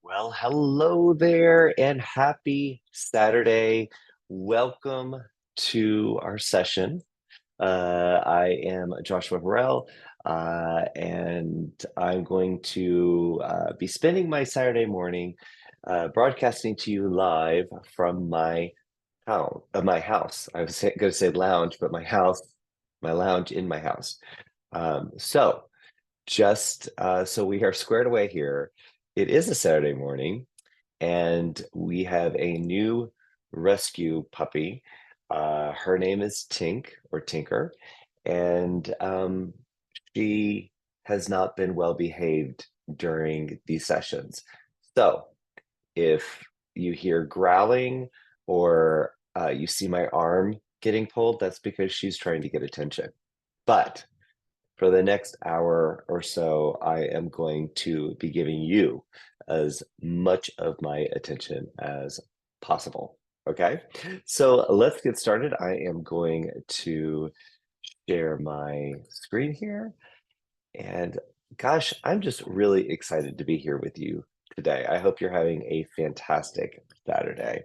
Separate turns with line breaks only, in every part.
Well, hello there and happy Saturday. Welcome to our session. I am Joshua Burrell, and I'm going to be spending my Saturday morning broadcasting to you live from my house. I was going to say lounge, but my house, my lounge in my house. So just so we are squared away here, it is a Saturday morning, and we have a new rescue puppy. Her name is Tink or Tinker, and she has not been well behaved during these sessions. So if you hear growling or you see my arm getting pulled, that's because she's trying to get attention. But for the next hour or so, I am going to be giving you as much of my attention as possible. Okay, so let's get started. I am going to share my screen here. And gosh, I'm just really excited to be here with you today. I hope you're having a fantastic Saturday.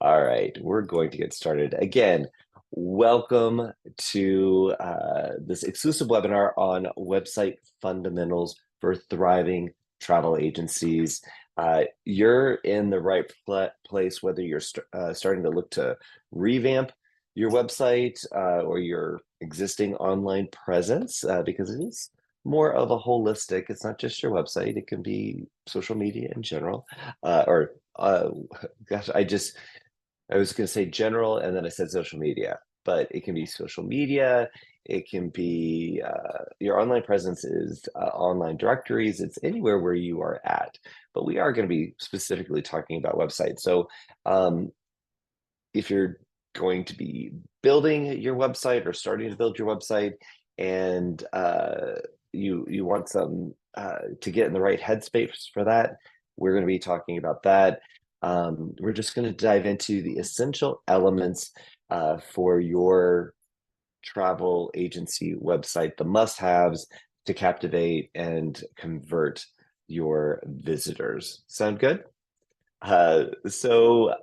All right, we're going to get started. Again, welcome to this exclusive webinar on website fundamentals for thriving travel agencies. You're in the right place, whether you're starting to look to revamp your website or your existing online presence, because it is more of a holistic, it's not just your website, it can be social media in general, or gosh, I was going to say general, and then I said social media, but it can be social media. It can be your online presence is online directories. It's anywhere where you are at. But we are going to be specifically talking about websites. So um, if you're going to be building your website or starting to build your website, and you want some to get in the right headspace for that, we're going to be talking about that. We're just going to dive into the essential elements for your travel agency website, the must-haves to captivate and convert your visitors. Sound good? So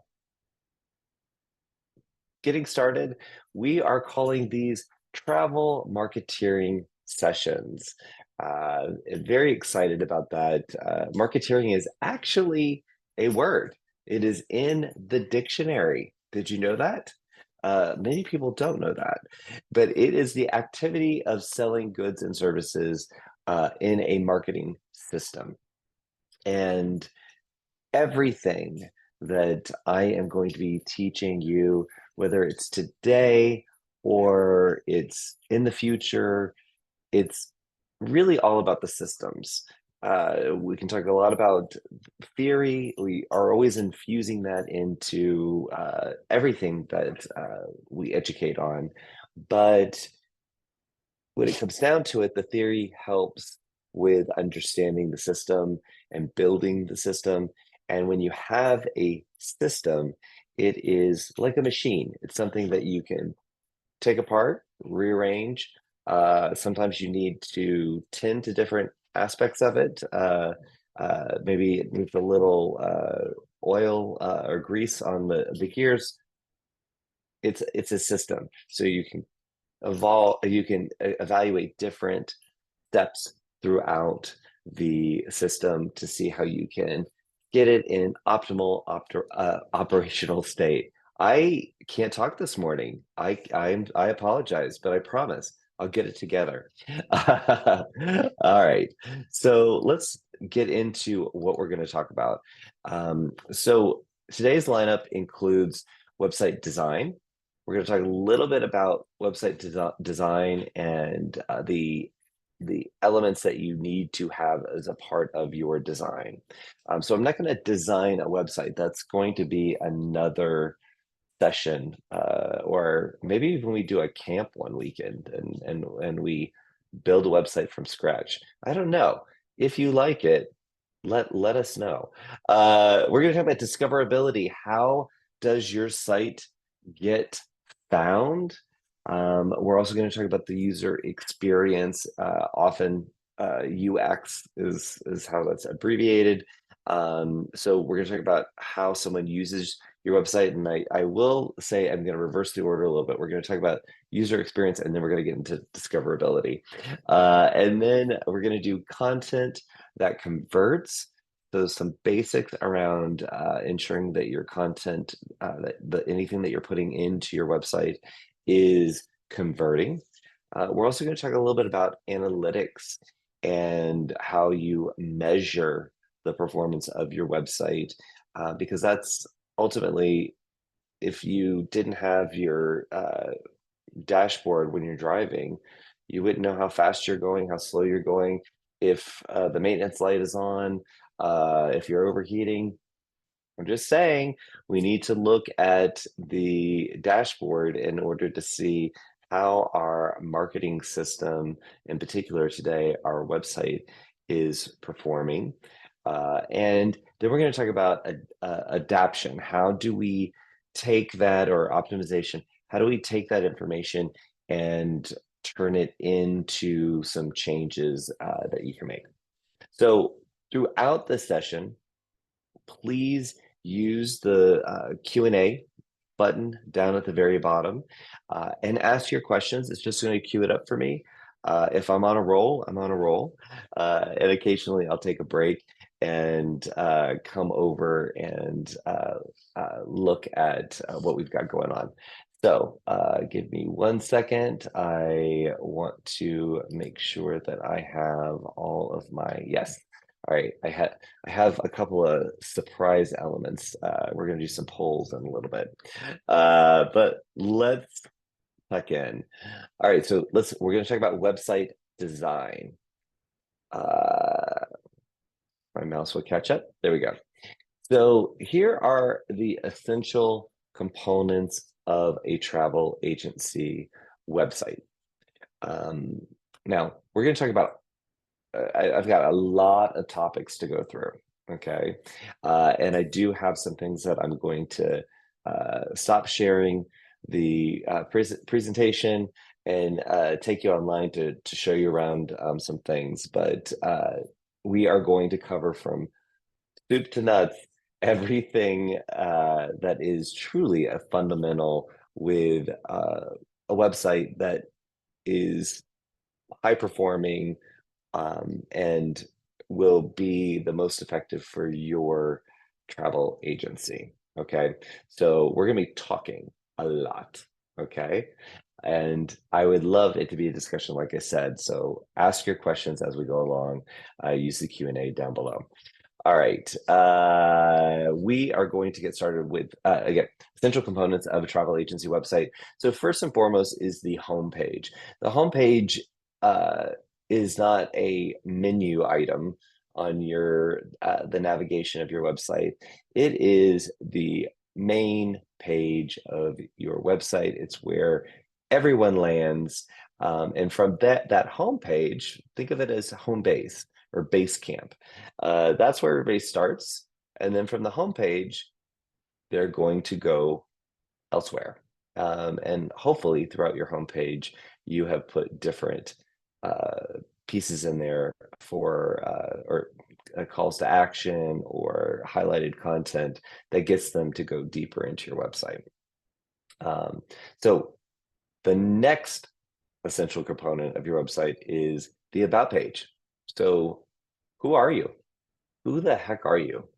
getting started, we are calling these travel marketeering sessions. Very excited about that. Marketeering is actually a word. It is in the dictionary. Did you know that? Many people don't know that, but it is the activity of selling goods and services in a marketing system. And everything that I am going to be teaching you, whether it's today or it's in the future, it's really all about the systems. We can talk a lot about theory. We are always infusing that into everything that we educate on. But when it comes down to it, the theory helps with understanding the system and building the system. And when you have a system, it is like a machine. It's something that you can take apart, rearrange. Sometimes you need to tend to different aspects of it. Maybe it needs a little oil or grease on the gears. It's a system, so you can evaluate different steps throughout the system to see how you can get it in optimal operational state. I can't talk this morning. I apologize, but I promise I'll get it together. All right. So let's get into what we're going to talk about. So today's lineup includes website design. We're going to talk a little bit about website design and the elements that you need to have as a part of your design. So I'm not going to design a website. That's going to be another session, or maybe even we do a camp one weekend and we build a website from scratch. I don't know. If you like it, let us know. We're going to talk about discoverability. How does your site get found? We're also going to talk about the user experience. Often UX is how that's abbreviated. So we're going to talk about how someone uses your website. And I will say I'm going to reverse the order a little bit. We're going to talk about user experience, and then we're going to get into discoverability. And then we're going to do content that converts. So some basics around ensuring that your content, anything that you're putting into your website is converting. We're also going to talk a little bit about analytics and how you measure the performance of your website, because that's ultimately, if you didn't have your dashboard when you're driving, you wouldn't know how fast you're going, how slow you're going, if the maintenance light is on, if you're overheating. I'm just saying we need to look at the dashboard in order to see how our marketing system, in particular today, our website, is performing. And then we're going to talk about adaption. How do we take that, or optimization? How do we take that information and turn it into some changes that you can make? So throughout the session, please use the Q&A button down at the very bottom and ask your questions. It's just going to queue it up for me. If I'm on a roll, I'm on a roll. And occasionally I'll take a break and come over and look at what we've got going on. So give me 1 second. I want to make sure that I have all of my, yes. All right, I have a couple of surprise elements. We're going to do some polls in a little bit, but let's tuck in. All right, so we're going to talk about website design. My mouse will catch up. There we go. So here are the essential components of a travel agency website. Now we're going to talk about, I've got a lot of topics to go through, okay? And I do have some things that I'm going to stop sharing the presentation and take you online to show you around some things. But we are going to cover from soup to nuts everything that is truly a fundamental with a website that is high performing, and will be the most effective for your travel agency. Okay, so we're going to be talking a lot. Okay, and I would love it to be a discussion, like I said. So ask your questions as we go along. Use the Q&A down below. All right, we are going to get started with, again, essential components of a travel agency website. So first and foremost is the homepage. The homepage is not a menu item on your the navigation of your website. It is the main page of your website. It's where everyone lands, and from that homepage, think of it as home base or base camp. That's where everybody starts, and then from the homepage, they're going to go elsewhere. And hopefully throughout your homepage, you have put different pieces in there for or calls to action or highlighted content that gets them to go deeper into your website. So the next essential component of your website is the about page. So who are you? Who the heck are you?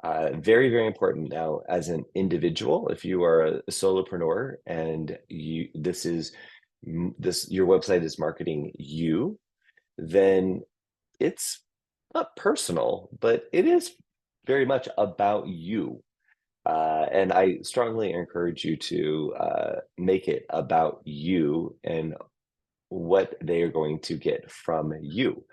Very, very important. Now, as an individual, if you are a solopreneur and your website is marketing you, then it's not personal, but it is very much about you. And I strongly encourage you to make it about you and what they are going to get from you.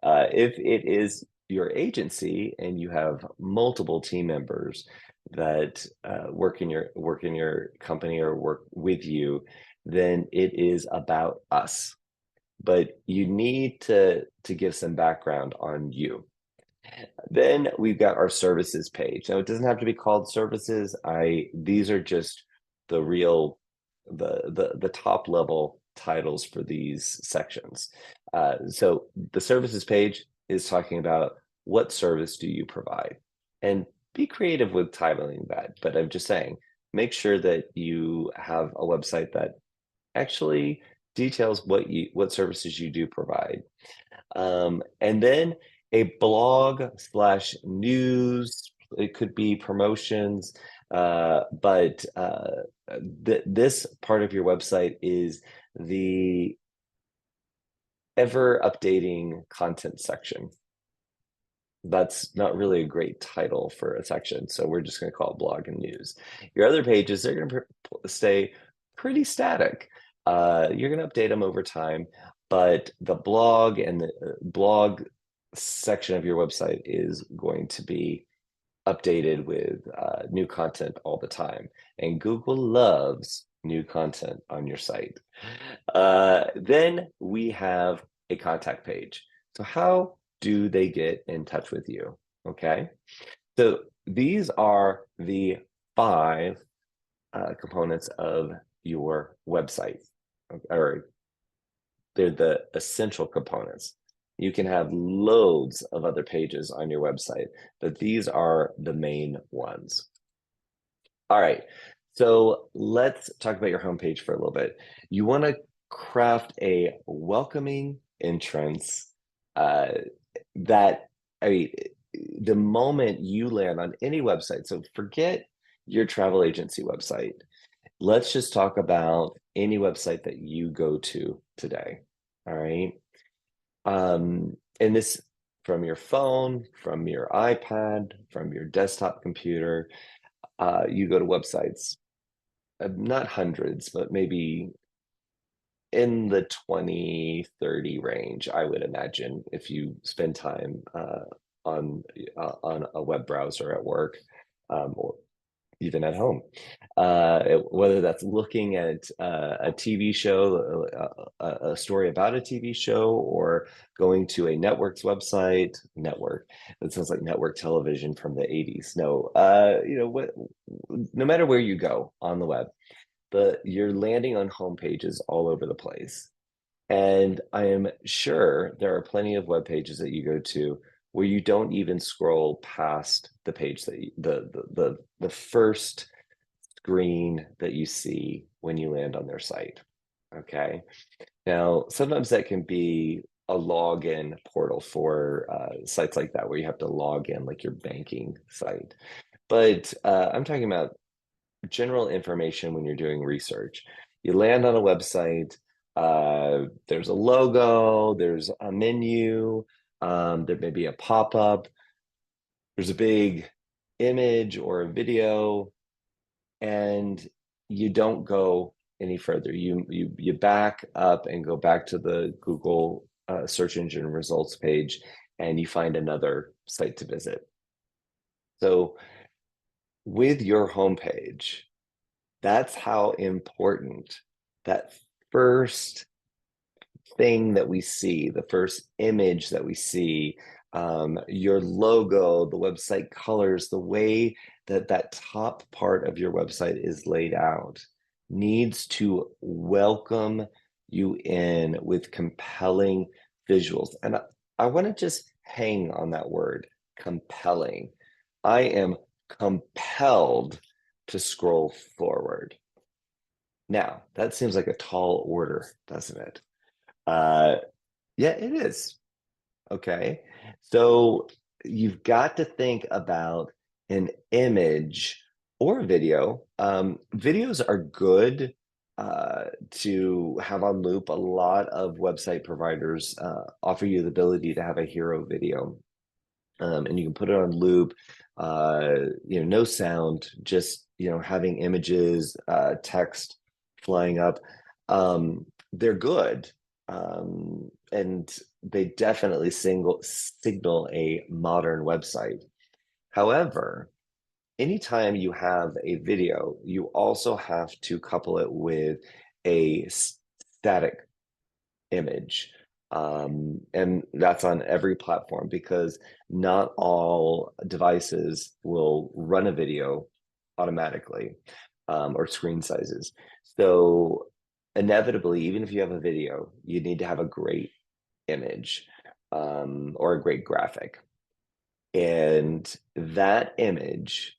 If it is your agency and you have multiple team members that work in your company or work with you, then it is about us. But you need to give some background on you. Then we've got our services page. Now it doesn't have to be called services. These are just the real the top level titles for these sections. So the services page is talking about what service do you provide? And be creative with titling that. But I'm just saying, make sure that you have a website that actually details what services you do provide. And then a blog slash news, it could be promotions, but this part of your website is the ever updating content section. That's not really a great title for a section, so we're just going to call it blog and news. Your other pages, they're going to stay pretty static. You're going to update them over time, but the blog and the blog section of your website is going to be updated with new content all the time. And Google loves new content on your site. Then we have a contact page. So how do they get in touch with you? Okay. So these are the five components of your website, or they're the essential components. You can have loads of other pages on your website, but these are the main ones. All right. So let's talk about your homepage for a little bit. You want to craft a welcoming entrance that, I mean, the moment you land on any website, so forget your travel agency website. Let's just talk about any website that you go to today. All right. And this from your phone, from your iPad, from your desktop computer, you go to websites, not hundreds, but maybe in the 20, 30 range, I would imagine, if you spend time on a web browser at work, or even at home. Whether that's looking at a TV show, a story about a TV show, or going to a network's website. Network. It sounds like network television from the 80s. No, no matter where you go on the web, you're landing on home pages all over the place. And I am sure there are plenty of web pages that you go to where you don't even scroll past the page that the first screen that you see when you land on their site. Okay. Now, sometimes that can be a login portal for sites like that, where you have to log in, like your banking site. But I'm talking about general information when you're doing research. You land on a website, there's a logo, there's a menu, there may be a pop-up, there's a big image or a video, and you don't go any further. You back up and go back to the Google search engine results page, and you find another site to visit. So with your homepage, that's how important that first thing that we see, the first image that we see, your logo, the website colors, the way that that top part of your website is laid out needs to welcome you in with compelling visuals. And I want to just hang on that word, compelling. I am compelled to scroll forward. Now, that seems like a tall order, doesn't it? Uh, yeah, it is. Okay. So you've got to think about an image or a video. Videos are good to have on loop. A lot of website providers offer you the ability to have a hero video, and you can put it on loop. No sound, just having images, text flying up. They're good, and they definitely signal a modern website. However, anytime you have a video, you also have to couple it with a static image. And that's on every platform, because not all devices will run a video automatically, or screen sizes. So inevitably, even if you have a video, you need to have a great image, or a great graphic. And that image,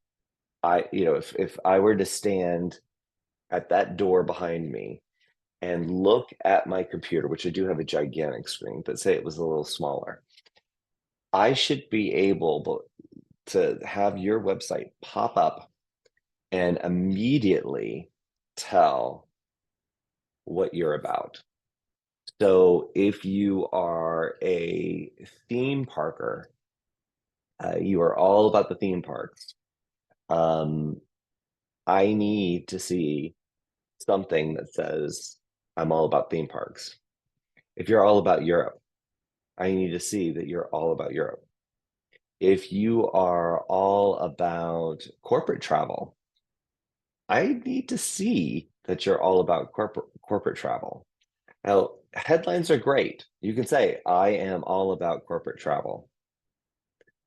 if I were to stand at that door behind me and look at my computer, which I do have a gigantic screen, but say it was a little smaller, I should be able to have your website pop up and immediately tell what you're about. So if you are a theme parker, you are all about the theme parks. Um, I need to see something that says, I'm all about theme parks. If you're all about Europe, I need to see that you're all about Europe. If you are all about corporate travel, I need to see that you're all about corporate travel. Now, headlines are great. You can say, I am all about corporate travel.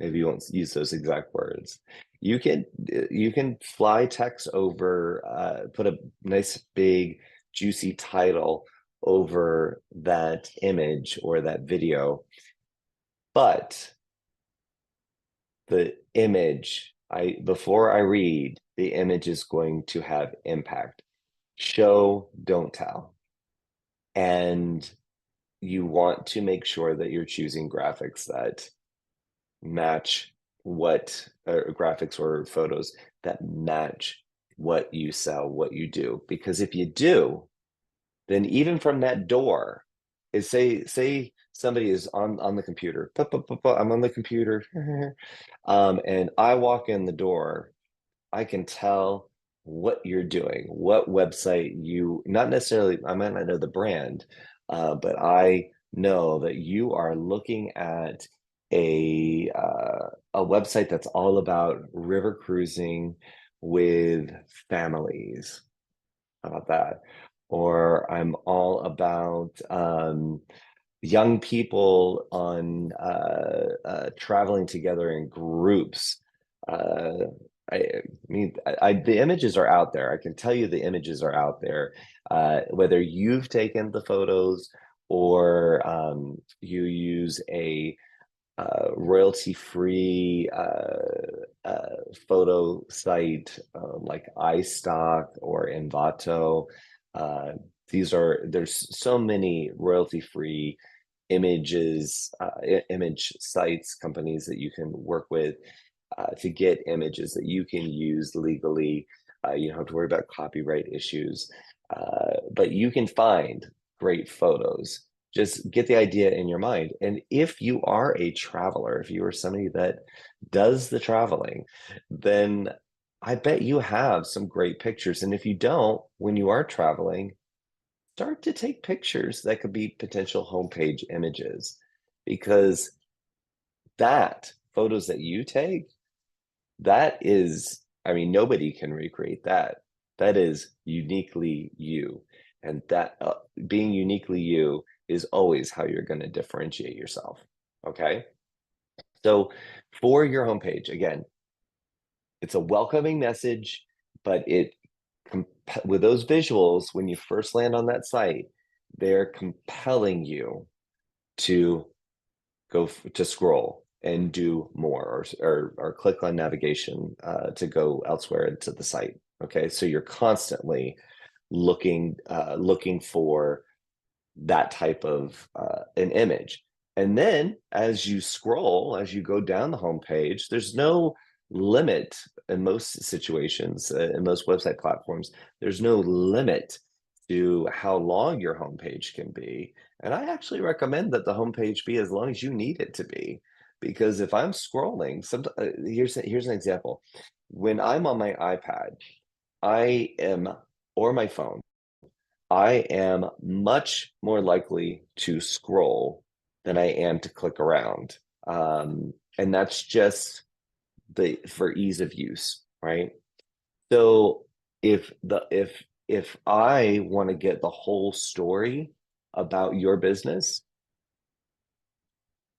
Maybe you won't use those exact words. You can fly text over, put a nice big juicy title over that image or that video, but the image, before I read, the image is going to have impact. Show, don't tell. And you want to make sure that you're choosing graphics that match graphics or photos that match what you sell, what you do. Because if you do, then even from that door, say somebody is on the computer, I'm on the computer, and I walk in the door, I can tell what you're doing, what website you, not necessarily, I might not know the brand, but I know that you are looking at a website that's all about river cruising with families. How about that? Or I'm all about young people on traveling together in groups. Uh, I mean, the images are out there. I can tell you the images are out there. Whether you've taken the photos or you use a royalty-free photo site like iStock or Envato. Uh, there's so many royalty-free image sites, companies that you can work with to get images that you can use legally. You don't have to worry about copyright issues, but you can find great photos. Just get the idea in your mind. And if you are a traveler, if you are somebody that does the traveling, then I bet you have some great pictures. And if you don't, when you are traveling, start to take pictures that could be potential homepage images, because that photos that you take, that is, I mean, nobody can recreate that. That is uniquely you. And that being uniquely you is always how you're going to differentiate yourself. Okay. So for your homepage, again, it's a welcoming message, but with those visuals, when you first land on that site, they're compelling you to to scroll and do more, or click on navigation to go elsewhere into the site. Okay, so you're constantly looking for that type of an image. And then as you scroll, as you go down the homepage, there's no limit in most situations, in most website platforms, there's no limit to how long your homepage can be. And I actually recommend that the homepage be as long as you need it to be. Because if I'm scrolling, here's an example. When I'm on my iPad, I am, or my phone, I am much more likely to scroll than I am to click around. And that's just for ease of use, right? So if I want to get the whole story about your business,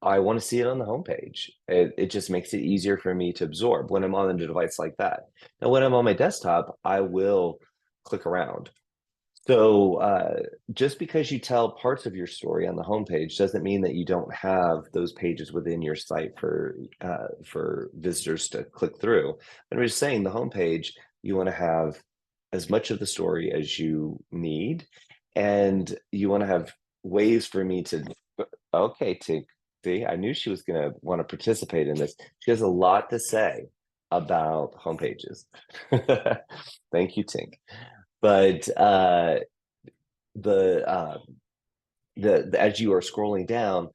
I want to see it on the homepage. It just makes it easier for me to absorb when I'm on a device like that. Now, when I'm on my desktop, I will click around. So just because you tell parts of your story on the homepage doesn't mean that you don't have those pages within your site for visitors to click through. But I'm just saying the homepage, you want to have as much of the story as you need, and you want to have ways for me to. Okay, Tink. See, I knew she was going to want to participate in this. She has a lot to say about homepages. Thank you, Tink. But the, uh, the as you are scrolling down,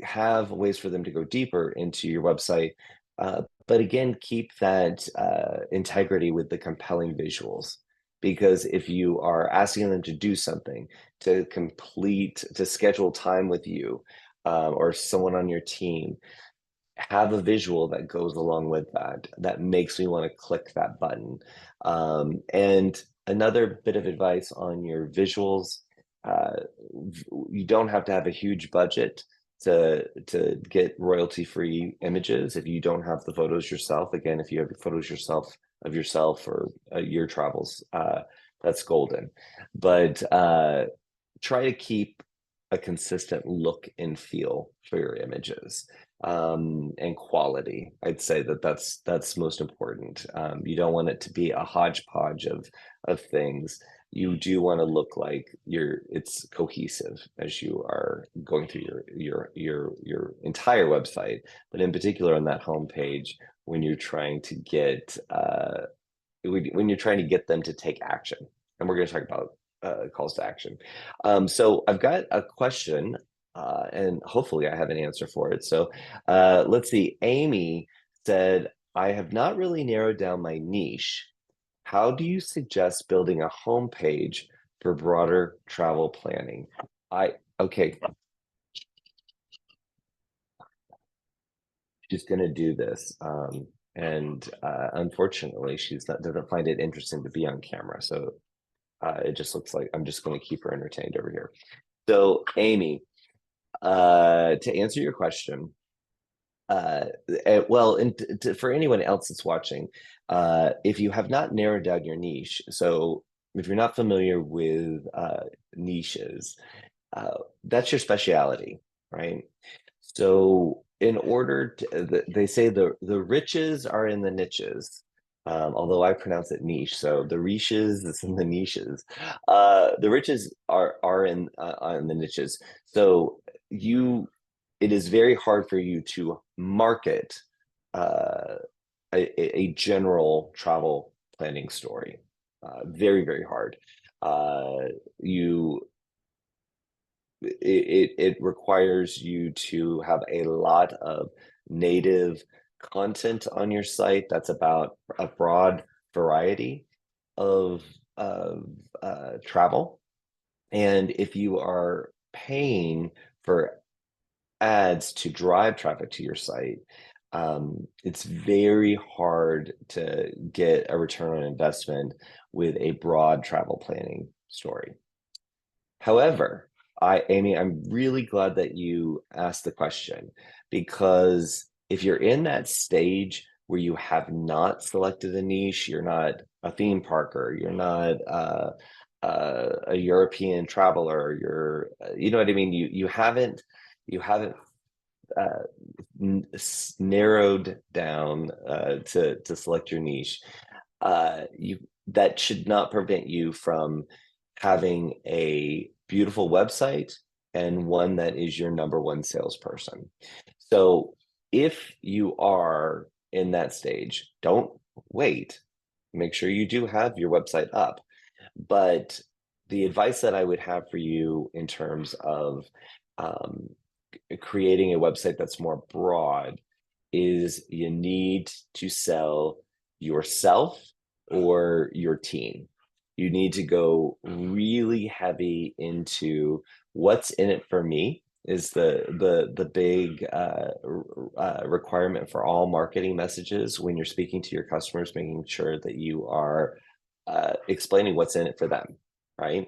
have ways for them to go deeper into your website. But again, keep that integrity with the compelling visuals. Because if you are asking them to do something, to schedule time with you, or someone on your team, have a visual that goes along with that that makes me want to click that button. And another bit of advice on your visuals, uh, you don't have to have a huge budget to get royalty free images if you don't have the photos yourself. Again, if you have photos yourself of yourself or your travels, that's golden. But try to keep a consistent look and feel for your images, and quality. I'd say that's most important. You don't want it to be a hodgepodge of things. You do want to look like it's cohesive as you are going through your entire website, but in particular on that home page when you're trying to get when you're trying to get them to take action. And we're going to talk about calls to action. So I've got a question, and hopefully I have an answer for it. So let's see. Amy said, I have not really narrowed down my niche. How do you suggest building a homepage for broader travel planning? Okay, she's going to do this. And unfortunately, doesn't find it interesting to be on camera. So it just looks like I'm just going to keep her entertained over here. So, Amy, to answer your question, well, and for anyone else that's watching, if you have not narrowed down your niche, so if you're not familiar with niches, that's your speciality, right? So in order to, they say the riches are in the niches, although I pronounce it niche. So the riches is in the niches. The riches are in the niches. So it is very hard for you to market uh, a general travel planning story. Very, very hard. You it requires you to have a lot of native content on your site that's about a broad variety of of travel. And if you are paying for ads to drive traffic to your site, it's very hard to get a return on investment with a broad travel planning story. However, Amy, I'm really glad that you asked the question, because if you're in that stage where you have not selected a niche, you're not a theme parker, you're not a European traveler, you know what I mean? You haven't uh, narrowed down to select your niche. You That should not prevent you from having a beautiful website and one that is your number one salesperson. So if you are in that stage, don't wait. Make sure you do have your website up. But the advice that I would have for you in terms of um, creating a website that's more broad is you need to sell yourself or your team. You need to go really heavy into what's in it for me is the big requirement for all marketing messages when you're speaking to your customers, making sure that you are explaining what's in it for them, right?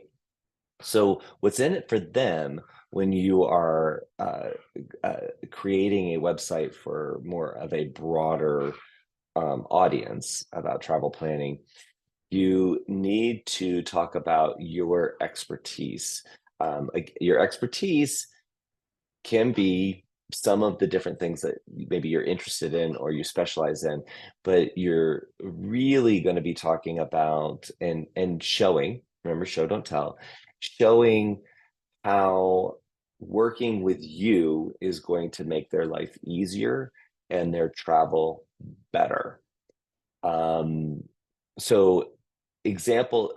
So what's in it for them when you are creating a website for more of a broader audience about travel planning You need to talk about your expertise. Your expertise can be some of the different things that maybe you're interested in or you specialize in, but you're really going to be talking about and showing, remember, show, don't tell, showing how working with you is going to make their life easier and their travel better. Um, so example,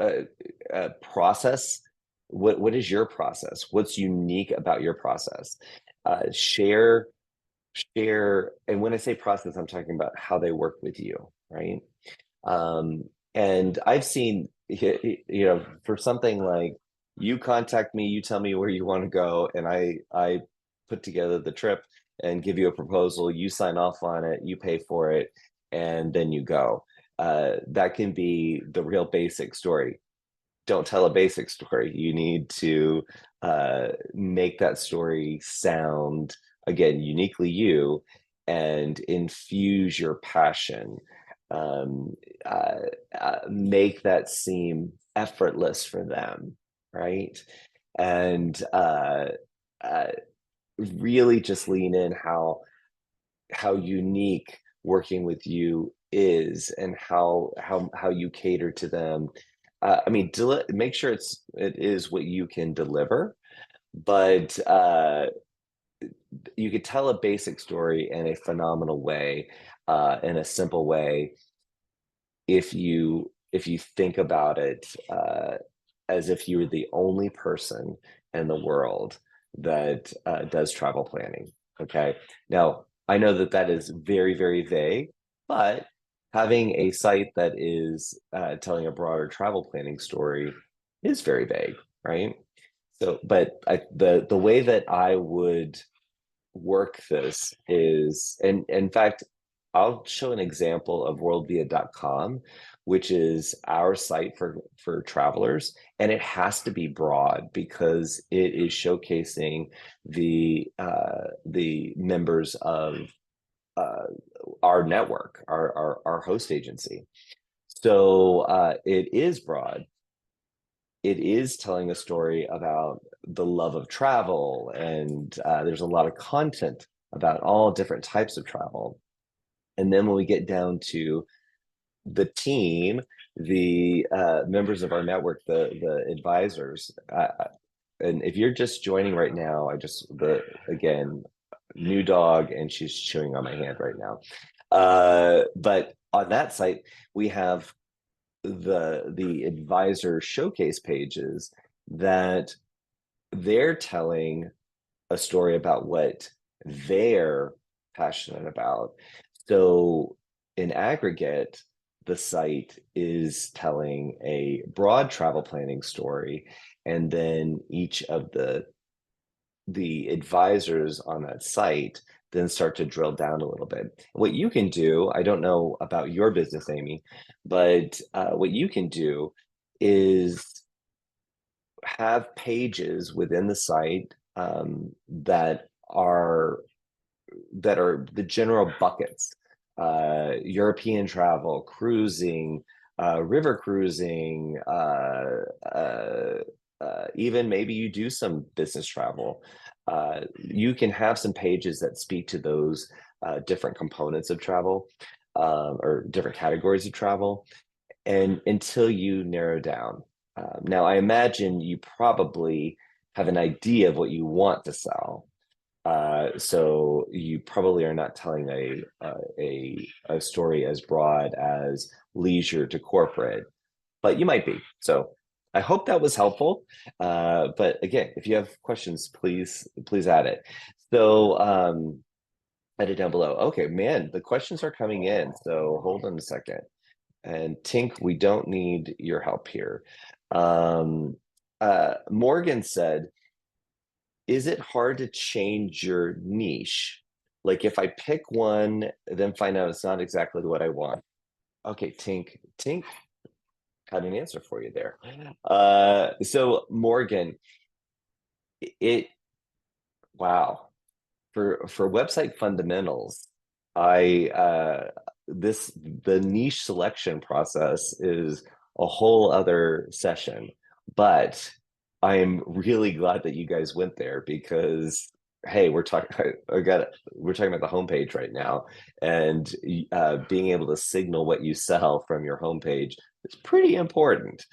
process, what is your process? What's unique about your process? Share, and when I say process, I'm talking about how they work with you, right? Um, and I've seen, for something like you contact me, you tell me where you want to go, and I put together the trip and give you a proposal. You sign off on it, you pay for it, and then you go. That can be the real basic story. Don't tell a basic story. You need to make that story sound, again, uniquely you, and infuse your passion. Um, Make that seem effortless for them, right? And uh, really just lean in how unique working with you is and how you cater to them. I mean, make sure it is what you can deliver, but you could tell a basic story in a phenomenal way, in a simple way, if you think about it as if you were the only person in the world that does travel planning. Okay. Now, I know that that is very, very vague, but having a site that is telling a broader travel planning story is very vague, right? So, but the way that I would work this is, and in fact, I'll show an example of worldvia.com, which is our site for travelers, and it has to be broad because it is showcasing the members of uh, our network, our host agency. So it is broad. It is telling a story about the love of travel, and there's a lot of content about all different types of travel. And then when we get down to the team, the members of our network, the advisors, and if you're just joining right now, again, new dog, and she's chewing on my hand right now. But on that site, we have the advisor showcase pages that they're telling a story about what they're passionate about. So in aggregate, the site is telling a broad travel planning story, and then each of the advisors on that site then start to drill down a little bit. What you can do, I don't know about your business, Amy, but what you can do is have pages within the site that are the general buckets: European travel, cruising, river cruising, even maybe you do some business travel. You can have some pages that speak to those different components of travel, or different categories of travel, and until you narrow down. Now, I imagine you probably have an idea of what you want to sell. So you probably are not telling a story as broad as leisure to corporate, but you might be. So I hope that was helpful. But again, if you have questions, please add it. So add it down below. Okay, man, the questions are coming in. So hold on a second. And Tink, we don't need your help here. Morgan said, is it hard to change your niche? Like if I pick one, then find out it's not exactly what I want. Okay, Tink had an answer for you there. So Morgan, it wow. For website fundamentals, I the niche selection process is a whole other session. But I'm really glad that you guys went there because hey, we're talking about the homepage right now, and being able to signal what you sell from your homepage is pretty important.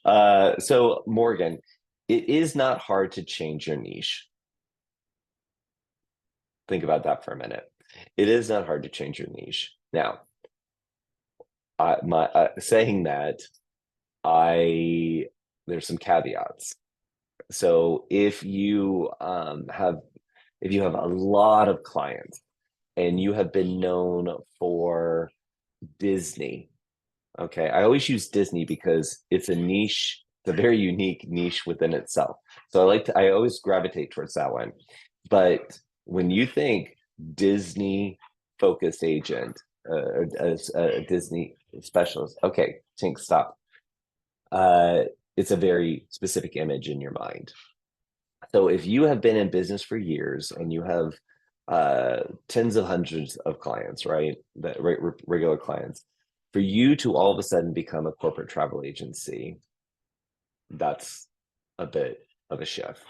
So Morgan, it is not hard to change your niche. Think about that for a minute. It is not hard to change your niche. Now, saying that, I there's some caveats. So if you have a lot of clients and you have been known for Disney, okay, I always use Disney because it's a niche, it's a very unique niche within itself. So I always gravitate towards that one. But when you think Disney focused agent, as a Disney specialist, okay, Tink, stop. Uh, it's a very specific image in your mind. So if you have been in business for years and you have tens of hundreds of clients, right, that regular clients, for you to all of a sudden become a corporate travel agency, that's a bit of a shift.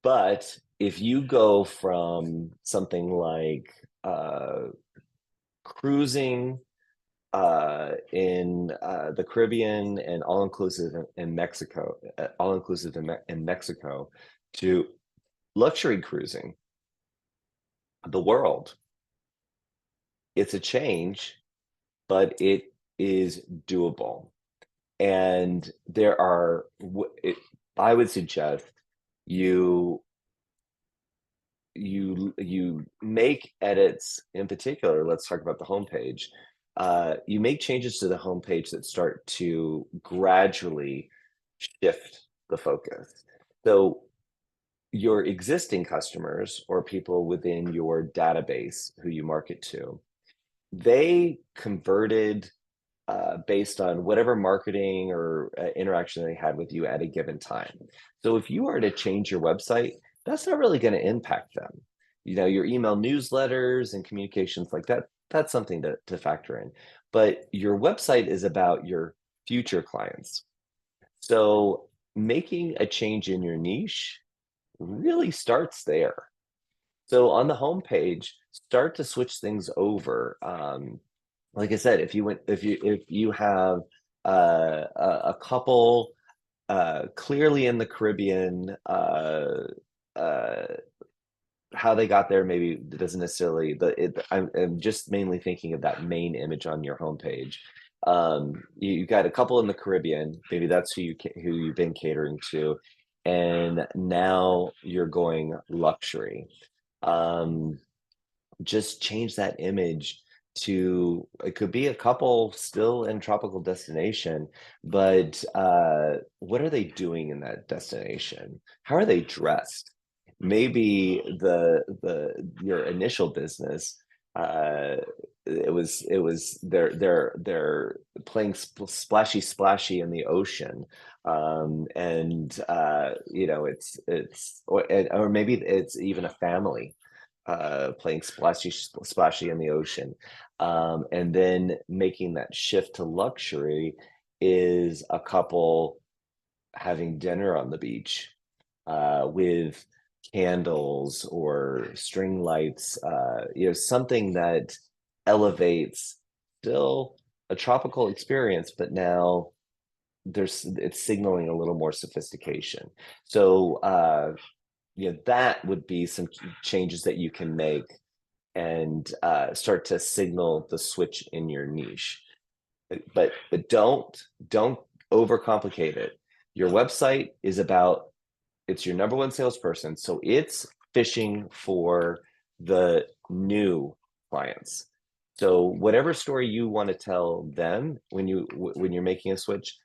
But if you go from something like cruising in the Caribbean and all inclusive in Mexico, in Mexico, to luxury cruising the world, it's a change, but it is doable. And I would suggest you you make edits. In particular, let's talk about the homepage. You make changes to the homepage that start to gradually shift the focus. So your existing customers or people within your database who you market to, they converted based on whatever marketing or interaction they had with you at a given time. So if you are to change your website, that's not really going to impact them. You know, your email newsletters and communications like that, that's something to factor in. But your website is about your future clients. So making a change in your niche really starts there. So on the homepage, start to switch things over. Like I said, if you have a couple clearly in the Caribbean, uh, how they got there maybe doesn't necessarily. I'm just mainly thinking of that main image on your homepage. You got a couple in the Caribbean, maybe that's who you've been catering to, and now you're going luxury. Um, just change that image to, it could be a couple still in tropical destination, but what are they doing in that destination? How are they dressed? Maybe the your initial business, uh it was they're playing splashy in the ocean, and you know, or maybe it's even a family playing splashy in the ocean. And then making that shift to luxury is a couple having dinner on the beach with candles or string lights, you know, something that elevates still a tropical experience, but now it's signaling a little more sophistication. So you know, that would be some changes that you can make and start to signal the switch in your niche. But don't overcomplicate it. Your website is about, it's your number one salesperson, so it's fishing for the new clients. So whatever story you want to tell them when you're making a switch,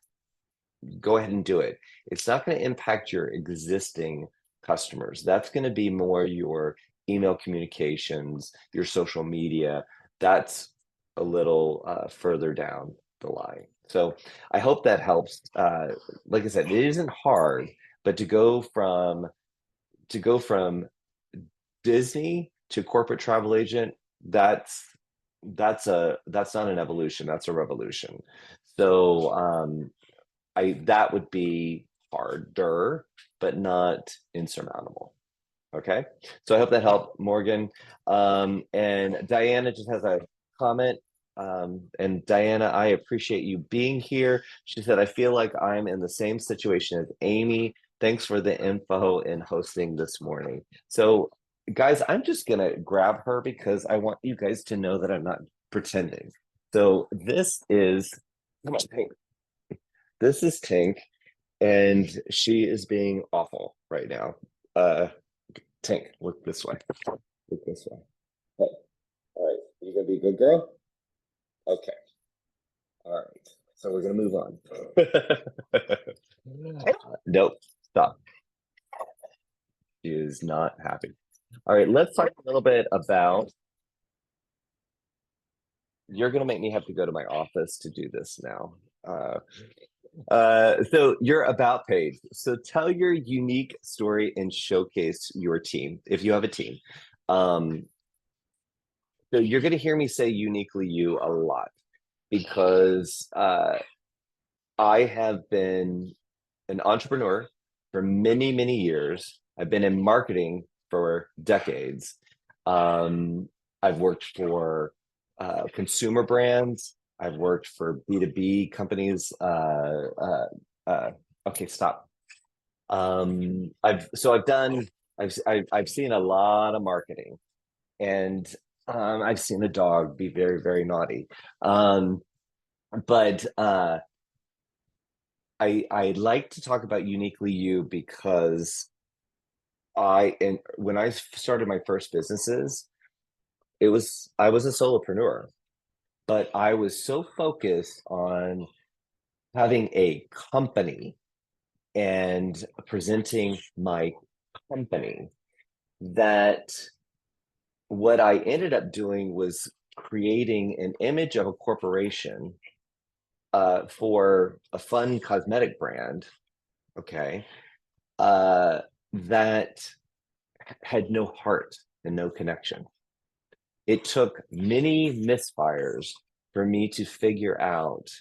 go ahead and do it. It's not going to impact your existing customers. That's going to be more your email communications, your social media. That's a little further down the line. So I hope that helps. Like I said, it isn't hard, but to go from Disney to corporate travel agent, that's not an evolution, that's a revolution. So that would be harder, but not insurmountable. Okay, so I hope that helped, Morgan. And Diana just has a comment. And Diana, I appreciate you being here. She said, I feel like I'm in the same situation as Amy. Thanks for the info and hosting this morning. So, guys, I'm just going to grab her because I want you guys to know that I'm not pretending. So, come on, Tink. This is Tink, and she is being awful right now. Tink, look this way. Look this way. Hey, all right. You gonna be a good girl? Okay. All right. So we're gonna move on. Nope. Stop. She is not happy. All right. Let's talk a little bit about. You're gonna make me have to go to my office to do this now. So your about page. So tell your unique story and showcase your team if you have a team. Um, so you're going to hear me say uniquely you a lot because I have been an entrepreneur for many, many years. I've been in marketing for decades. I've worked for consumer brands. I've worked for B2B companies. Okay, stop. I've seen a lot of marketing, and I've seen a dog be very, very naughty. But I like to talk about uniquely you because and when I started my first businesses, I was a solopreneur, but I was so focused on having a company and presenting my company that what I ended up doing was creating an image of a corporation for a fun cosmetic brand, okay, that had no heart and no connection. It took many misfires for me to figure out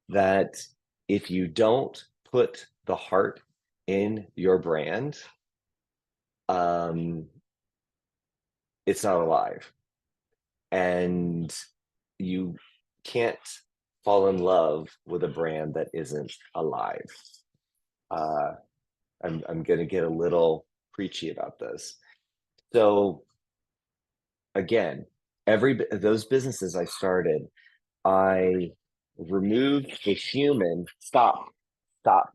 that if you don't put the heart in your brand, um, it's not alive. And you can't fall in love with a brand that isn't alive. Uh, I'm going to get a little preachy about this. So again, those businesses I started, I removed the human. Stop, stop.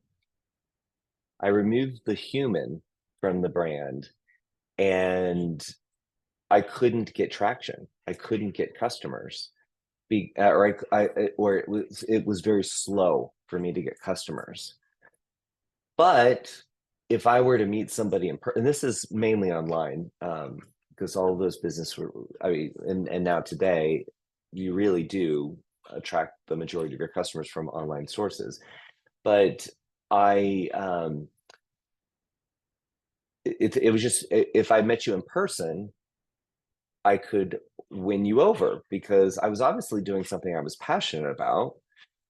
I removed the human from the brand, and I couldn't get traction. I couldn't get customers. Or it was very slow for me to get customers. But if I were to meet somebody and this is mainly online, because all of those business were, I mean, and now today, you really do attract the majority of your customers from online sources. But I, it was just if I met you in person, I could win you over because I was obviously doing something I was passionate about,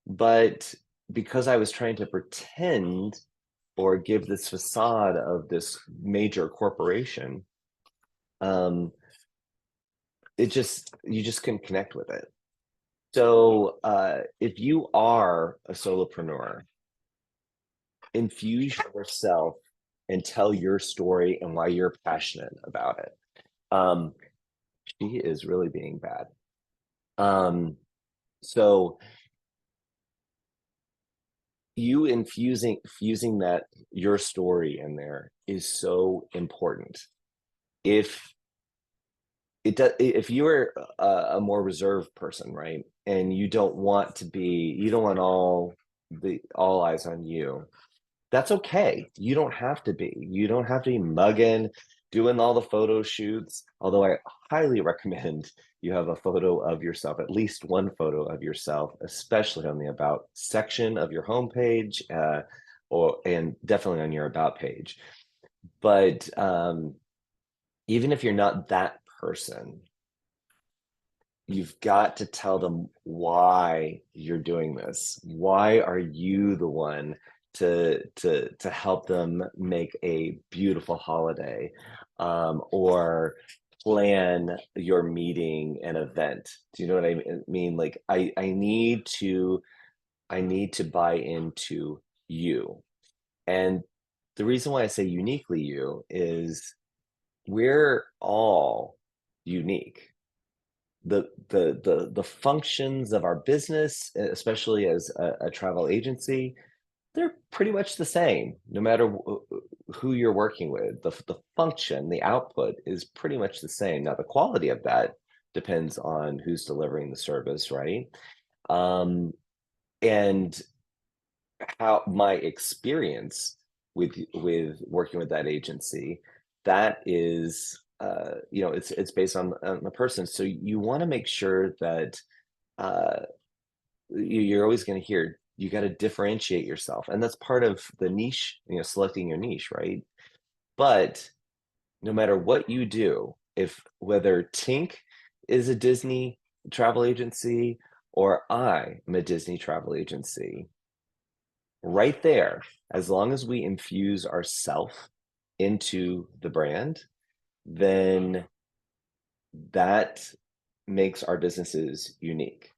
but because I was trying to pretend or give this facade of this major corporation, you just couldn't connect with it. So if you are a solopreneur, infuse yourself and tell your story and why you're passionate about it. She is really being bad. So you infusing that your story in there is so important. If if you're a more reserved person, right, and you don't want all eyes on you, that's okay. You don't have to be. You don't have to be mugging, doing all the photo shoots. Although I highly recommend you have a photo of yourself, at least one photo of yourself, especially on the about section of your homepage, and definitely on your about page. But even if you're not that person, you've got to tell them why you're doing this. Why are you the one to help them make a beautiful holiday, or plan your meeting and event? Do you know what I mean? Like I need to buy into you. And the reason why I say uniquely you is we're all unique. The functions of our business, especially as a travel agency, they're pretty much the same no matter who you're working with. The function, the output is pretty much the same. Now the quality of that depends on who's delivering the service, right? And how my experience with working with that agency, that is, it's based on the person. So you want to make sure that uh, you're always going to hear you got to differentiate yourself, and that's part of the niche, selecting your niche, right? But no matter what you do, if whether Tink is a Disney travel agency or I am a Disney travel agency, right there, as long as we infuse ourself into the brand, then that makes our businesses unique.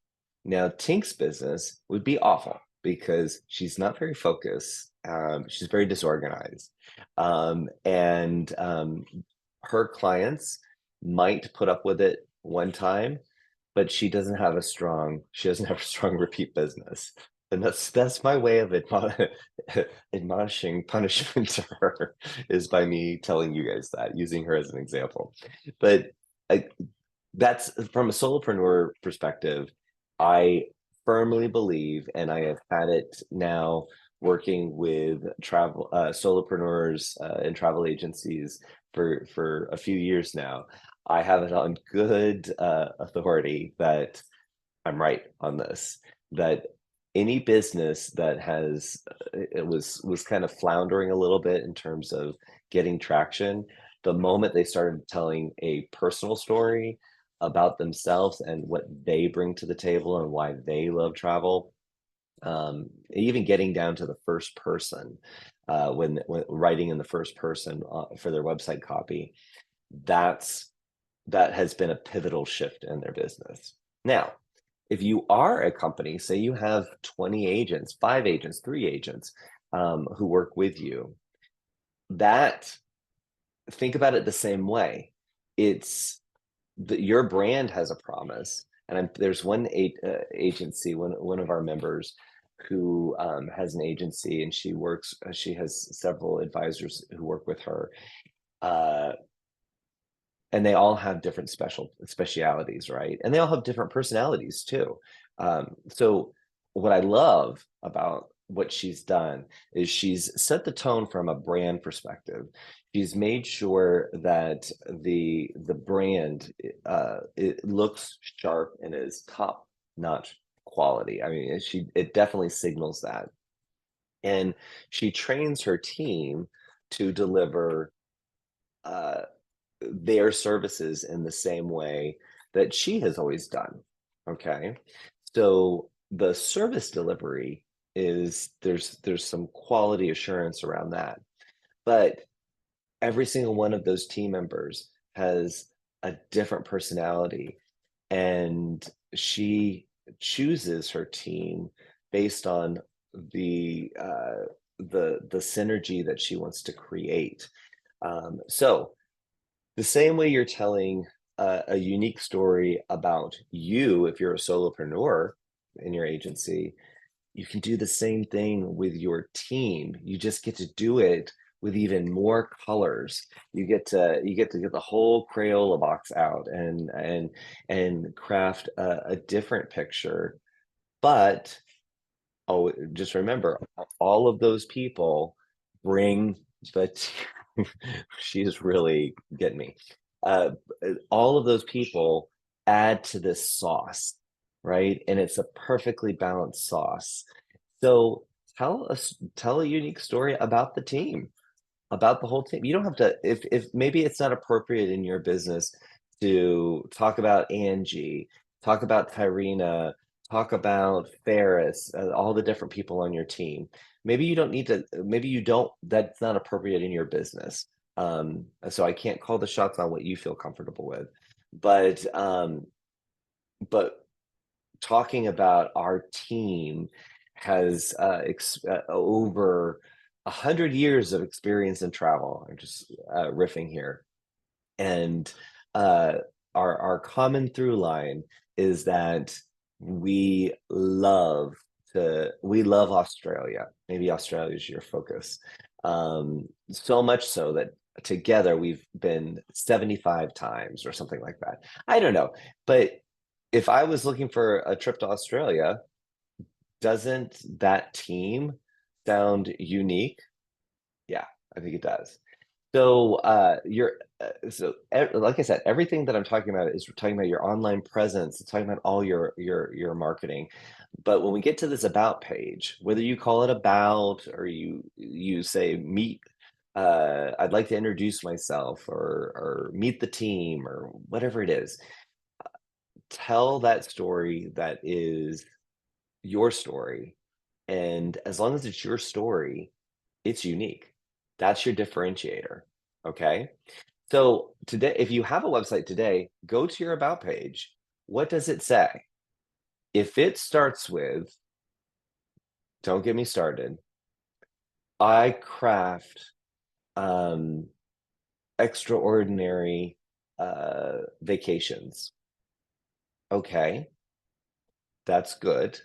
Now, Tink's business would be awful because she's not very focused. She's very disorganized. And her clients might put up with it one time, but she doesn't have a strong repeat business. And that's my way of admonishing punishment to her, is by me telling you guys that, using her as an example. But I, that's from a solopreneur perspective. I firmly believe, and I have had it now working with travel solopreneurs and travel agencies for a few years now. I have it on good authority that I'm right on this. That any business that it was kind of floundering a little bit in terms of getting traction, the moment they started telling a personal story about themselves and what they bring to the table and why they love travel, even getting down to the first person, when writing in the first person for their website copy, that's that has been a pivotal shift in their business. Now, if you are a company, say you have 20 agents, 5 agents, 3 agents, who work with you, that think about it the same way. It's your brand has a promise. And there's one agency, one of our members, who has an agency, and she has several advisors who work with her. Uh, and they all have different specialities, right? And they all have different personalities too. So what I love about what she's done is she's set the tone from a brand perspective. She's made sure that the brand, it looks sharp and is top notch quality. I mean, it definitely signals that. And she trains her team to deliver uh, their services in the same way that she has always done. Okay. So the service delivery there's some quality assurance around that. But every single one of those team members has a different personality, and she chooses her team based on the synergy that she wants to create. So the same way you're telling a unique story about you, if you're a solopreneur in your agency, you can do the same thing with your team. You just get to do it with even more colors. You get to get the whole Crayola box out and craft a different picture. But oh, just remember, all of those people bring the she is really getting me. Uh, all of those people add to this sauce, right? And it's a perfectly balanced sauce. So tell a unique story about the team, about the whole team. You don't have to, if maybe it's not appropriate in your business to talk about Angie, talk about Tyrena, talk about Ferris, all the different people on your team. Maybe you don't need to, maybe you don't, that's not appropriate in your business. So I can't call the shots on what you feel comfortable with. But talking about our team has over 100 years of experience in travel. I'm just riffing here, and uh, our common through line is that we love we love Australia. Maybe Australia is your focus. So much so that together we've been 75 times or something like that. I don't know. But if I was looking for a trip to Australia, doesn't that team sound unique? Yeah, I think it does. So like I said, everything that I'm talking about is talking about your online presence. It's talking about all your marketing. But when we get to this about page, whether you call it about or you say meet, I'd like to introduce myself or meet the team or whatever it is, tell that story that is your story. And as long as it's your story, it's unique. That's your differentiator. Okay. So today, if you have a website today, go to your about page. What does it say? If it starts with, don't get me started, I craft um, extraordinary vacations. Okay, that's good.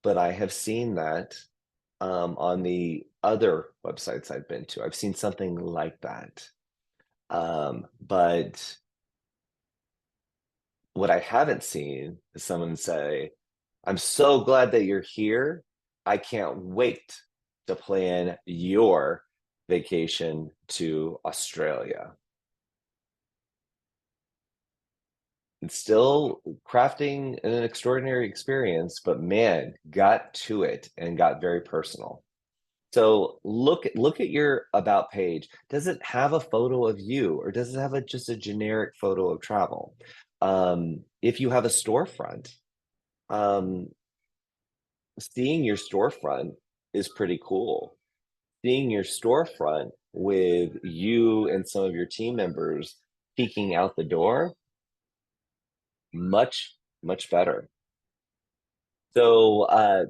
But I have seen that on the other websites I've been to. I've seen something like that. But what I haven't seen is someone say, I'm so glad that you're here. I can't wait to plan your vacation to Australia. It's still crafting an extraordinary experience, but man, got to it and got very personal. So look at your about page. Does it have a photo of you, or does it have just a generic photo of travel? If you have a storefront, um, seeing your storefront is pretty cool. Seeing your storefront with you and some of your team members peeking out the door, much, much better. So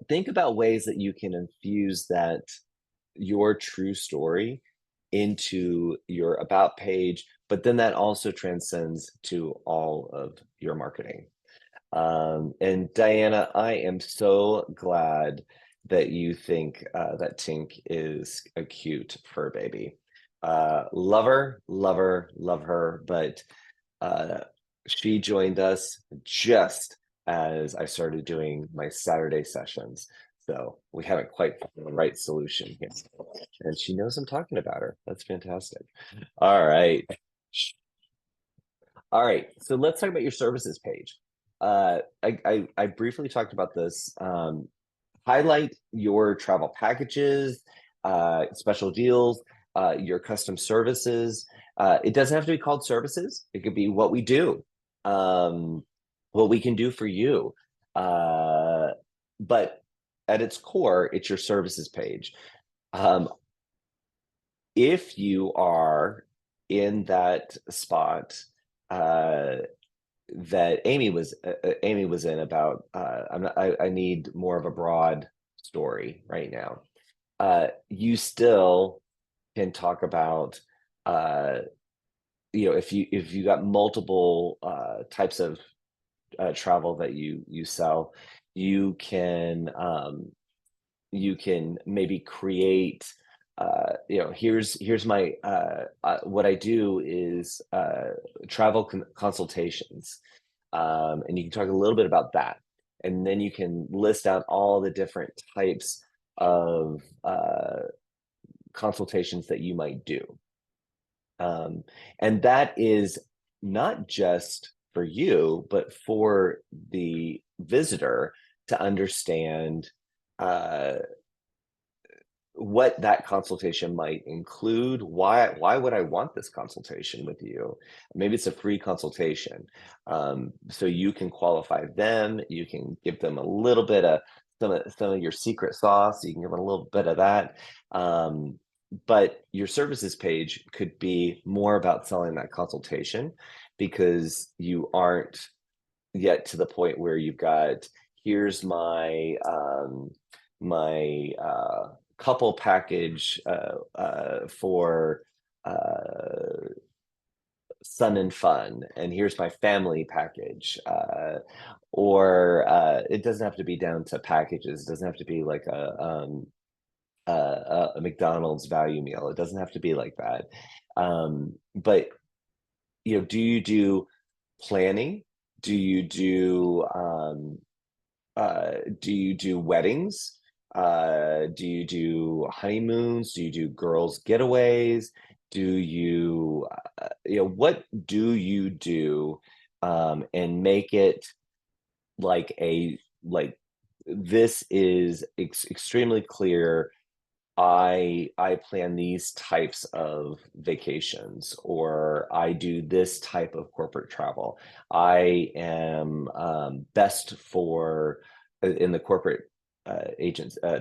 think about ways that you can infuse that your true story into your about page, but then that also transcends to all of your marketing. And Diana, I am so glad that you think that Tink is a cute fur baby. Love her, love her, love her, but uh, she joined us just as I started doing my Saturday sessions. So we haven't quite found the right solution here. And she knows I'm talking about her. That's fantastic. All right. All right, so let's talk about your services page. I briefly talked about this. Highlight your travel packages, special deals, your custom services. It doesn't have to be called services. It could be what we do, um, what we can do for you. But at its core, it's your services page. Um, if you are in that spot, uh, that Amy was in about I need more of a broad story right now. You still can talk about if you got multiple types of travel that you sell, you can maybe create here's my what I do is travel consultations, and you can talk a little bit about that, and then you can list out all the different types of consultations that you might do, and that is not just for you but for the visitor to understand uh, what that consultation might include. Why would I want this consultation with you? Maybe it's a free consultation. So you can qualify them, you can give them a little bit of some of your secret sauce, you can give them a little bit of that. But your services page could be more about selling that consultation, because you aren't yet to the point where you've got, here's my couple package for sun and fun, and here's my family package, or it doesn't have to be down to packages. It doesn't have to be like a McDonald's value meal. It doesn't have to be like that. But do you do planning? Do you do weddings? Do you do honeymoons? Do you do girls' getaways? Do you, what do you do? And make it like this is extremely clear. I plan these types of vacations, or I do this type of corporate travel. I am best for, in the corporate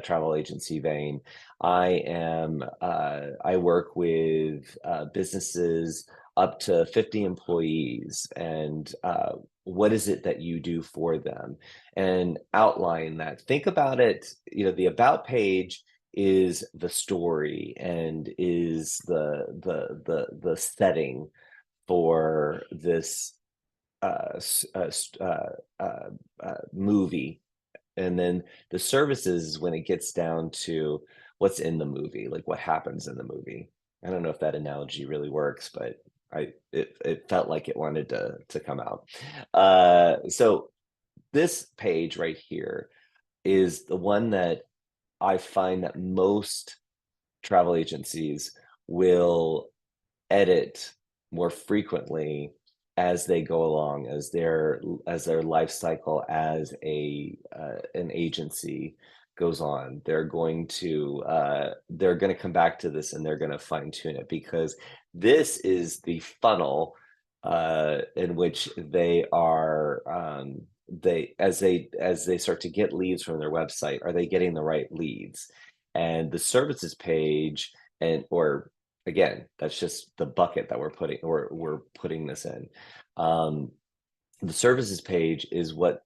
travel agency vein. I work with businesses up to 50 employees, and what is it that you do for them, and outline that. Think about it. The about page is the story, and is the setting for this movie. And then the services is when it gets down to what's in the movie, like what happens in the movie. I don't know if that analogy really works, but it felt like it wanted to come out. So this page right here is the one that I find that most travel agencies will edit more frequently as they go along, as their life cycle as an agency goes on. They're going to come back to this, and they're going to fine tune it, because this is the funnel in which they are as they start to get leads from their website. Are they getting the right leads? And the services page, or again, that's just the bucket that we're putting this in. The services page is what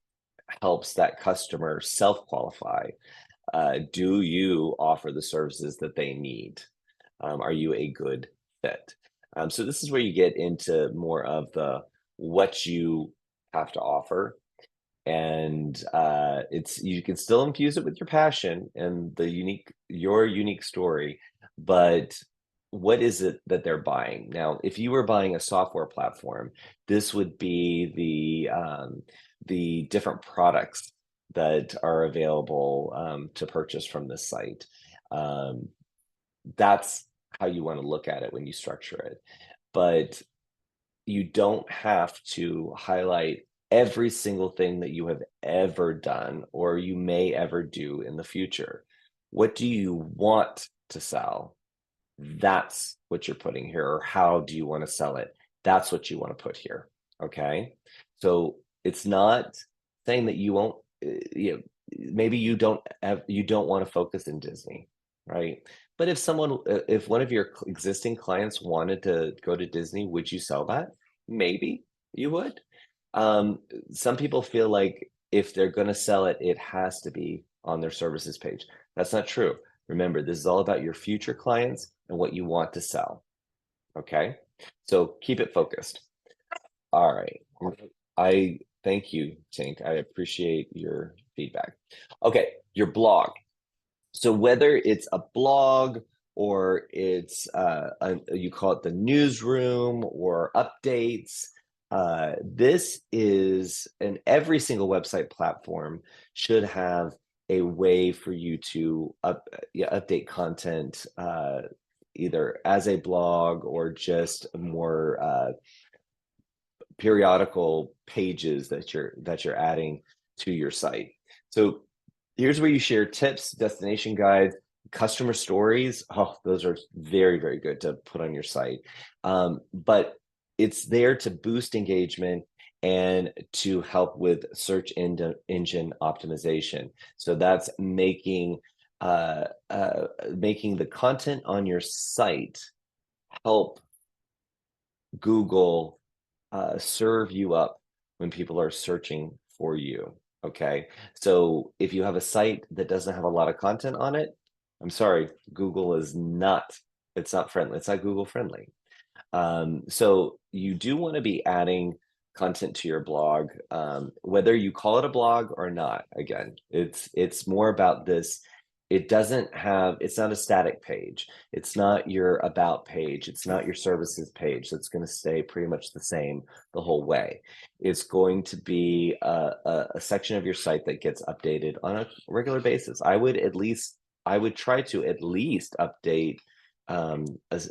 helps that customer self-qualify. Do you offer the services that they need? Are you a good fit? So this is where you get into more of the what you have to offer. And you can still infuse it with your passion and your unique story, but what is it that they're buying? Now, if you were buying a software platform, this would be the different products that are available to purchase from this site. That's how you want to look at it when you structure it. But you don't have to highlight every single thing that you have ever done, or you may ever do in the future. What do you want to sell? That's what you're putting here. Or how do you want to sell it? That's what you want to put here. Okay. So it's not saying that you won't, maybe you don't want to focus in Disney, right? But if one of your existing clients wanted to go to Disney, would you sell that? Maybe you would. Some people feel like if they're going to sell it, it has to be on their services page. That's not true. Remember, this is all about your future clients and what you want to sell. Okay. So keep it focused. All right. I thank you, Tink. I appreciate your feedback. Okay. Your blog. So whether it's a blog, or it's you call it the newsroom, or updates, this is, and every single website platform should have a way for you to update content, either as a blog or just more periodical pages that you're adding to your site. So here's where you share tips, destination guides, customer stories, oh, those are very, very good to put on your site. But it's there to boost engagement and to help with search engine optimization. So that's making the content on your site help Google serve you up when people are searching for you. Okay. So if you have a site that doesn't have a lot of content on it, I'm sorry, Google is not, it's not friendly. It's not Google friendly. So you do want to be adding content to your blog, whether you call it a blog or not. Again, it's more about this. It's not a static page. It's not your about page. It's not your services page. That's going to stay pretty much the same the whole way. It's going to be a section of your site that gets updated on a regular basis. I would try to at least update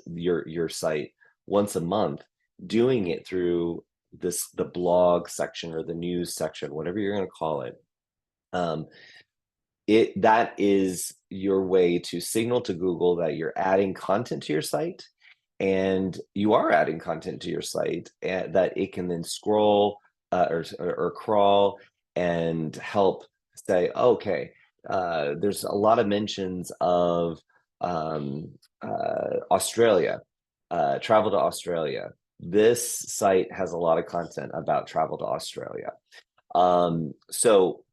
your site once a month, doing it through the blog section or the news section, whatever you're going to call it. That is your way to signal to Google that you're adding content to your site, and you are adding content to your site, and that it can then scroll or crawl and help say, okay, there's a lot of mentions of Australia, travel to Australia. This site has a lot of content about travel to Australia. So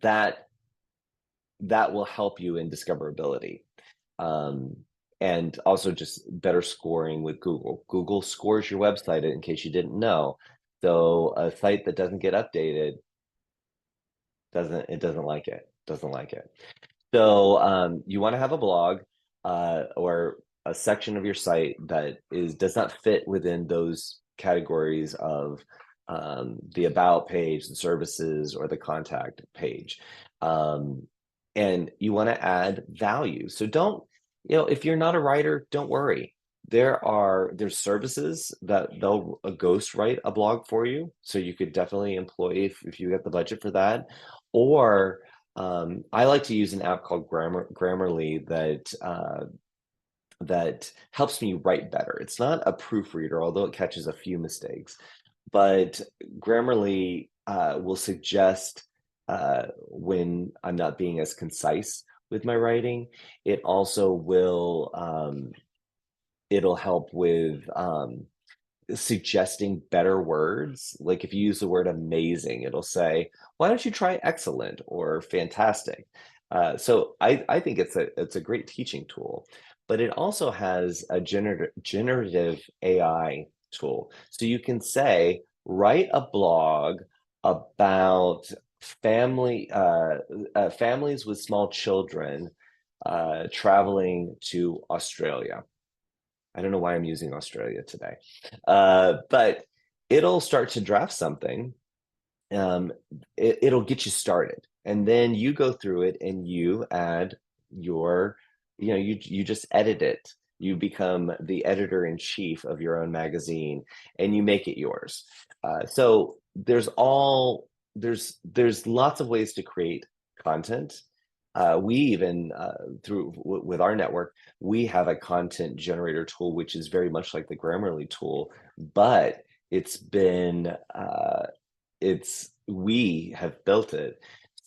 that will help you in discoverability. And also just better scoring with Google. Google scores your website, in case you didn't know. So a site that doesn't get updated doesn't like it. So you want to have a blog or a section of your site that does not fit within those categories of the about page, the services, or the contact page. And you want to add value. So if you're not a writer, don't worry. There's services that they'll ghost write a blog for you. So you could definitely employ if you get the budget for that. Or I like to use an app called Grammarly that helps me write better. It's not a proofreader, although it catches a few mistakes. But Grammarly will suggest when I'm not being as concise with my writing. It also will it'll help with suggesting better words. Like if you use the word amazing, it'll say, why don't you try excellent or fantastic? So I think it's a great teaching tool, but it also has a generative AI tool. So you can say, write a blog about families with small children traveling to Australia. I don't know why I'm using Australia today, but it'll start to draft something. It'll get you started, and then you go through it and you add you just edit it. You become the editor in chief of your own magazine, and you make it yours. So there's lots of ways to create content. We even with our network, we have a content generator tool, which is very much like the Grammarly tool, but we have built it.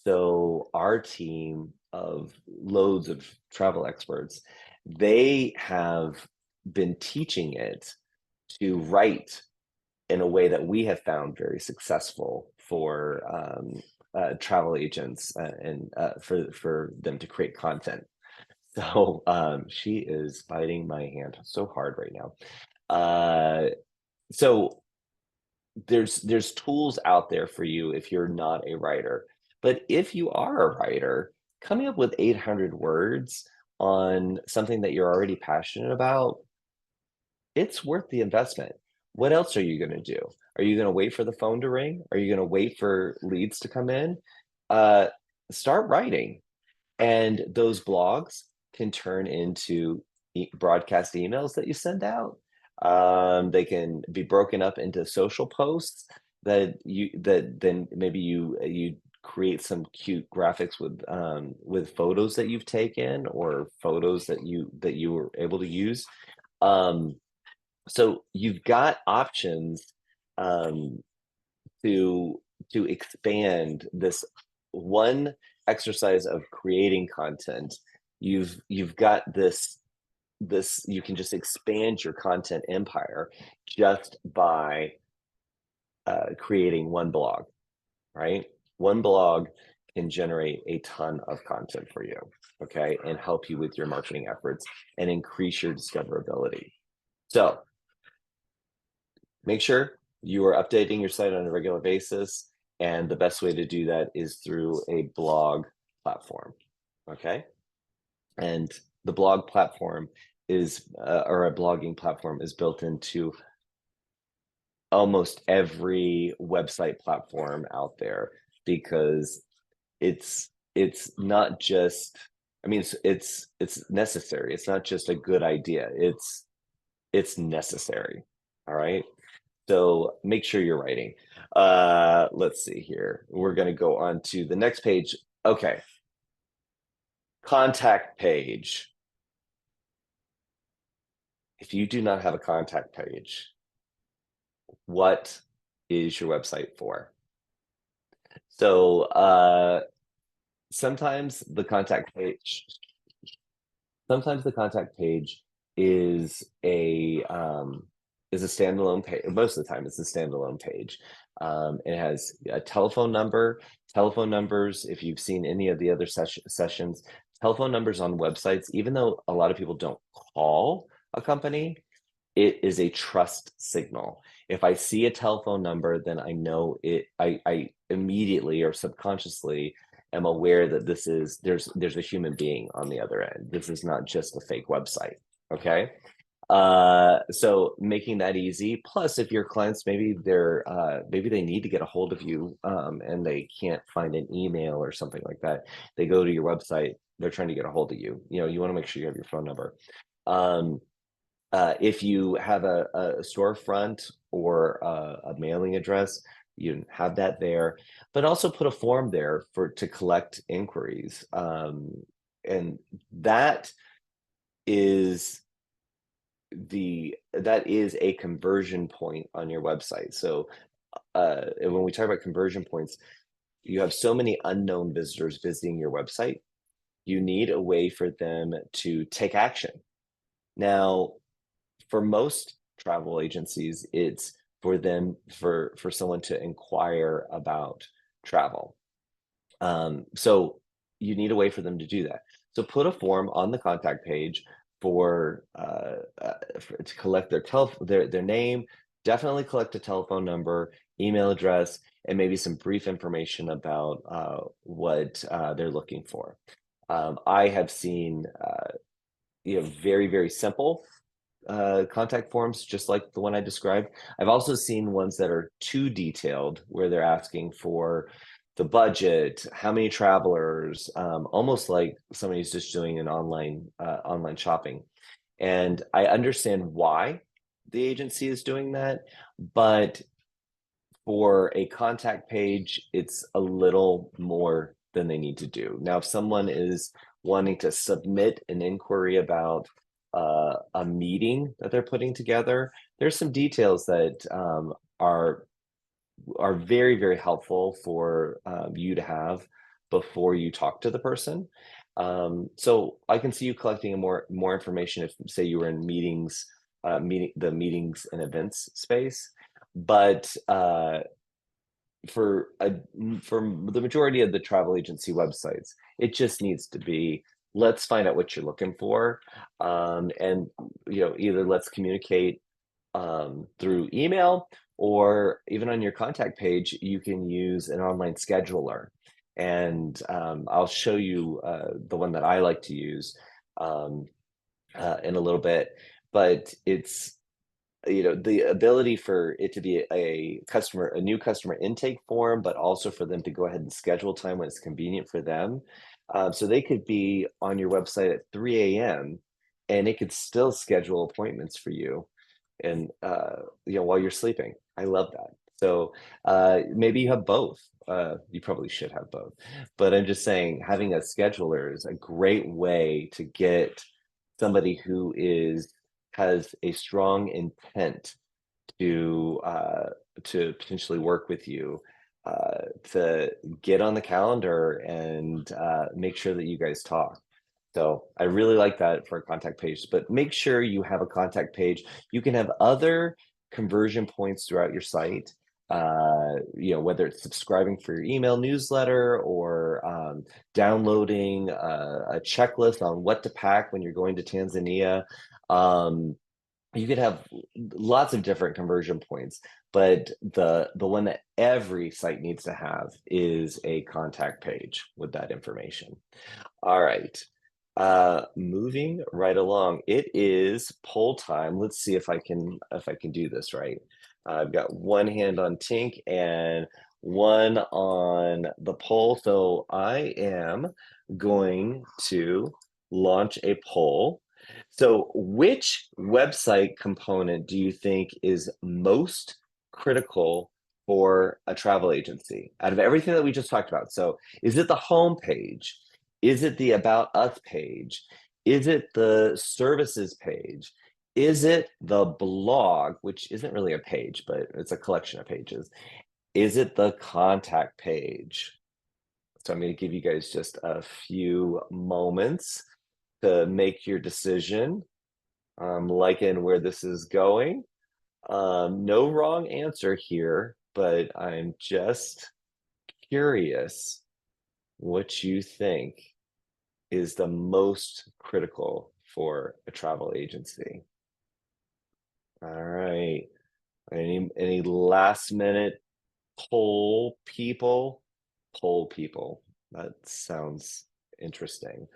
So our team of loads of travel experts, they have been teaching it to write in a way that we have found very successful for travel agents and for them to create content. So she is biting my hand so hard right now. So there's tools out there for you if you're not a writer. But if you are a writer, coming up with 800 words on something that you're already passionate about, it's worth the investment. What else are you going to do? Are you going to wait for the phone to ring? Are you going to wait for leads to come in? Start writing. And those blogs can turn into broadcast emails that you send out. They can be broken up into social posts that then maybe you create some cute graphics with photos that you've taken or photos that you were able to use. Um, so you've got options um, to expand this one exercise of creating content. You've got this you can just expand your content empire just by creating one blog, right? One blog can generate a ton of content for you, okay, and help you with your marketing efforts and increase your discoverability. So make sure you are updating your site on a regular basis, and the best way to do that is through a blog platform, okay? And the blog platform is, or a blogging platform is built into almost every website platform out there because it's not just, I mean, it's necessary. It's not just a good idea. It's necessary. All right. So make sure you're writing. Let's see here. We're going to go on to the next page. Okay. Contact page. If you do not have a contact page, what is your website for? So sometimes the contact page sometimes the contact page is a standalone page. Most of the time it's a standalone page. It has a telephone number. Telephone numbers, if you've seen any of the other sessions, telephone numbers on websites, even though a lot of people don't call a company, it is a trust signal. If I see a telephone number, then I know it. I immediately or subconsciously am aware that there's a human being on the other end. This is not just a fake website. Okay. So making that easy. Plus, if your clients maybe they need to get a hold of you and they can't find an email or something like that, they go to your website. They're trying to get a hold of you. You want to make sure you have your phone number. If you have a storefront or a mailing address, you have that there, but also put a form there to collect inquiries. And that is a conversion point on your website. So when we talk about conversion points, you have so many unknown visitors visiting your website. You need a way for them to take action. Now, for most travel agencies, it's for someone to inquire about travel. So you need a way for them to do that. So put a form on the contact page to collect their name. Definitely collect a telephone number, email address, and maybe some brief information about what they're looking for. I have seen very, very simple contact forms, just like the one I described. I've also seen ones that are too detailed, where they're asking for the budget, how many travelers, almost like somebody's just doing an online shopping. And I understand why the agency is doing that, but for a contact page, it's a little more than they need to do. Now, if someone is wanting to submit an inquiry about a meeting that they're putting together, there's some details that are very, very helpful for you to have before you talk to the person. So I can see you collecting more information if, say, you were in meetings, the meetings and events space. But for the majority of the travel agency websites, it just needs to be, let's find out what you're looking for, and either let's communicate through email, or even on your contact page, you can use an online scheduler. And I'll show you the one that I like to use in a little bit, but it's the ability for it to be a new customer intake form, but also for them to go ahead and schedule time when it's convenient for them. So they could be on your website at 3 a.m. and it could still schedule appointments for you, and while you're sleeping. I love that. So maybe you have both. You probably should have both. But I'm just saying, having a scheduler is a great way to get somebody who has a strong intent to potentially work with you, to get on the calendar and make sure that you guys talk. So I really like that for a contact page, but make sure you have a contact page. You can have other conversion points throughout your site. Whether it's subscribing for your email newsletter or downloading a checklist on what to pack when you're going to Tanzania. You could have lots of different conversion points, but the one that every site needs to have is a contact page with that information. All right. Moving right along. It is poll time. Let's see if I can do this right. I've got one hand on Tink and one on the poll. So I am going to launch a poll. So which website component do you think is most critical for a travel agency out of everything that we just talked about? So is it the home page? Is it the About Us page? Is it the services page? Is it the blog, which isn't really a page, but it's a collection of pages? Is it the contact page? So I'm going to give you guys just a few moments to make your decision. I'm liking where this is going. No wrong answer here, but I'm just curious what you think is the most critical for a travel agency. All right. Any last minute poll people? Poll people. That sounds interesting.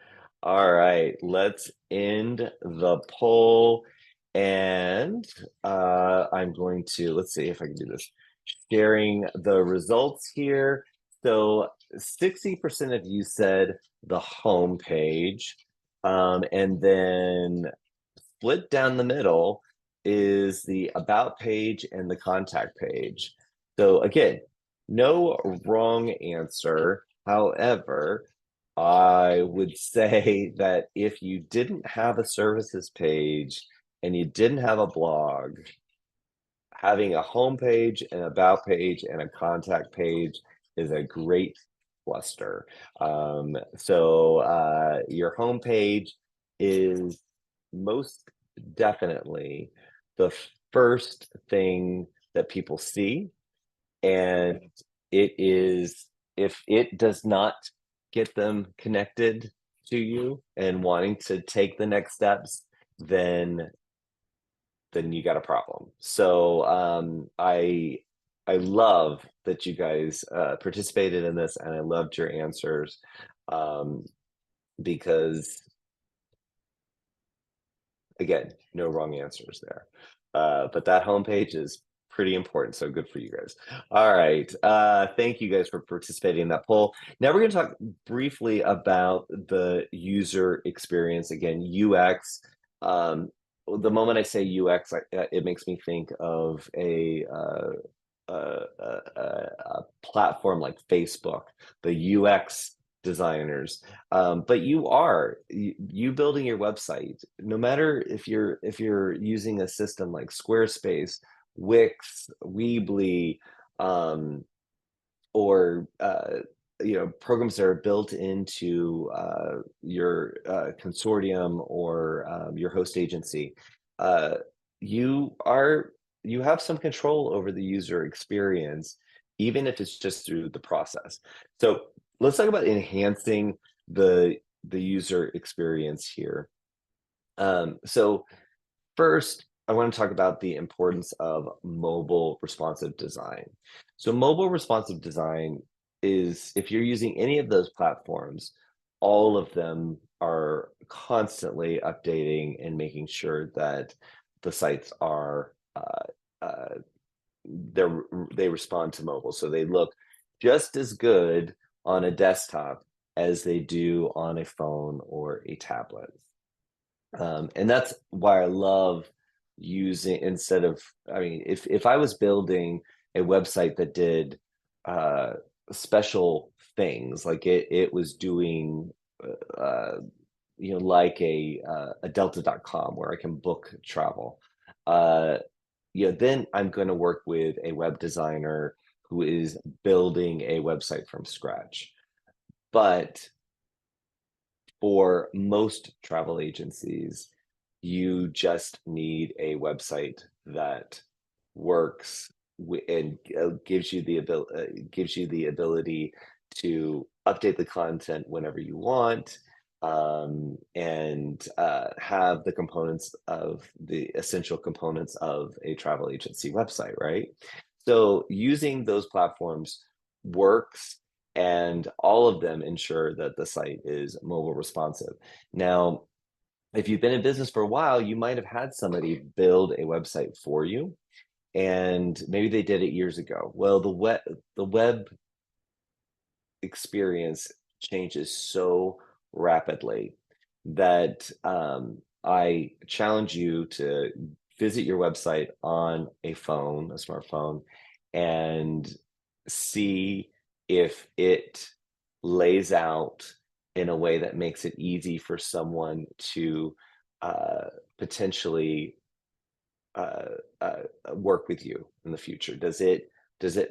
All right, let's end the poll. And I'm going to, let's see if I can do this, sharing the results here. So 60% of you said the home page, and then split down the middle is the about page and the contact page. So again, no wrong answer. However, I would say that if you didn't have a services page and you didn't have a blog, having a home page, an about page, and a contact page is a great cluster. So your home page is most definitely the first thing that people see, and it is, if it does not get them connected to you and wanting to take the next steps, then you got a problem. So I love that you guys participated in this, and I loved your answers, um, because again, no wrong answers there. But that homepage is pretty important, so good for you guys. All right, thank you guys for participating in that poll. Now we're going to talk briefly about the user experience. Again, UX. The moment I say UX, it makes me think of a platform like Facebook, the UX designers. But you building your website, no matter if you're using a system like Squarespace, Wix, Weebly, or programs that are built into your consortium or your host agency, you are you have some control over the user experience, even if it's just through the process. So let's talk about enhancing the user experience here. So first, I want to talk about the importance of mobile responsive design. So mobile responsive design is, if you're using any of those platforms, all of them are constantly updating and making sure that the sites are they respond to mobile. So they look just as good on a desktop as they do on a phone or a tablet. And that's why I love using, instead of, I mean, if I was building a website that did uh, special things, like it was doing uh, like a delta.com where I can book travel. Uh, then I'm going to work with a web designer who is building a website from scratch. But for most travel agencies, you just need a website that works and gives you the ability to update the content whenever you want, and have the components of the essential components of a travel agency website, right? So using those platforms works, and all of them ensure that the site is mobile responsive. Now, if you've been in business for a while, you might have had somebody build a website for you, and maybe they did it years ago. Well, the web experience changes so rapidly that I challenge you to visit your website on a phone, a smartphone, and see if it lays out in a way that makes it easy for someone to potentially uh, work with you in the future. Does it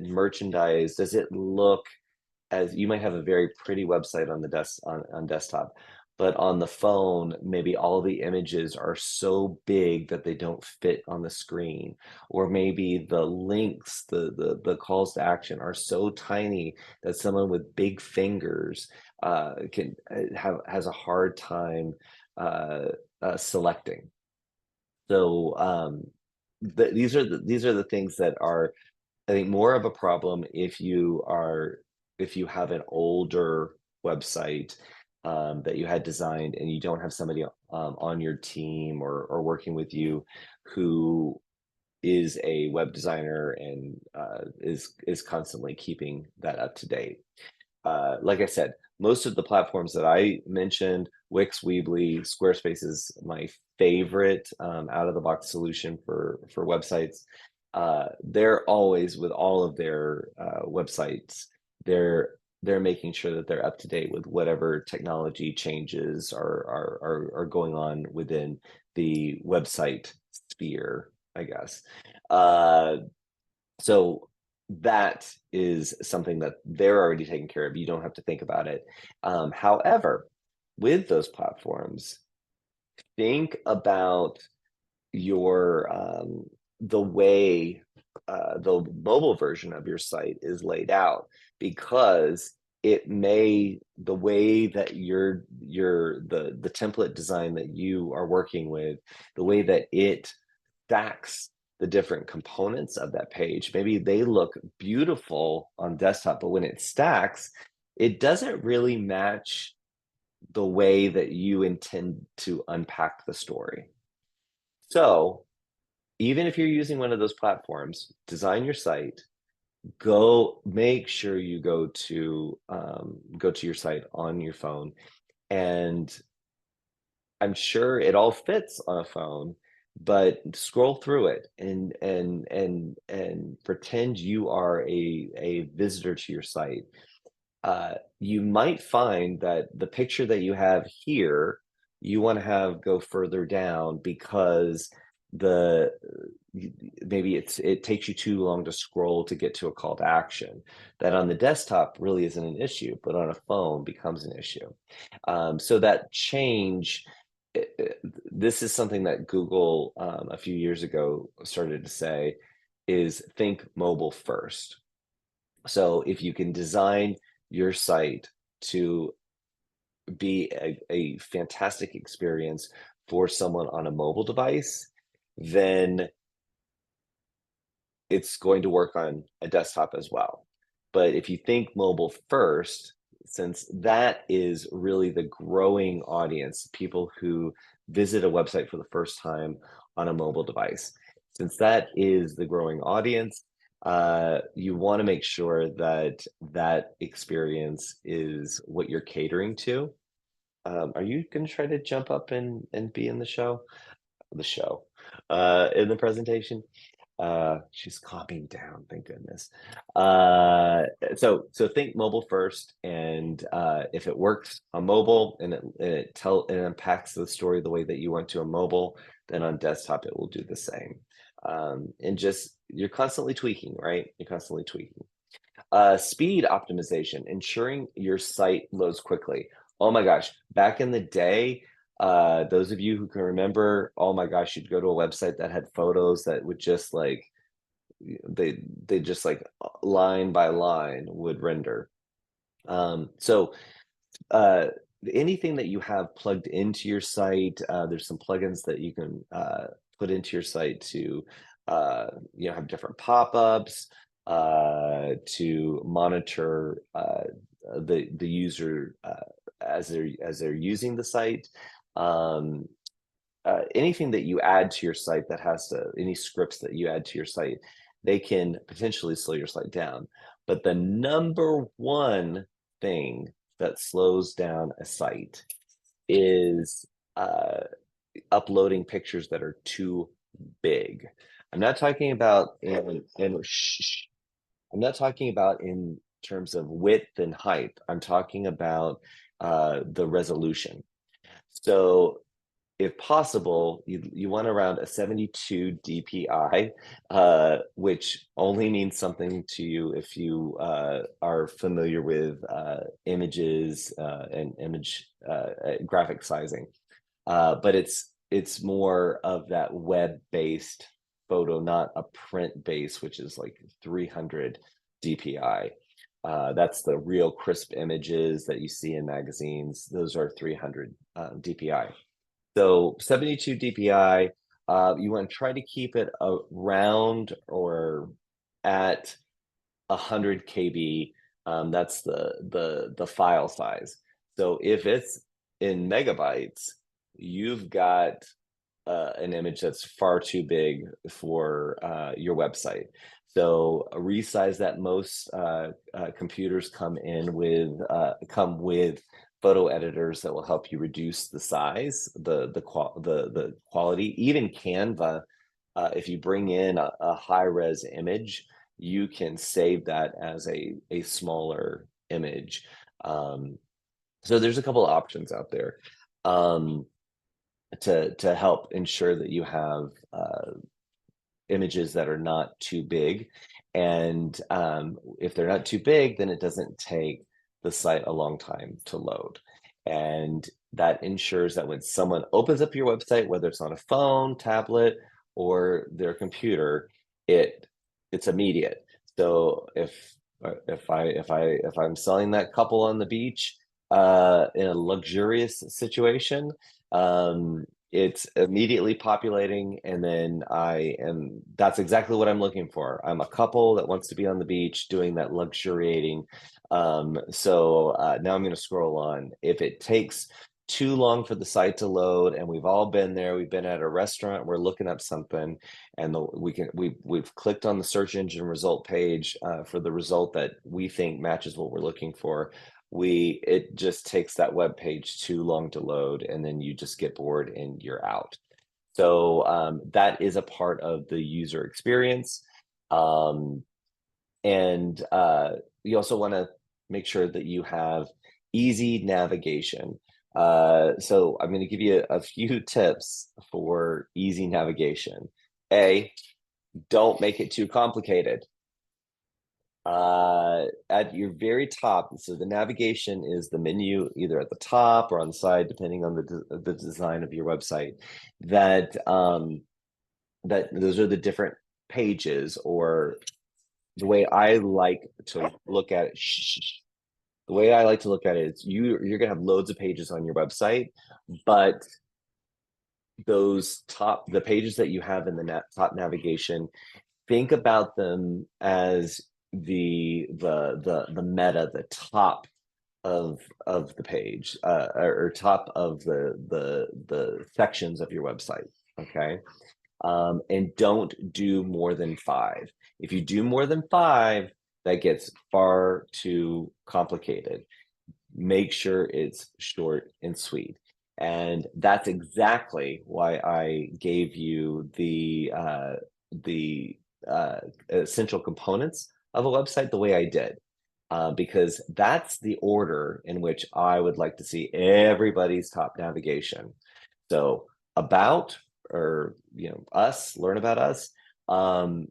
merchandise? Does it look, as you might have a very pretty website on the on desktop, but on the phone maybe all the images are so big that they don't fit on the screen, or maybe the links, the calls to action are so tiny that someone with big fingers can has a hard time uh, selecting. So these are the things that are, I think, more of a problem if you have an older website that you had designed and you don't have somebody on your team or working with you who is a web designer and is constantly keeping that up to date. Like I said, most of the platforms that I mentioned, Wix, Weebly, Squarespace is my favorite out of the box solution for websites. They're always, with all of their websites, they're making sure that they're up to date with whatever technology changes are going on within the website sphere, I guess. Uh, so that is something that they're already taking care of. You don't have to think about it. However, with those platforms, think about your the way the mobile version of your site is laid out, because it may, the way that the template design that you are working with, the way that it stacks the different components of that page. Maybe they look beautiful on desktop, but when it stacks, it doesn't really match the way that you intend to unpack the story. So even if you're using one of those platforms, design your site, go make sure you go to your site on your phone, and I'm sure it all fits on a phone, but scroll through it and pretend you are a visitor to your site. You might find that the picture that you have here, you want to have go further down because the maybe it takes you too long to scroll to get to a call to action. That on the desktop really isn't an issue, but on a phone becomes an issue. So that change, this is something that Google a few years ago started to say, is think mobile first. So if you can design your site to be a fantastic experience for someone on a mobile device, then it's going to work on a desktop as well. But if you think mobile first, since that is really the growing audience, people who visit a website for the first time on a mobile device, since that is the growing audience, you want to make sure that that experience is what you're catering to. Are you going to try to jump up and be in the show, in the presentation? She's calming down, thank goodness. So think mobile first, and if it works on mobile and it impacts the story the way that you want to on mobile, then on desktop it will do the same. And just you're constantly tweaking, right? You're constantly tweaking. Speed optimization, ensuring your site loads quickly. Oh my gosh, back in the day, those of you who can remember, oh my gosh, you'd go to a website that had photos that would just like they just like line by line would render. So uh, anything that you have plugged into your site, there's some plugins that you can put into your site to have different pop-ups to monitor the user as they're using the site. Um, Anything that you add to your site that has to any scripts that you add to your site, they can potentially slow your site down. But the number one thing that slows down a site is uploading pictures that are too big. I'm not talking about I'm not talking about in terms of width and height. I'm talking about the resolution. So if possible, you want around a 72 DPI, which only means something to you if you are familiar with images and image graphic sizing. But it's more of that web-based photo, not a print base, which is like 300 DPI. That's the real crisp images that you see in magazines. Those are 300 DPI. So 72 DPI, you want to try to keep it around or at 100 KB. That's the file size. So if it's in megabytes, you've got an image that's far too big for your website. So resize that. Most computers come with photo editors that will help you reduce the size, the quality. Even Canva, if you bring in a high res image, you can save that as a smaller image. So there's a couple of options out there to help ensure that you have images that are not too big. And if they're not too big, then it doesn't take the site a long time to load. And that ensures that when someone opens up your website, whether it's on a phone, tablet, or their computer, it's immediate. So if I'm selling that couple on the beach in a luxurious situation, it's immediately populating, and then that's exactly what I'm looking for. I'm a couple that wants to be on the beach doing that luxuriating. So now I'm going to scroll on. If it takes too long for the site to load, and we've all been there, we've been at a restaurant, we're looking up something, and we've clicked on the search engine result page for the result that we think matches what we're looking for. It just takes that web page too long to load, and then you just get bored and you're out. So that is a part of the user experience. And you also want to make sure that you have easy navigation. So I'm going to give you a few tips for easy navigation. Don't make it too complicated. At your very top, so the navigation is the menu either at the top or on the side, depending on the design of your website. That those are the different pages, or the way I like to look at it. The way I like to look at it is you're gonna have loads of pages on your website, but the pages that you have in the top navigation, think about them as the meta, the top of the page, or top of the sections of your website. Okay. And don't do more than 5. If you do more than 5, that gets far too complicated. Make sure it's short and sweet. And that's exactly why I gave you the essential components of a website the way I did, because that's the order in which I would like to see everybody's top navigation. So about, or us, learn about us,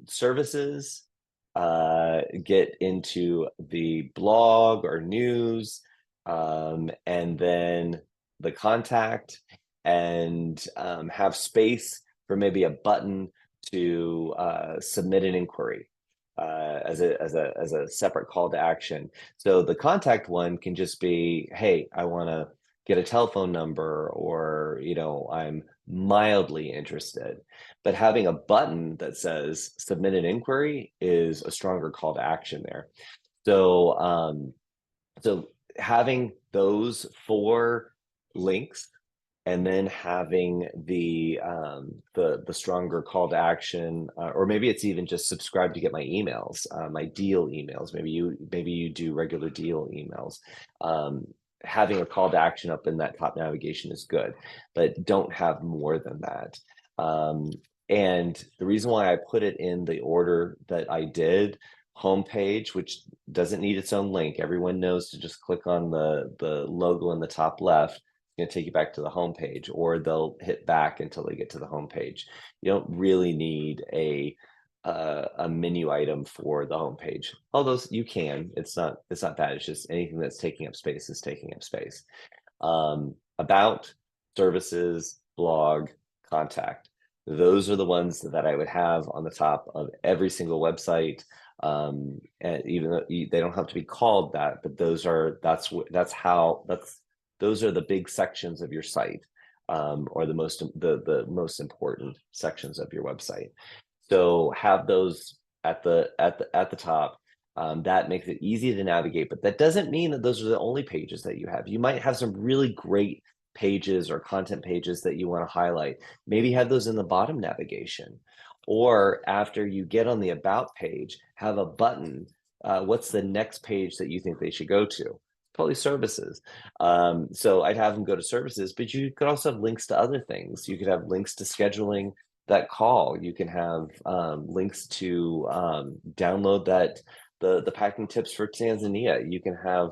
services, get into the blog or news, and then the contact, and have space for maybe a button to submit an inquiry, as a separate call to action. So the contact one can just be, hey, I want to get a telephone number, or I'm mildly interested. But having a button that says submit an inquiry is a stronger call to action there. So having those 4 links, and then having the stronger call to action, or maybe it's even just subscribe to get my emails, my deal emails. Maybe you do regular deal emails. Having a call to action up in that top navigation is good, but don't have more than that. And the reason why I put it in the order that I did, homepage, which doesn't need its own link. Everyone knows to just click on the logo in the top left. It's going to take you back to the homepage, or they'll hit back until they get to the homepage. You don't really need a menu item for the homepage. Although you can, it's not bad. It's just anything that's taking up space is taking up space. About, services, blog, contact. Those are the ones that I would have on the top of every single website. And even though they don't have to be called that, but those are the big sections of your site, or the most important sections of your website. So have those at the top. That makes it easy to navigate, but that doesn't mean that those are the only pages that you have. You might have some really great pages or content pages that you want to highlight. Maybe have those in the bottom navigation, or after you get on the about page, have a button. What's the next page that you think they should go to? Probably services. So I'd have them go to services, but you could also have links to other things. You could have links to scheduling that call. You can have links to download the packing tips for Tanzania. You can have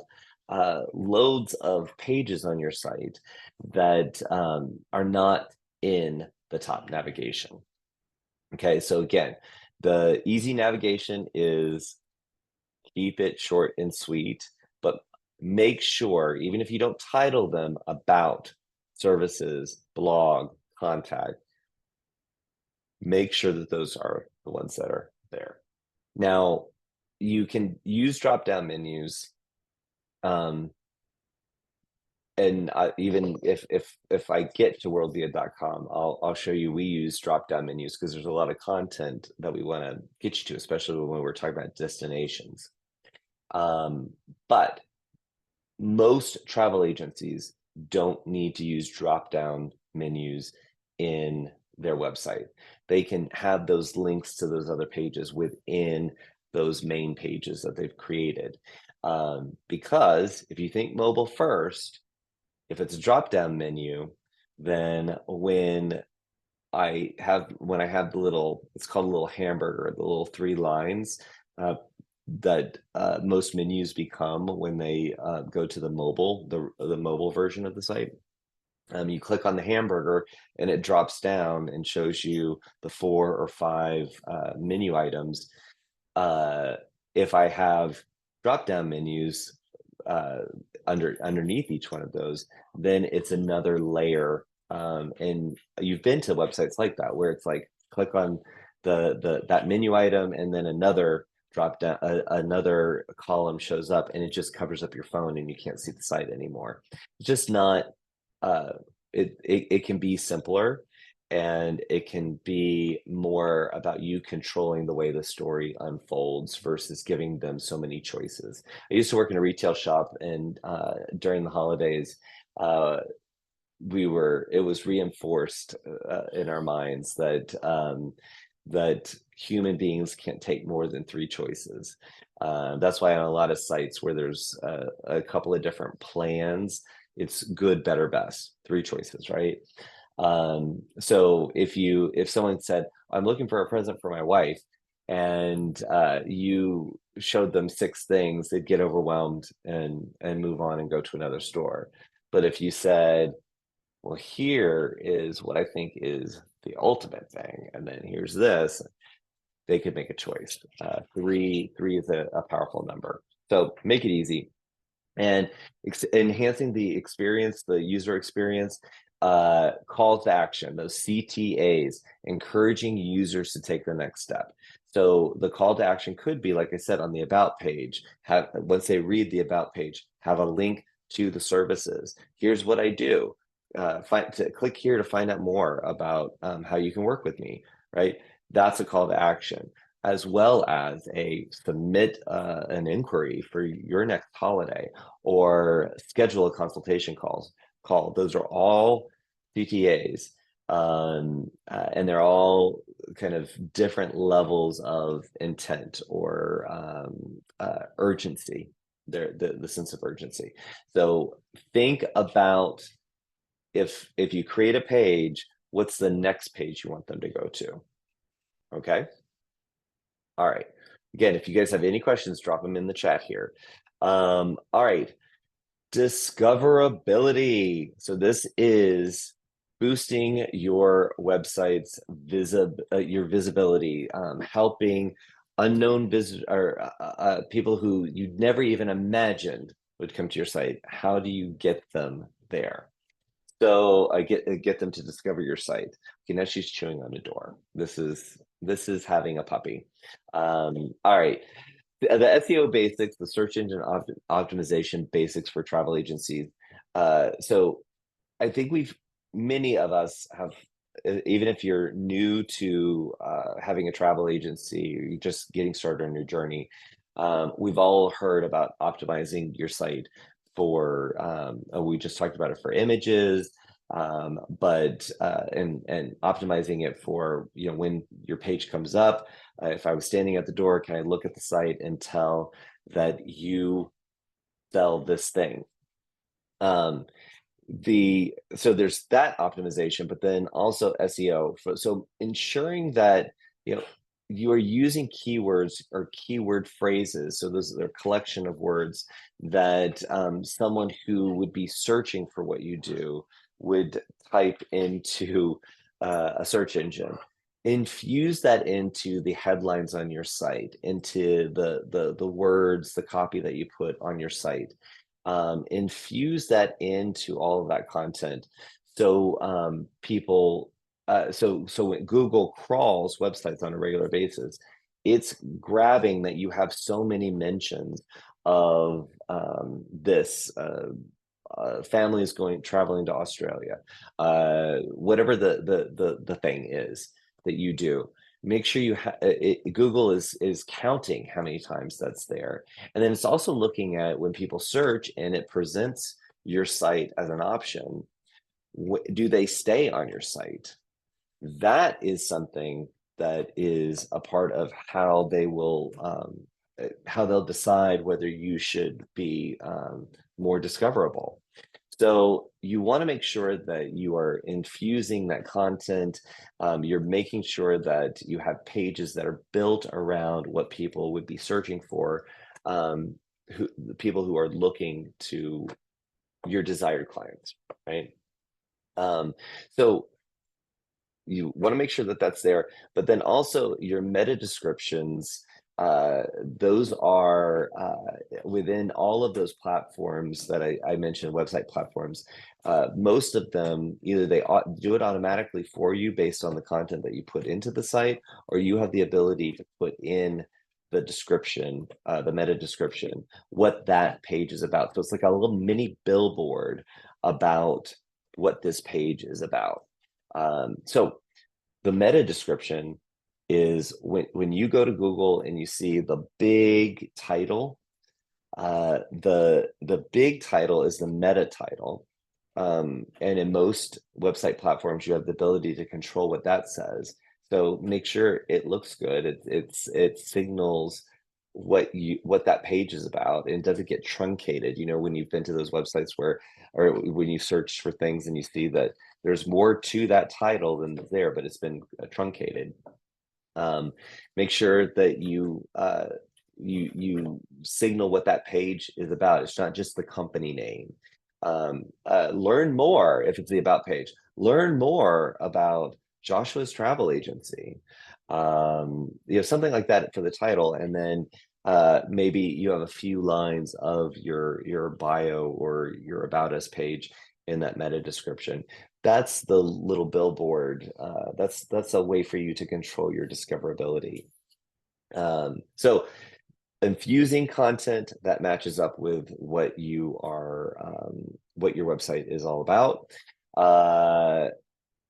loads of pages on your site that are not in the top navigation. Okay, so again, the easy navigation is keep it short and sweet, but make sure, even if you don't title them about, services, blog, contact, make sure that those are the ones that are there. Now, you can use drop-down menus, and even if I get to worldvia.com, I'll show you we use drop-down menus, because there's a lot of content that we want to get you to, especially when we're talking about destinations. But most travel agencies don't need to use drop-down menus in their website. They can have those links to those other pages within those main pages that they've created. Because if you think mobile first, if it's a drop-down menu, then when I have the little, it's called a little hamburger, the little 3 lines that most menus become when they go to the mobile version of the site. You click on the hamburger and it drops down and shows you the 4 or 5 menu items. If I have drop-down menus underneath each one of those, then it's another layer. And you've been to websites like that, where it's like, click on that menu item, and then another drop down, another column shows up, and it just covers up your phone and you can't see the site anymore. It's just not, it can be simpler, and it can be more about you controlling the way the story unfolds versus giving them so many choices. I used to work in a retail shop, and during the holidays, it was reinforced in our minds that human beings can't take more than 3 choices. That's why on a lot of sites where there's a couple of different plans, it's good, better, best, 3 choices, right? So if someone said, I'm looking for a present for my wife, and you showed them 6 things, they'd get overwhelmed and move on and go to another store. But if you said, well, here is what I think is the ultimate thing, and then here's this, they could make a choice. Three is a powerful number. So make it easy. And enhancing the experience, the user experience, calls to action, those CTAs, encouraging users to take the next step. So the call to action could be, like I said, on the about page, once they read the about page, have a link to the services. Here's what I do. Click here to find out more about how you can work with me, right? That's a call to action, as well as a submit an inquiry for your next holiday, or schedule a consultation call. Those are all CTAs, and they're all kind of different levels of intent or urgency. The sense of urgency. So think about, if you create a page, what's the next page you want them to go to? Okay. All right. Again, if you guys have any questions, drop them in the chat here. All right. Discoverability. So this is boosting your website's your visibility, helping unknown people who you'd never even imagined would come to your site. How do you get them there? So I get them to discover your site. Okay, now she's chewing on a door. This is having a puppy. All right. The SEO basics, the search engine optimization basics for travel agencies. So I think many of us have, even if you're new to having a travel agency, or you're just getting started on your journey, we've all heard about optimizing your site for, we just talked about it for images, but and optimizing it for, when your page comes up. If I was standing at the door, can I look at the site and tell that you sell this thing? So there's that optimization, but then also SEO. So ensuring that you are using keywords or keyword phrases. So those are a collection of words that someone who would be searching for what you do would type into a search engine. Infuse that into the headlines on your site, into the words, the copy that you put on your site. Infuse that into all of that content. So people, so when Google crawls websites on a regular basis, it's grabbing that you have so many mentions of this. Families traveling to Australia, whatever the thing is that you do. Make sure Google is counting how many times that's there, and then it's also looking at when people search and it presents your site as an option. Do they stay on your site? That is something that is a part of how they'll decide whether you should be more discoverable. So you want to make sure that you are infusing that content. You're making sure that you have pages that are built around what people would be searching for, the people who are looking to your desired clients, right? So you want to make sure that that's there, but then also your meta descriptions, those are within all of those platforms that I mentioned, website platforms. Most of them, either they do it automatically for you based on the content that you put into the site, or you have the ability to put in the description, the meta description, what that page is about. So it's like a little mini billboard about what this page is about. So the meta description is when you go to Google and you see the big title, the big title is the meta title. And in most website platforms, you have the ability to control what that says. So make sure it looks good. It signals what that page is about, and doesn't get truncated. When you've been to those websites or when you search for things and you see that there's more to that title than there, but it's been truncated. Um, Make sure that you signal what that page is about. It's not just the company name. Learn more if it's the about page. Learn more about Joshua's travel agency. Something like that for the title, and then maybe you have a few lines of your bio or your about us page in that meta description. That's the little billboard. That's a way for you to control your discoverability. So infusing content that matches up with what you are, what your website is all about,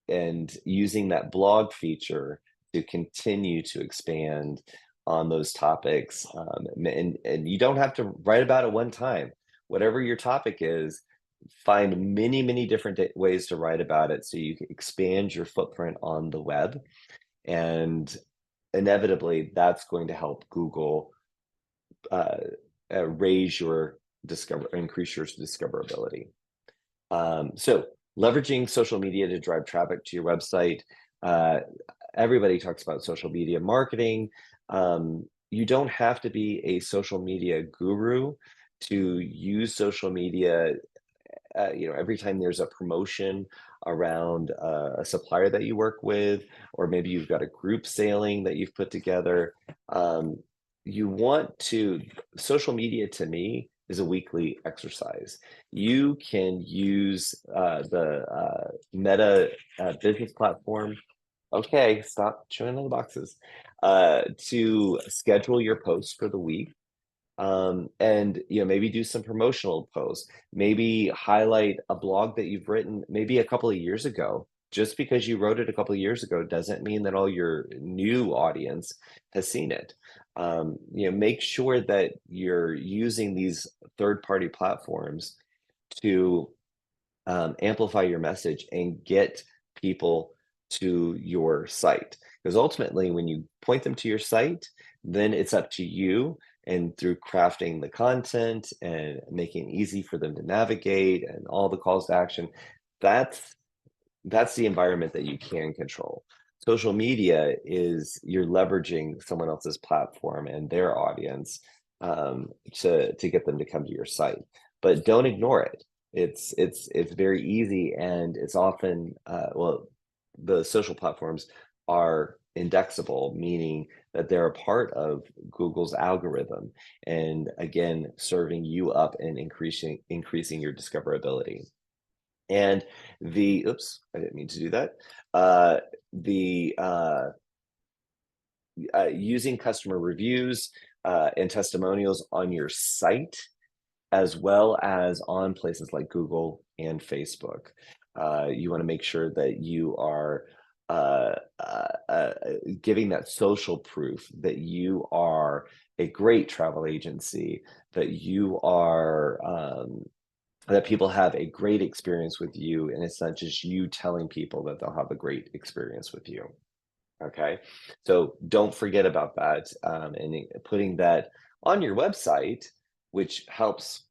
and using that blog feature to continue to expand on those topics. And you don't have to write about it one time. Whatever your topic is, find many different ways to write about it so you can expand your footprint on the web. And inevitably, that's going to help Google uh, increase your discoverability. So leveraging social media to drive traffic to your website. Everybody talks about social media marketing. You don't have to be a social media guru to use social media. Every time there's a promotion around a supplier that you work with, or maybe you've got a group sailing that you've put together, you want to, social media to me is a weekly exercise. You can use the Meta business platform. Okay, stop chewing on the boxes. To schedule your posts for the week, and maybe do some promotional posts, maybe highlight a blog that you've written maybe a couple of years ago. Just because you wrote it a couple of years ago doesn't mean that all your new audience has seen it. Make sure that you're using these third-party platforms to amplify your message and get people to your site. Because ultimately, when you point them to your site, then it's up to you, and through crafting the content and making it easy for them to navigate and all the calls to action, that's the environment that you can control. Social media is you're leveraging someone else's platform and their audience to get them to come to your site, but don't ignore it. It's very easy, and it's often the social platforms are indexable, meaning that they're a part of Google's algorithm, and again, serving you up and increasing your discoverability. And oops, I didn't mean to do that. The Using customer reviews and testimonials on your site, as well as on places like Google and Facebook. You want to make sure that you are uh, uh, uh, giving that social proof that you are a great travel agency, that you are that people have a great experience with you, and it's not just you telling people that they'll have a great experience with you. Okay, so don't forget about that, and putting that on your website, which helps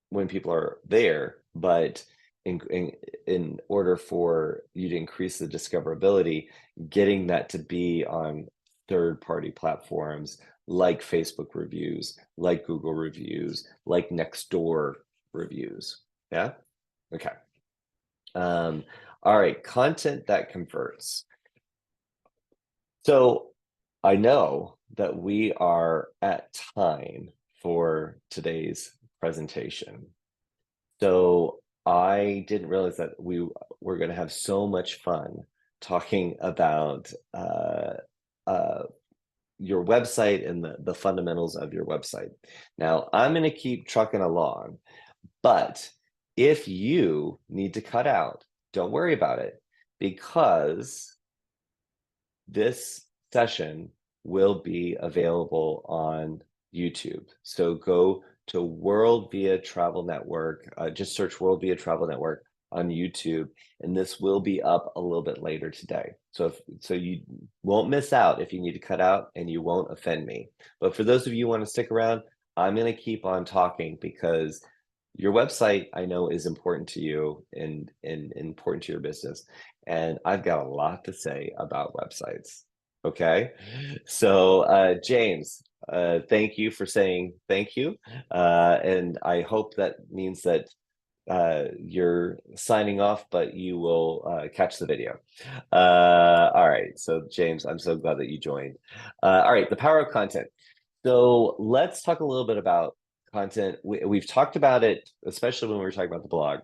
when people are there, but in order for you to increase the discoverability, getting that to be on third-party platforms like Facebook reviews, like Google reviews, like Nextdoor reviews. Yeah. Okay. Um, all right. Content that converts. So I know that we are at time for today's presentation. So I didn't realize that we were going to have so much fun talking about your website and the fundamentals of your website. Now, I'm going to keep trucking along, but if you need to cut out, don't worry about it, because this session will be available on YouTube. So go to World Via Travel Network, just search World Via Travel Network on YouTube, and this will be up a little bit later today. So you won't miss out if you need to cut out, and you won't offend me. But for those of you who want to stick around, I'm going to keep on talking, because your website, I know, is important to you and important to your business. And I've got a lot to say about websites. Okay. So, James, thank you for saying thank you. And I hope that means that you're signing off, but you will catch the video. All right. So, James, I'm so glad that you joined. All right. The power of content. So, let's talk a little bit about content. We've talked about it, especially when we were talking about the blog.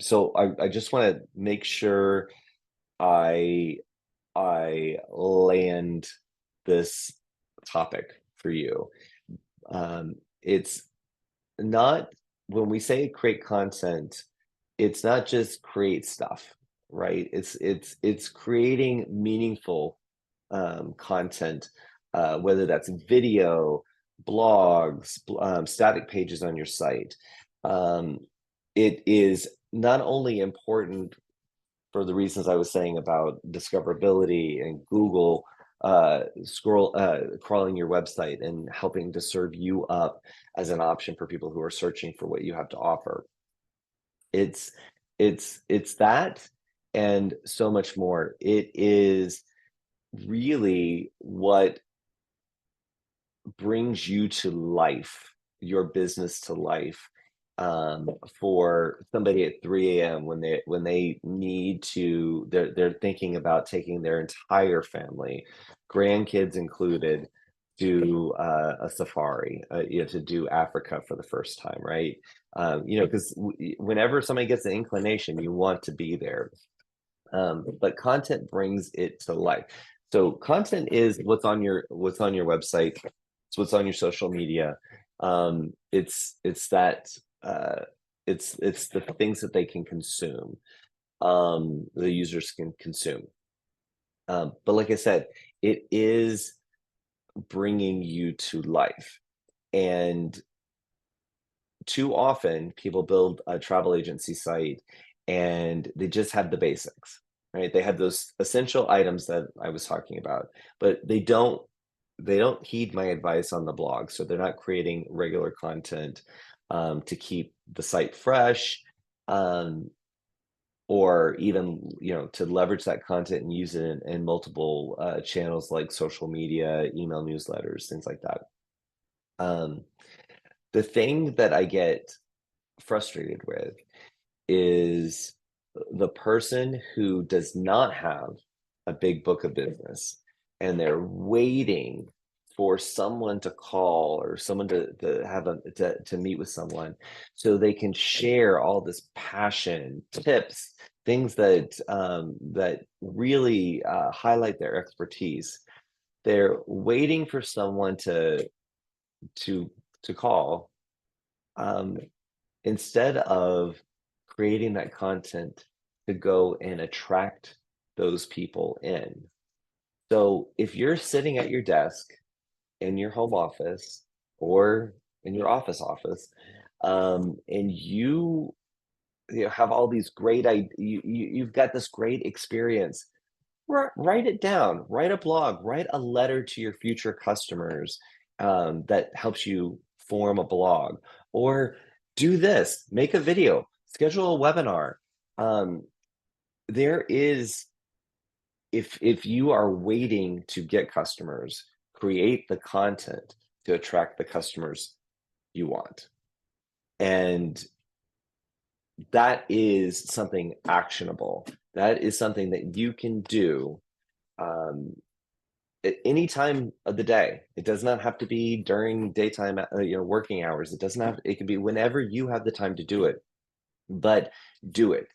So, I just want to make sure I land this topic for you. It's not when we say create content, it's not just create stuff, right? It's creating meaningful content, whether that's video, blogs, static pages on your site. Um, it is not only important for the reasons I was saying about discoverability and Google crawling your website and helping to serve you up as an option for people who are searching for what you have to offer. It's it's that and so much more. It is really what brings you to life, your business to life, for somebody at 3 a.m. when they need to, they're thinking about taking their entire family, grandkids included, to a safari, to do Africa for the first time, right? Because whenever somebody gets an inclination, you want to be there. But content brings it to life. So content is what's on your website. It's what's on your social media. It's that it's the things that they can consume. The users can consume. But like I said, it is bringing you to life. And too often people build a travel agency site and they just have the basics, right? They have those essential items that I was talking about, but they don't heed my advice on the blog. So they're not creating regular content to keep the site fresh, um, or even to leverage that content and use it in multiple channels like social media, email newsletters, things like that. Um, the thing that I get frustrated with is the person who does not have a big book of business and they're waiting for someone to call or someone to have to meet with someone so they can share all this passion, tips, things that really highlight their expertise. They're waiting for someone to to call, um, instead of creating that content to go and attract those people in. So if you're sitting at your desk in your home office or in your office, and you have all these you've got this great experience, write it down, write a blog, write a letter to your future customers, that helps you form a blog, or do this, make a video, schedule a webinar. Um, there is, if you are waiting to get customers, create the content to attract the customers you want. And that is something actionable. That is something that you can do um, at any time of the day. It does not have to be during daytime, working hours. It doesn't have, it can be whenever you have the time to do it, but do it,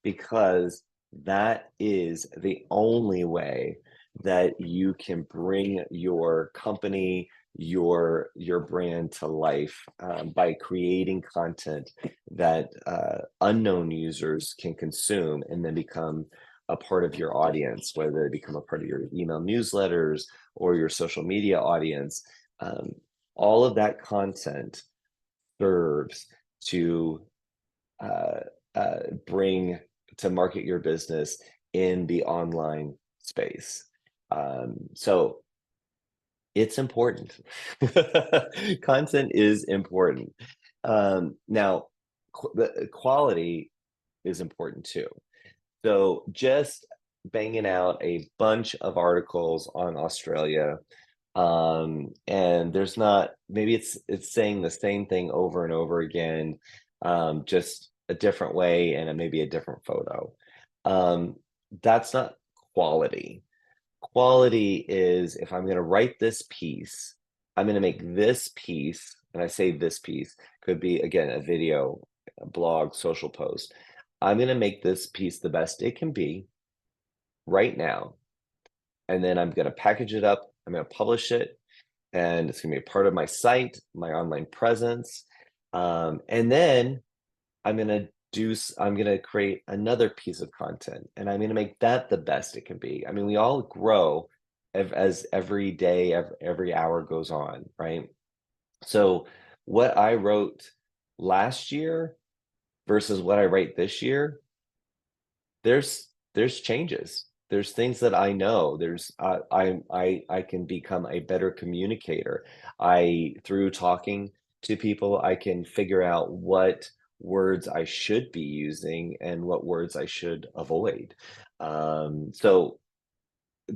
because that is the only way that you can bring your company, your brand to life, by creating content that unknown users can consume and then become a part of your audience, whether they become a part of your email newsletters or your social media audience. um, all of that content serves to uh, bring to market your business in the online space. So it's important. Content is important. Now, the quality is important too. So just banging out a bunch of articles on Australia. And there's not, maybe it's saying the same thing over and over again, just a different way and maybe a different photo. Um, that's not quality. Quality is, if I'm going to write this piece, I'm going to make this piece, and I say this piece, could be again a video, a blog, social post. I'm going to make this piece the best it can be right now. And then I'm going to package it up, I'm going to publish it, and it's going to be a part of my site, my online presence. And then I'm going to create another piece of content, and I'm going to make that the best it can be. I mean, we all grow as every day, every hour goes on, right? So what I wrote last year versus what I write this year, there's changes. There's things that I know. I can become a better communicator. I Through talking to people, I can figure out what words I should be using and what words I should avoid. So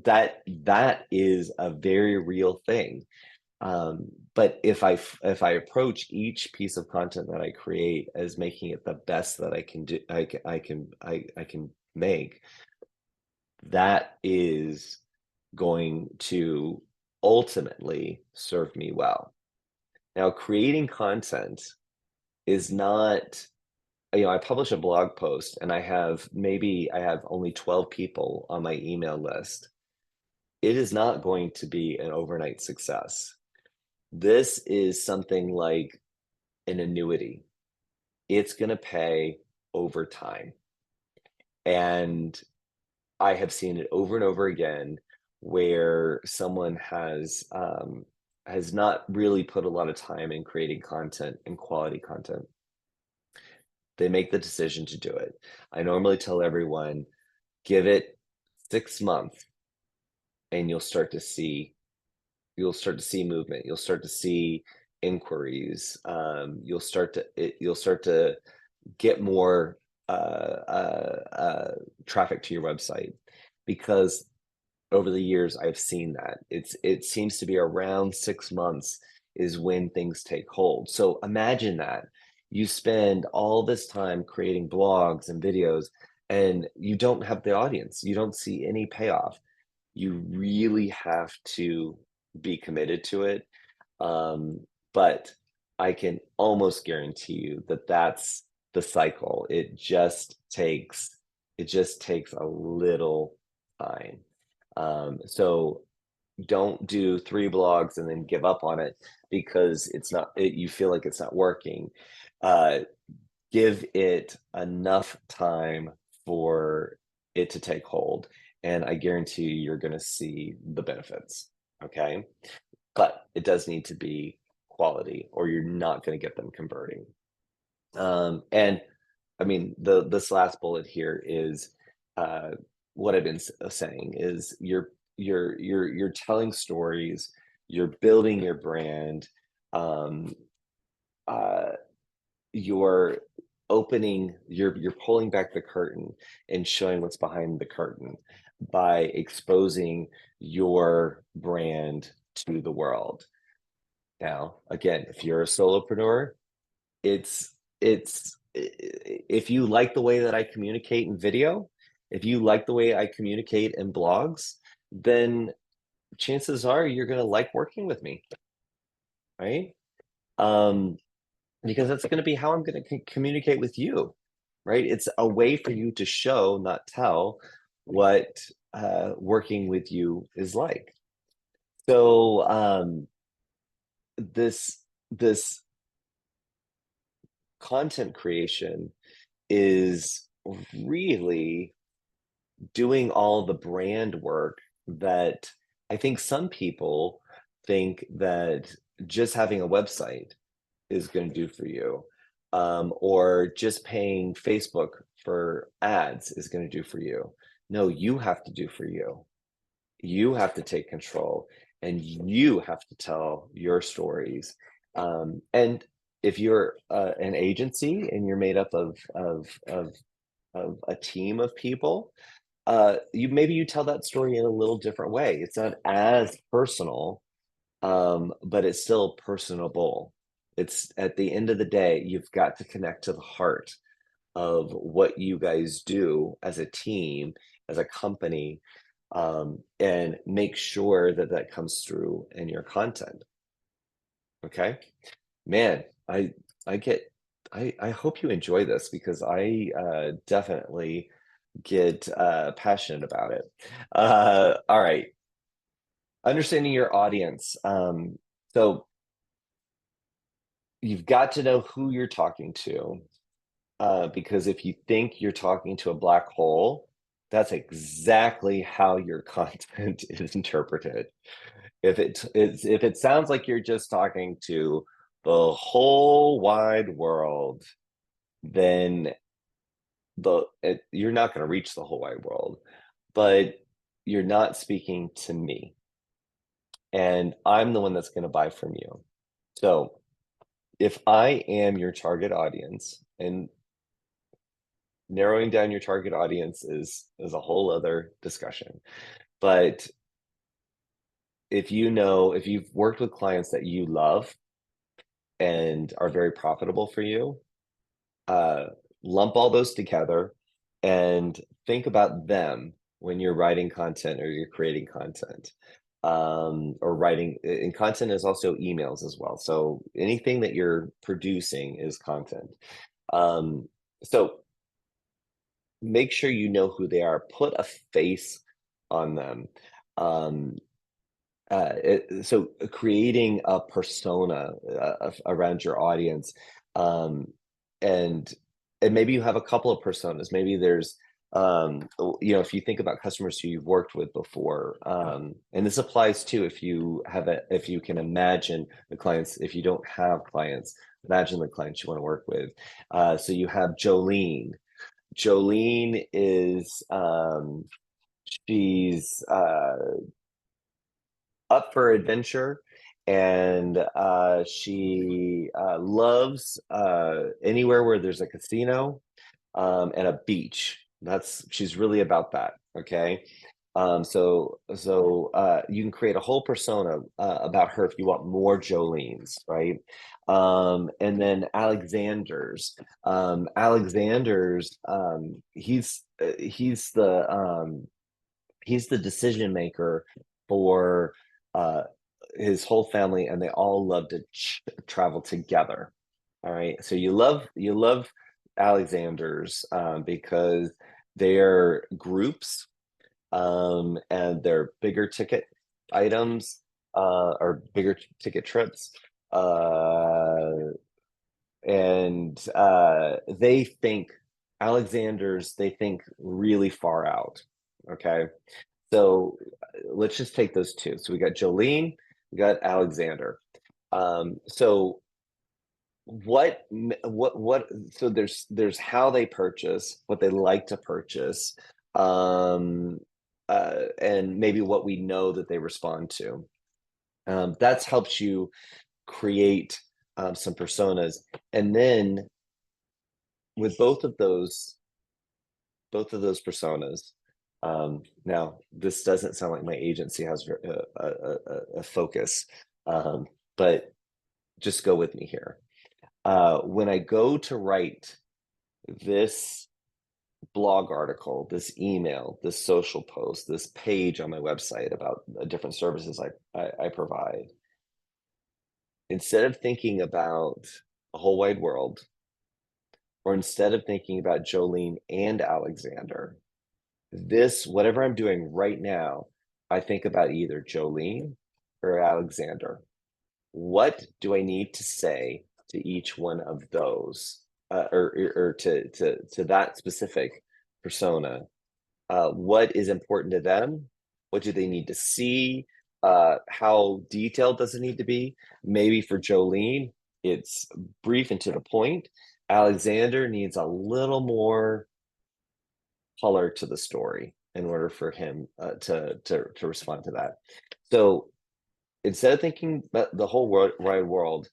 that is a very real thing. But if I approach each piece of content that I create as making it the best that I can do, I can make, that is going to ultimately serve me well. Now, creating content is not, I publish a blog post and I have only 12 people on my email list. It is not going to be an overnight success. This is something like an annuity. It's going to pay over time. And I have seen it over and over again where someone has not really put a lot of time in creating content and quality content. They make the decision to do it. I normally tell everyone, give it 6 months and you'll start to see movement. You'll start to see inquiries. You'll start to get more traffic to your website, because over the years I've seen that it seems to be around 6 months is when things take hold. So imagine that you spend all this time creating blogs and videos and you don't have the audience, you don't see any payoff. You really have to be committed to it. um, but I can almost guarantee you that that's the cycle. It just takes a little time. So don't do 3 blogs and then give up on it because you feel like it's not working. Uh, Give it enough time for it to take hold, and I guarantee you're going to see the benefits. Okay. But it does need to be quality or you're not going to get them converting. And I mean, this last bullet here is uh, what I've been saying is you're telling stories, you're building your brand, um, uh, you're you're pulling back the curtain and showing what's behind the curtain by exposing your brand to the world. Now, again, if you're a solopreneur, if you like the way that I communicate in video, if you like the way I communicate in blogs, then chances are you're going to like working with me, right? Um, because that's going to be how I'm going to communicate with you, right? It's a way for you to show, not tell, what working with you is like. So this content creation is really doing all the brand work that I think some people think that just having a website is going to do for you, or just paying Facebook for ads is going to do for you. No, you have to do for you. You have to take control and you have to tell your stories. And if you're an agency and you're made up of a team of people, maybe you tell that story in a little different way. It's not as personal, but it's still personable. It's at the end of the day, you've got to connect to the heart of what you guys do as a team, as a company, and make sure that that comes through in your content. Okay, man, I get, I hope you enjoy this because I definitely get passionate about it. All right, understanding your audience. So you've got to know who you're talking to, because if you think you're talking to a black hole, that's exactly how your content is interpreted. If it sounds like you're just talking to the whole wide world, then you're not going to reach the whole wide world. But you're not speaking to me, and I'm the one that's going to buy from you. So if I am your target audience, and narrowing down your target audience is a whole other discussion, but if you've worked with clients that you love and are very profitable for you, uh, lump all those together and think about them when you're writing content or you're creating content. Or writing, and content is also emails as well. So anything that you're producing is content. So make sure you know who they are. Put a face on them. Um, so creating a persona around your audience, um, and and maybe you have a couple of personas. Maybe there's if you think about customers who you've worked with before, and this applies too if you can imagine the clients. If you don't have clients, imagine the clients you want to work with. So you have Jolene. Jolene is she's up for adventure, and she loves anywhere where there's a casino, and a beach. She's really about that. Okay. So you can create a whole persona about her if you want more Jolene's, right? And then Alexander's, he's the decision maker for uh, his whole family, and they all love to travel together. All right, so you love Alexander's, because they're groups, and they're bigger ticket items, or bigger ticket trips, uh, and they think really far out. Okay, so let's just take those two. So we got Jolene, we got Alexander. So so there's how they purchase, what they like to purchase, and maybe what we know that they respond to. That's helps you create some personas. And then with both of those personas, now this doesn't sound like my agency has a focus, but just go with me here. When I go to write this blog article, this email, this social post, this page on my website about the different services I provide, instead of thinking about the whole wide world, or instead of thinking about Jolene and Alexander, whatever I'm doing right now, I think about either Jolene or Alexander. What do I need to say to each one of those, or to that specific persona? What is important to them? What do they need to see? How detailed does it need to be? Maybe for Jolene, it's brief and to the point. Alexander needs a little more color to the story in order for him to respond to that. So instead of thinking about the whole wide world,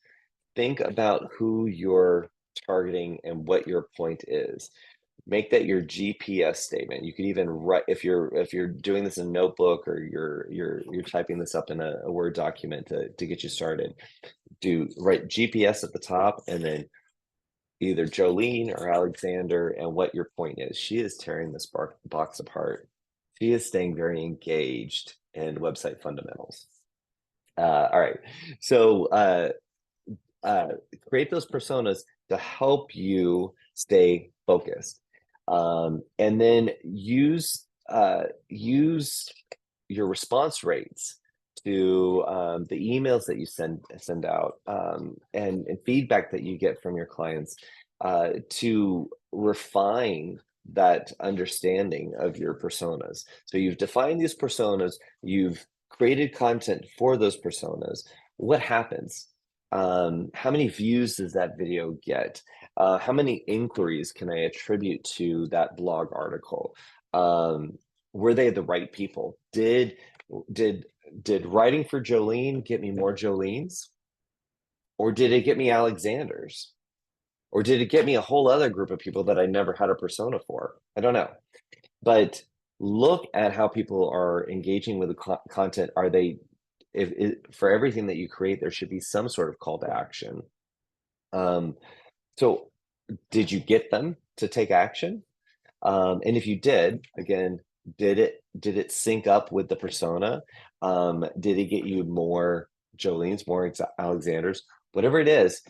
think about who you're targeting and what your point is. make that your GPS statement. You could even write, if you're doing this in a notebook, or you're typing this up in a Word document to get you started. Write GPS at the top, and then either Jolene or Alexander, and what your point is. She is tearing this box apart. She is staying very engaged in website fundamentals. All right, so create those personas to help you stay focused, and then use your response rates to the emails that you send out, and feedback that you get from your clients, to refine that understanding of your personas. So you've defined these personas, you've created content for those personas. What happens? How many views does that video get? How many inquiries can I attribute to that blog article? Were they the right people? Did writing for Jolene get me more Jolenes? Or did it get me Alexanders? Or did it get me a whole other group of people that I never had a persona for? I don't know. But look at how people are engaging with the content. Are they, for everything that you create, there should be some sort of call to action. So did you get them to take action? And if you did, again, did it sync up with the persona? Did it get you more Jolene's, more Alexander's? Whatever it is,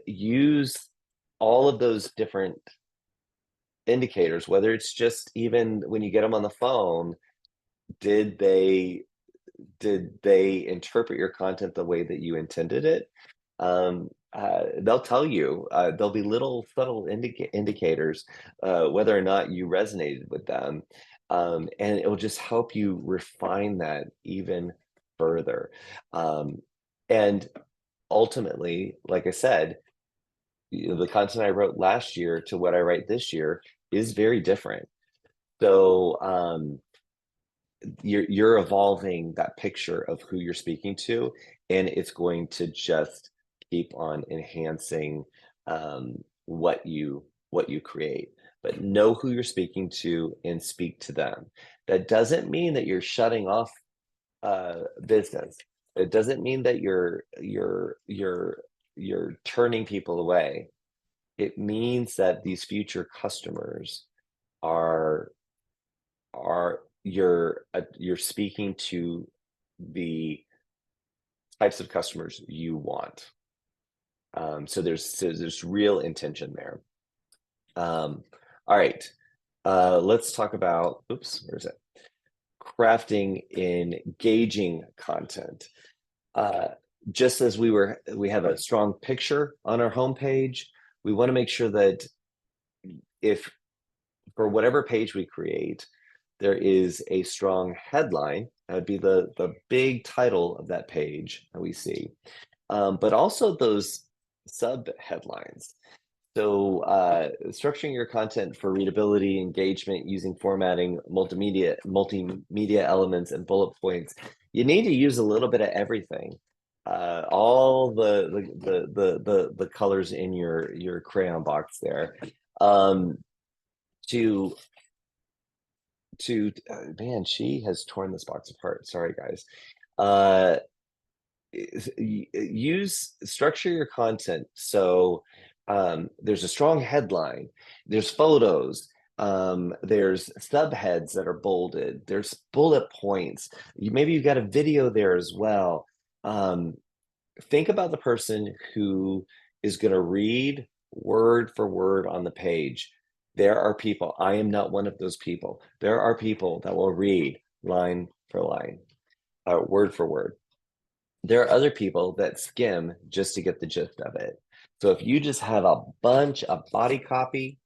use all of those different indicators, whether it's just even when you get them on the phone, did they interpret your content the way that you intended it? They'll tell you, there'll be little subtle indicators, whether or not you resonated with them. And it will just help you refine that even further. And ultimately, like I said, the content I wrote last year to what I write this year is very different. So you're evolving that picture of who you're speaking to, and it's going to just keep on enhancing what you create. But know who you're speaking to and speak to them. That doesn't mean that you're shutting off business. It doesn't mean that you're turning people away. It means that these future customers are you're speaking to the types of customers you want. So there's real intention there. All right, let's talk about, oops, where's it? Crafting engaging content. Just as we have a strong picture on our homepage, we want to make sure that if for whatever page we create, there is a strong headline. That would be the big title of that page that we see, but also those sub headlines. So structuring your content for readability, engagement, using formatting, multimedia elements, and bullet points. You need to use a little bit of everything. All the colors in your crayon box there. Man, she has torn this box apart. Sorry, guys. Structure your content so there's a strong headline, there's photos, there's subheads that are bolded, there's bullet points. Maybe you've got a video there as well. Think about the person who is going to read word for word on the page. There are people, I am not one of those people. There are people that will read line for line, word for word. There are other people that skim just to get the gist of it. So if you just have a bunch of body copy,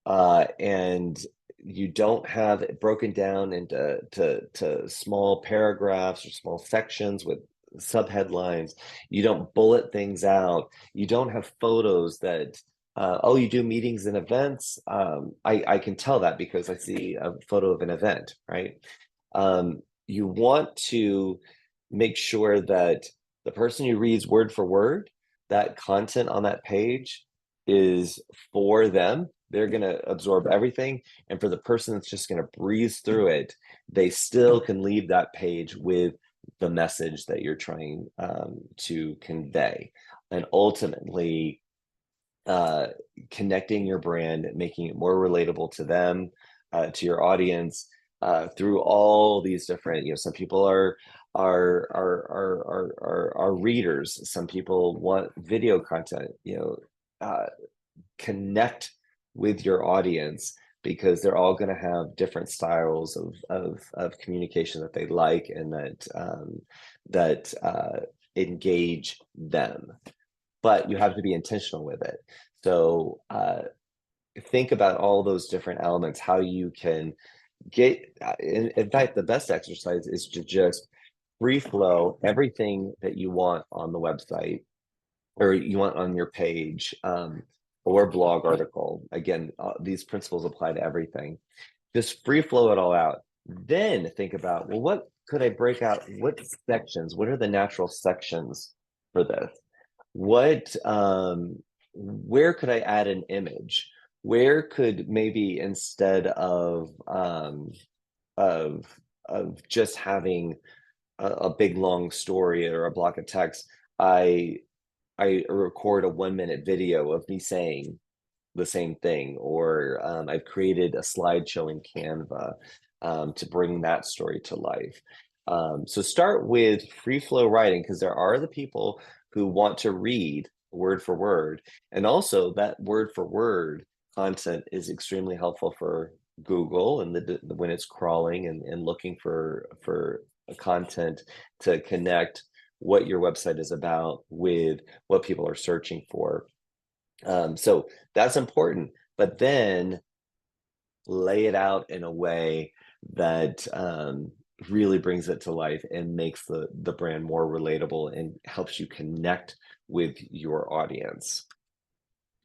and you don't have it broken down into small paragraphs or small sections with subheadlines, you don't bullet things out, you don't have photos that oh, you do meetings and events. I can tell that because I see a photo of an event, right? You want to make sure that the person who reads word for word, that content on that page is for them. they're going to absorb everything. And for the person that's just going to breeze through it, they still can leave that page with the message that you're trying to convey. And ultimately, connecting your brand, making it more relatable to them, to your audience, through all these different, some people are readers. Some people want video content, connect with your audience, because they're all going to have different styles of communication that they like, and that engage them. But you have to be intentional with it. So think about all those different elements, how you can get, in fact, the best exercise is to just free flow everything that you want on the website, or you want on your page, or blog article. Again, these principles apply to everything. Just free flow it all out. Then think about, well, what could I break out? What sections? What are the natural sections for this? Where could I add an image? Where could, maybe instead of just having a big long story or a block of text, I record a 1-minute video of me saying the same thing, or I've created a slideshow in Canva to bring that story to life. So start with free flow writing, because there are the people who want to read word for word. And also that word for word content is extremely helpful for Google, and when it's crawling and looking for content to connect what your website is about with what people are searching for. So that's important, but then lay it out in a way that really brings it to life and makes the brand more relatable and helps you connect with your audience.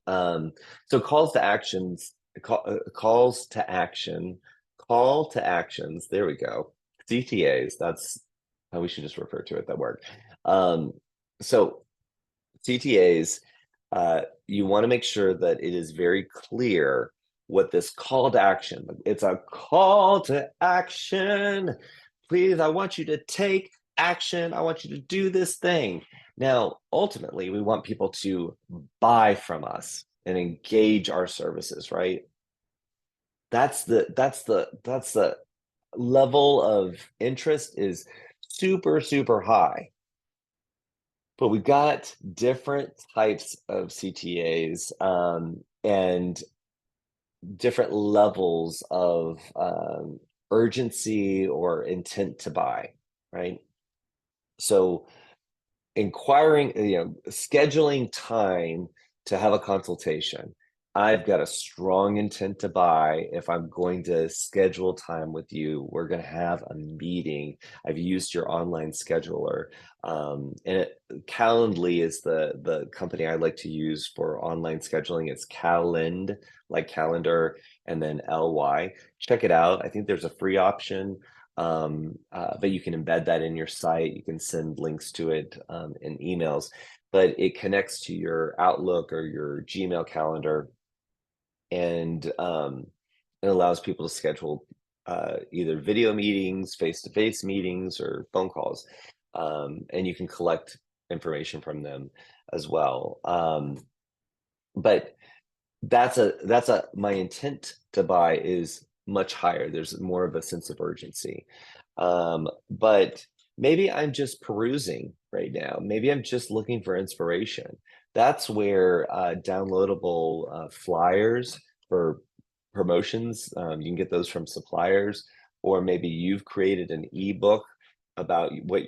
So calls to actions, calls to action, call to actions. There we go. CTAs. That's how we should just refer to it. That word. So CTAs. You want to make sure that it is very clear what this call to action. It's a call to action. Please, I want you to take action. I want you to do this thing. Now, ultimately, we want people to buy from us and engage our services, right? That's the level of interest is super, super high. But we've got different types of CTAs, and different levels of urgency or intent to buy, right? So scheduling time to have a consultation. I've got a strong intent to buy. If I'm going to schedule time with you, we're going to have a meeting. I've used your online scheduler. Calendly is the company I like to use for online scheduling. It's Calend, like calendar, and then LY. Check it out. I think there's a free option. But you can embed that in your site. You can send links to it in emails, but it connects to your Outlook or your Gmail calendar, and it allows people to schedule either video meetings, face-to-face meetings, or phone calls, and you can collect information from them as well. But my intent to buy is much higher. There's more of a sense of urgency. But maybe I'm just perusing right now. Maybe I'm just looking for inspiration. That's where downloadable flyers for promotions, you can get those from suppliers, or maybe you've created an ebook about what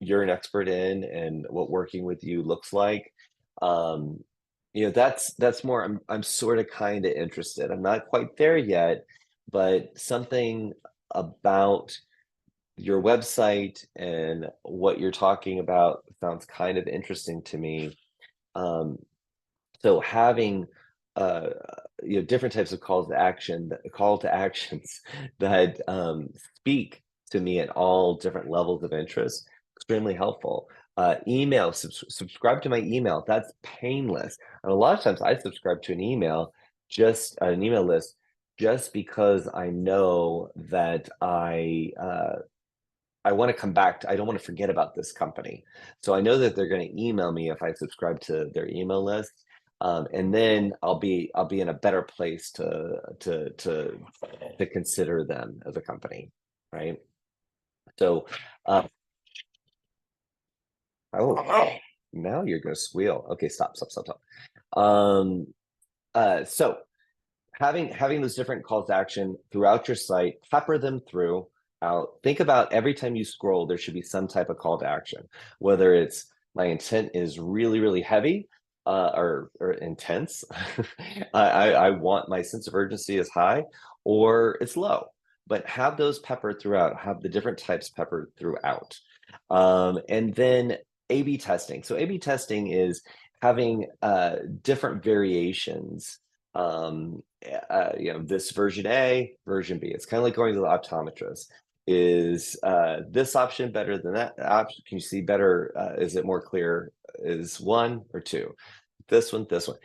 you're an expert in and what working with you looks like. That's more, I'm sort of kind of interested. I'm not quite there yet, but something about your website and what you're talking about sounds kind of interesting to me. So having different types of call to actions that speak to me at all different levels of interest, extremely helpful. Email, subscribe to my email. That's painless. And a lot of times I subscribe to an email just an email list, just because I know that I want to come back to, I don't want to forget about this company. So I know that they're going to email me if I subscribe to their email list. And then I'll be in a better place to consider them as a company, right? So, oh, now you're going to squeal. Okay, stop, stop, stop, stop. So having those different calls to action throughout your site, pepper them through out. Think about every time you scroll, there should be some type of call to action, whether it's my intent is really, really heavy or intense. I want my sense of urgency is high or it's low, but have those peppered throughout, have the different types peppered throughout. And then A/B testing. So A/B testing is having different variations, this version A, version B. It's kind of like going to the optometrist. Is this option better than that option? Can you see better? Is it more clear? Is one or two? This one, this one.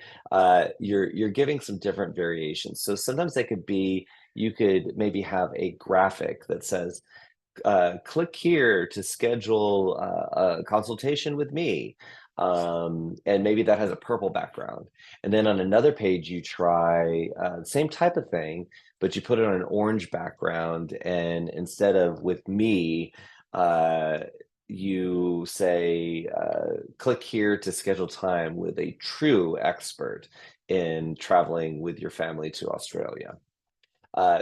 You're giving some different variations. So sometimes they could be, you could maybe have a graphic that says, click here to schedule a consultation with me. And maybe that has a purple background. And then on another page, you try the same type of thing, but you put it on an orange background. And instead of with me, you say, click here to schedule time with a true expert in traveling with your family to Australia.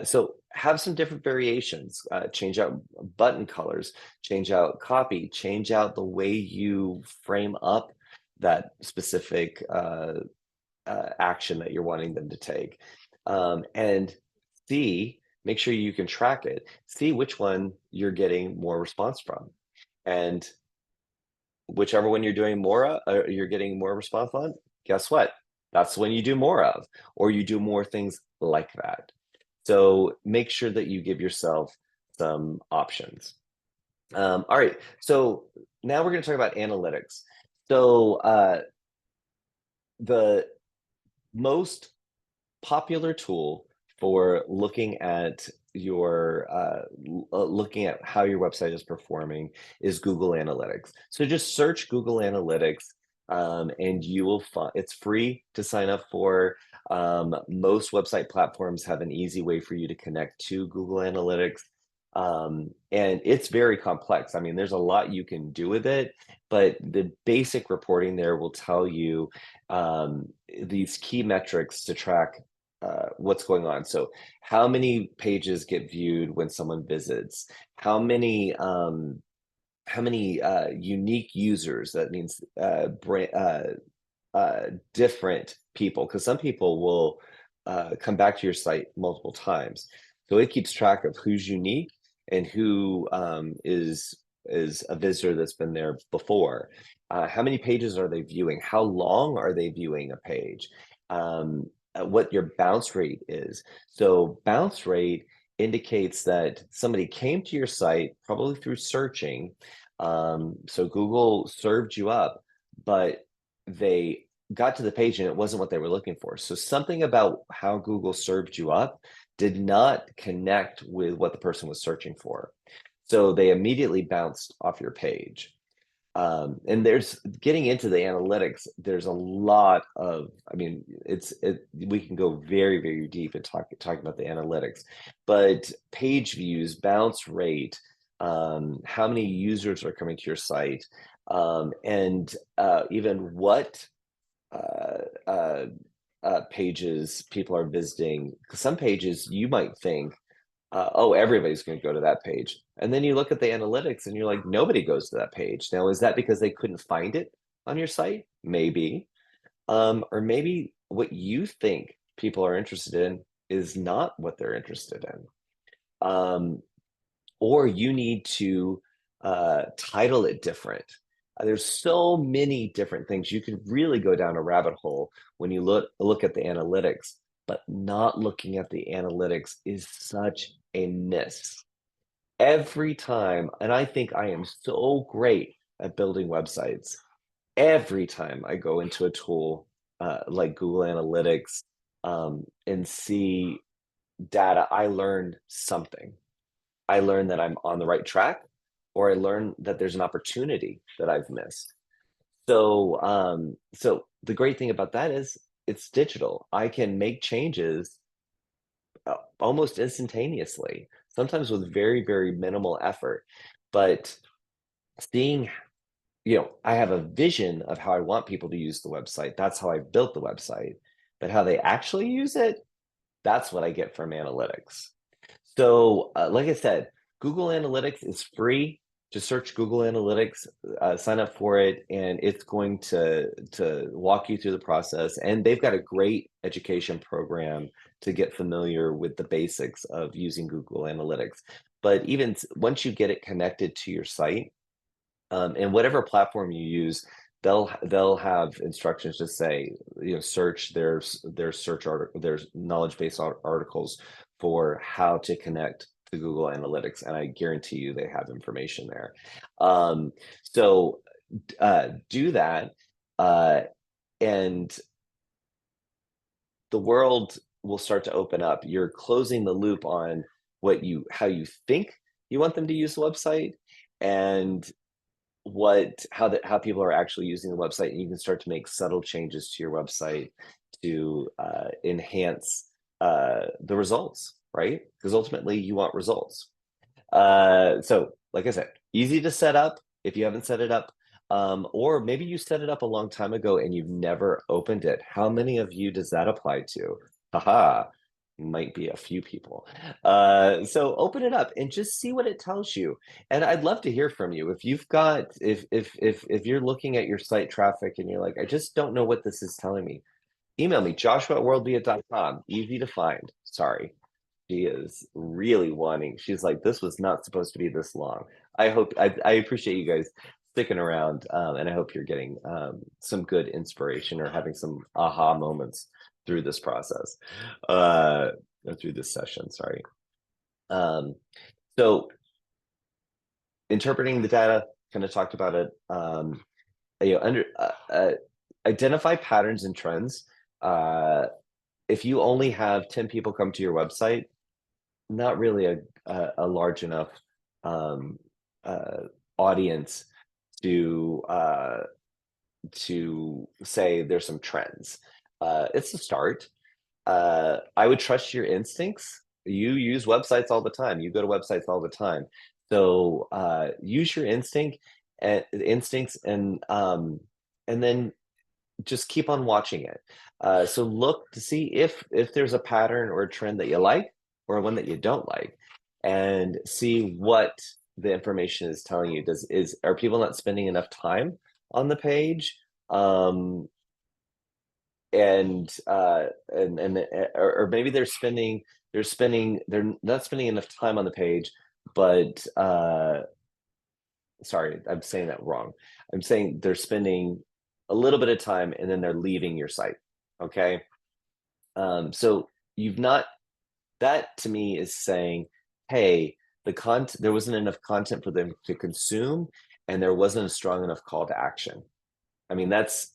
So have some different variations, change out button colors, change out copy, change out the way you frame up that specific action that you're wanting them to take. And make sure you can track it, see which one you're getting more response from. And whichever one you're doing more of, you're getting more response on, guess what? That's when you do more of, or you do more things like that. So make sure that you give yourself some options. All right, so now we're going to talk about analytics. So the most popular tool for looking at looking at how your website is performing is Google Analytics. So just search Google Analytics, and you will find it's free to sign up for. Most website platforms have an easy way for you to connect to Google Analytics. And it's very complex. I mean, there's a lot you can do with it, but the basic reporting there will tell you these key metrics to track what's going on. So how many pages get viewed when someone visits? How many unique users? That means different people, because some people will come back to your site multiple times. So it keeps track of who's unique and who is a visitor that's been there before. How many pages are they viewing? How long are they viewing a page? What your bounce rate is. So bounce rate indicates that somebody came to your site probably through searching. So Google served you up, but they got to the page and it wasn't what they were looking for. So something about how Google served you up did not connect with what the person was searching for. So they immediately bounced off your page. And there's getting into the analytics, there's a lot of, I mean, we can go very, very deep and talking about the analytics, but page views, bounce rate, how many users are coming to your site, and even what pages people are visiting. Because some pages you might think, oh, everybody's going to go to that page. And then you look at the analytics and you're like, nobody goes to that page. Now, is that because they couldn't find it on your site? Maybe. Or maybe what you think people are interested in is not what they're interested in. Or you need to title it different. There's so many different things. You could really go down a rabbit hole when you look at the analytics, but not looking at the analytics is such a miss. Every time, and I think I am so great at building websites, every time I go into a tool like Google Analytics, and see data, I learned something. I learned that I'm on the right track, or I learned that there's an opportunity that I've missed. So the great thing about that is it's digital. I can make changes almost instantaneously, sometimes with very, very minimal effort. But seeing, I have a vision of how I want people to use the website. That's how I built the website. But how they actually use it, that's what I get from analytics. So, like I said, Google Analytics is free. Just search Google Analytics, sign up for it, and it's going to walk you through the process. And they've got a great education program to get familiar with the basics of using Google Analytics. But even once you get it connected to your site, and whatever platform you use, they'll have instructions to say, search their search article, there's knowledge base articles for how to connect to Google Analytics, and I guarantee you they have information there. So do that, and the world will start to open up. You're closing the loop on how you think you want them to use the website, and how people are actually using the website, and you can start to make subtle changes to your website to enhance the results, right? Because ultimately you want results. So like I said, easy to set up if you haven't set it up, or maybe you set it up a long time ago and you've never opened it. How many of you does that apply to? Haha, might be a few people. So open it up and just see what it tells you. And I'd love to hear from you. If you've got, if you're looking at your site traffic and you're like, I just don't know what this is telling me, email me, joshua@worldvia.com. Easy to find. Sorry. She is really wanting, she's like, this was not supposed to be this long. I appreciate you guys sticking around, and I hope you're getting some good inspiration or having some aha moments through this process, or through this session, sorry. So interpreting the data, kind of talked about it. Identify patterns and trends. If you only have 10 people come to your website, not really a large enough audience to say there's some trends. It's a start. I would trust your instincts. You use websites all the time. You go to websites all the time. So use your instincts, and then just keep on watching it. So look to see if there's a pattern or a trend that you like, or one that you don't like, and see what the information is telling you. Are people not spending enough time on the page? Or maybe they're not spending enough time on the page, but sorry, I'm saying that wrong. I'm saying they're spending a little bit of time and then they're leaving your site. Okay. So that to me is saying, hey, there wasn't enough content for them to consume, and there wasn't a strong enough call to action. I mean, that's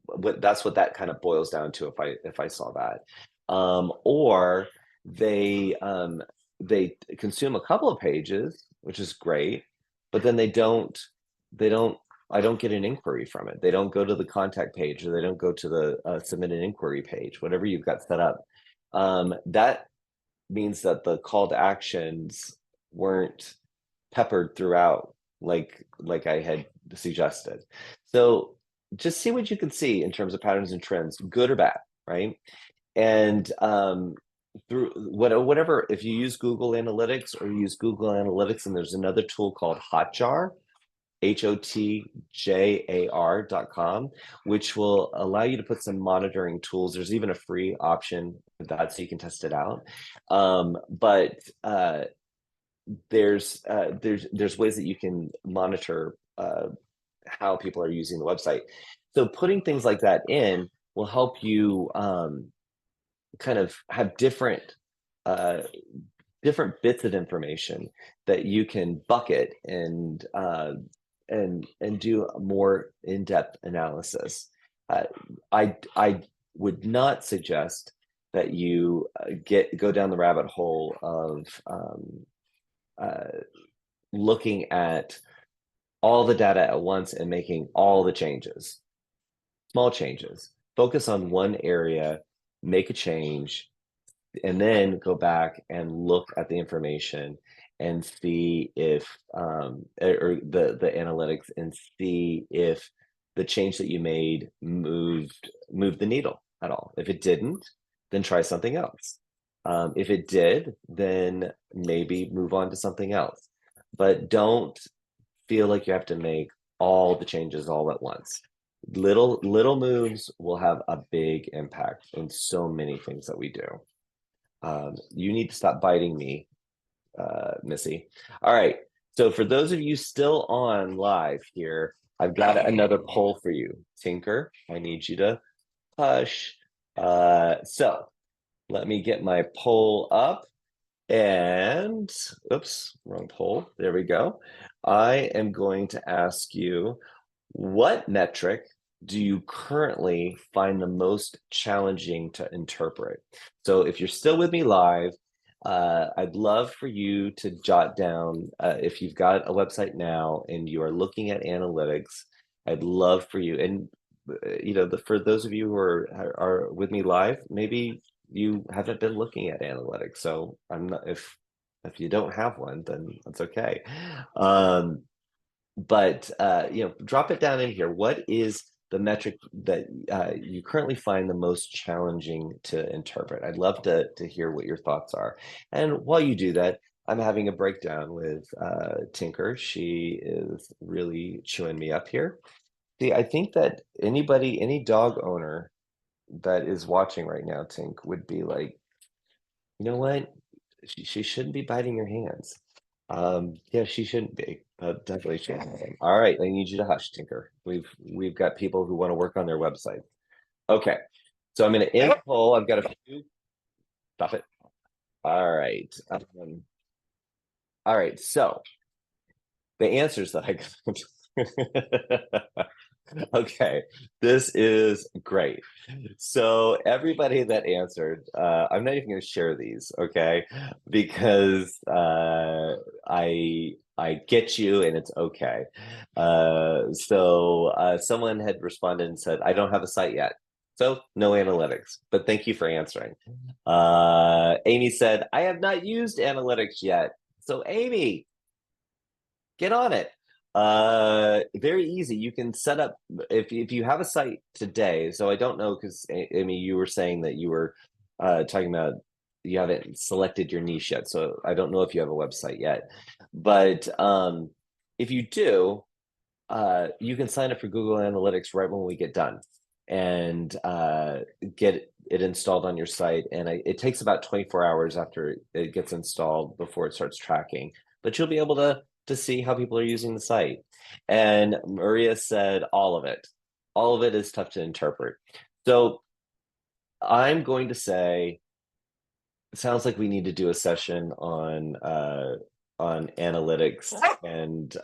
what that kind of boils down to if I saw that. Or they consume a couple of pages, which is great, but then they don't I don't get an inquiry from it. They don't go to the contact page, or they don't go to the submit an inquiry page, whatever you've got set up. That means that the call to actions weren't peppered throughout like I had suggested. So just see what you can see in terms of patterns and trends, good or bad, right? And through whatever, if you use Google Analytics, or you use Google Analytics and there's another tool called Hotjar, HOTJAR.com, which will allow you to put some monitoring tools. There's even a free option for that, so you can test it out. But there's ways that you can monitor how people are using the website. So putting things like that in will help you kind of have different bits of information that you can bucket and do a more in-depth analysis. I would not suggest that you go down the rabbit hole of looking at all the data at once and making all the changes. Small changes. Focus on one area, make a change, and then go back and look at the information and see if or the analytics, and see if the change that you made moved the needle at all. If it didn't, then try something else. If it did, then maybe move on to something else. But don't feel like you have to make all the changes all at once. Little moves will have a big impact in so many things that we do. You need to stop biting me, Missy. All right. So for those of you still on live here, I've got another poll for you. Tinker, I need you to hush. So let me get my poll up. And oops, wrong poll. There we go. I am going to ask you, what metric do you currently find the most challenging to interpret? So if you're still with me live, I'd love for you to jot down, if you've got a website now and you are looking at analytics, I'd love for you, and for those of you who are with me live, maybe you haven't been looking at analytics. So I'm not, if you don't have one, then that's okay. But drop it down in here. What is the metric that you currently find the most challenging to interpret? I'd love to hear what your thoughts are. And while you do that, I'm having a breakdown with Tinker. She is really chewing me up here. See, I think that any dog owner that is watching right now, Tink, would be like, you know what? She shouldn't be biting your hands. Yeah, she shouldn't be, but definitely shouldn't. All right, I need you to hush, Tinker. We've got people who want to work on their website. Okay, so I'm going to end the poll. I've got a few. Stop it. All right. All right. So the answers that I got. Okay, this is great. So everybody that answered, I'm not even going to share these, okay? Because I get you, and it's okay. So someone had responded and said, I don't have a site yet. So no analytics, but thank you for answering. Amy said, I have not used analytics yet. So Amy, get on it. Very easy. You can set up, if you have a site today. So I don't know, because Amy, you were saying that you were talking about you haven't selected your niche yet. So I don't know if you have a website yet. But if you do, you can sign up for Google Analytics right when we get done, and get it installed on your site. And it takes about 24 hours after it gets installed before it starts tracking. But you'll be able to see how people are using the site. And Maria said all of it. All of it is tough to interpret. So I'm going to say, it sounds like we need to do a session on analytics and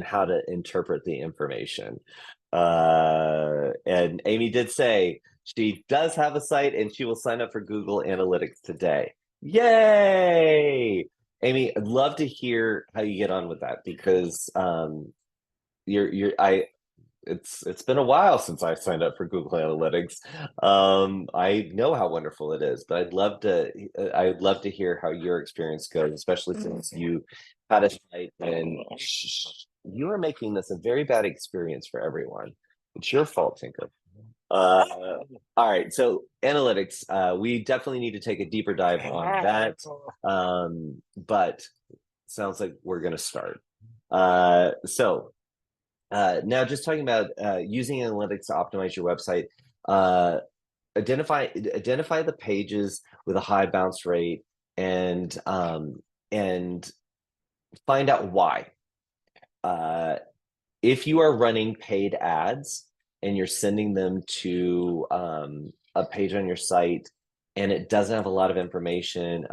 how to interpret the information. And Amy did say she does have a site and she will sign up for Google Analytics today. Yay! Amy, I'd love to hear how you get on with that, because it's been a while since I signed up for Google Analytics. I know how wonderful it is, but I'd love to hear how your experience goes, especially since you had a site and you are making this a very bad experience for everyone. It's your fault, Tinker. All right, so analytics, we definitely need to take a deeper dive on that. But sounds like we're going to start. So now, just talking about using analytics to optimize your website. Identify the pages with a high bounce rate, and find out why. If you are running paid ads and you're sending them to a page on your site, and it doesn't have a lot of information.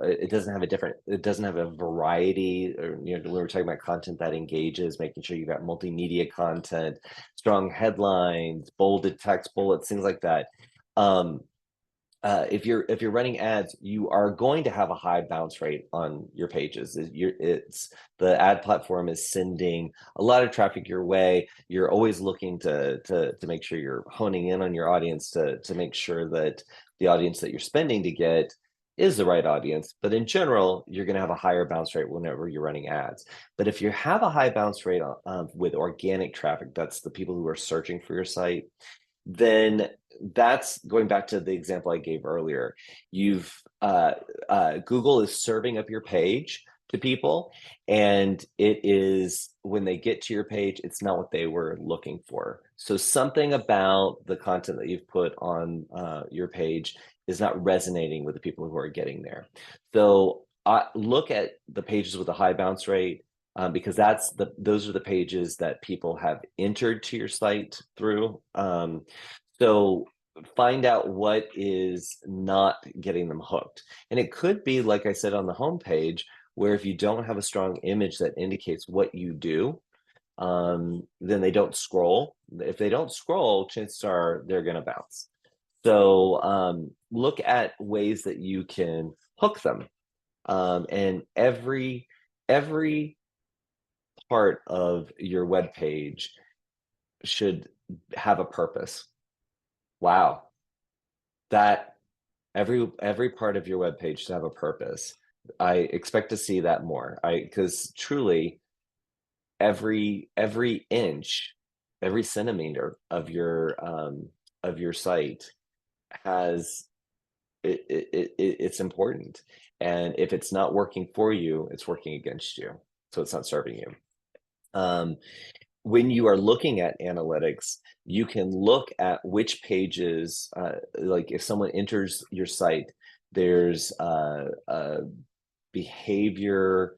It doesn't have a variety, or, when we're talking about content that engages, making sure you've got multimedia content, strong headlines, bolded text, bullets, things like that. If you're running ads, you are going to have a high bounce rate on your pages. It's the ad platform is sending a lot of traffic your way. You're always looking to make sure you're honing in on your audience to make sure that the audience that you're spending to get is the right audience. But in general, you're going to have a higher bounce rate whenever you're running ads. But if you have a high bounce rate with organic traffic, that's the people who are searching for your site, then that's going back to the example I gave earlier. You've Google is serving up your page to people, and it is, when they get to your page, it's not what they were looking for. So something about the content that you've put on your page is not resonating with the people who are getting there. So look at the pages with a high bounce rate, because those are the pages that people have entered to your site through. So find out what is not getting them hooked. And it could be, like I said, on the homepage, where if you don't have a strong image that indicates what you do, then they don't scroll. If they don't scroll, chances are they're going to bounce. So look at ways that you can hook them. And every part of your web page should have a purpose. Wow, that every part of your web page should have a purpose. I expect to see that more. Because truly, every inch, every centimeter of your site has it's important. And if it's not working for you, it's working against you. So it's not serving you. When you are looking at analytics, you can look at which pages, like if someone enters your site, there's a behavior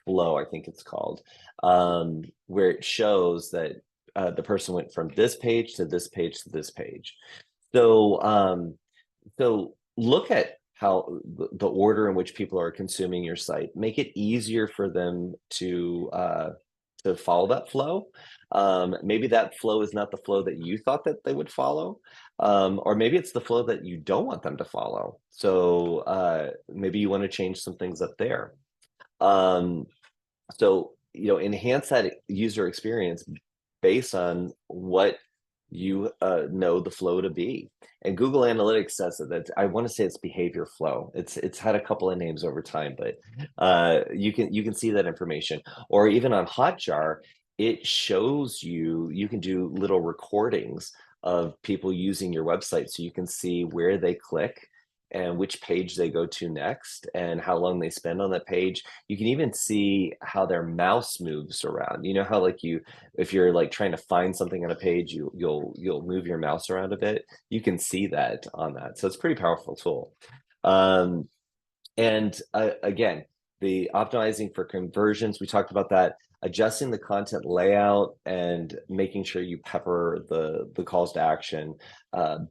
flow, I think it's called, where it shows that the person went from this page to this page to this page. So look at how the order in which people are consuming your site. Make it easier for them to follow that flow. Maybe that flow is not the flow that you thought that they would follow, or maybe it's the flow that you don't want them to follow. So maybe you want to change some things up there. So enhance that user experience based on what you know the flow to be. And Google Analytics says that I want to say it's behavior flow. It's had a couple of names over time, but you can see that information. Or even on Hotjar, it shows you can do little recordings of people using your website, so you can see where they click and which page they go to next and how long they spend on that page. You can even see how their mouse moves around. You know how, like, if you're like trying to find something on a page, you'll move your mouse around a bit. You can see that on that. So it's a pretty powerful tool. And again, the optimizing for conversions, we talked about that. Adjusting the content layout and making sure you pepper the calls to action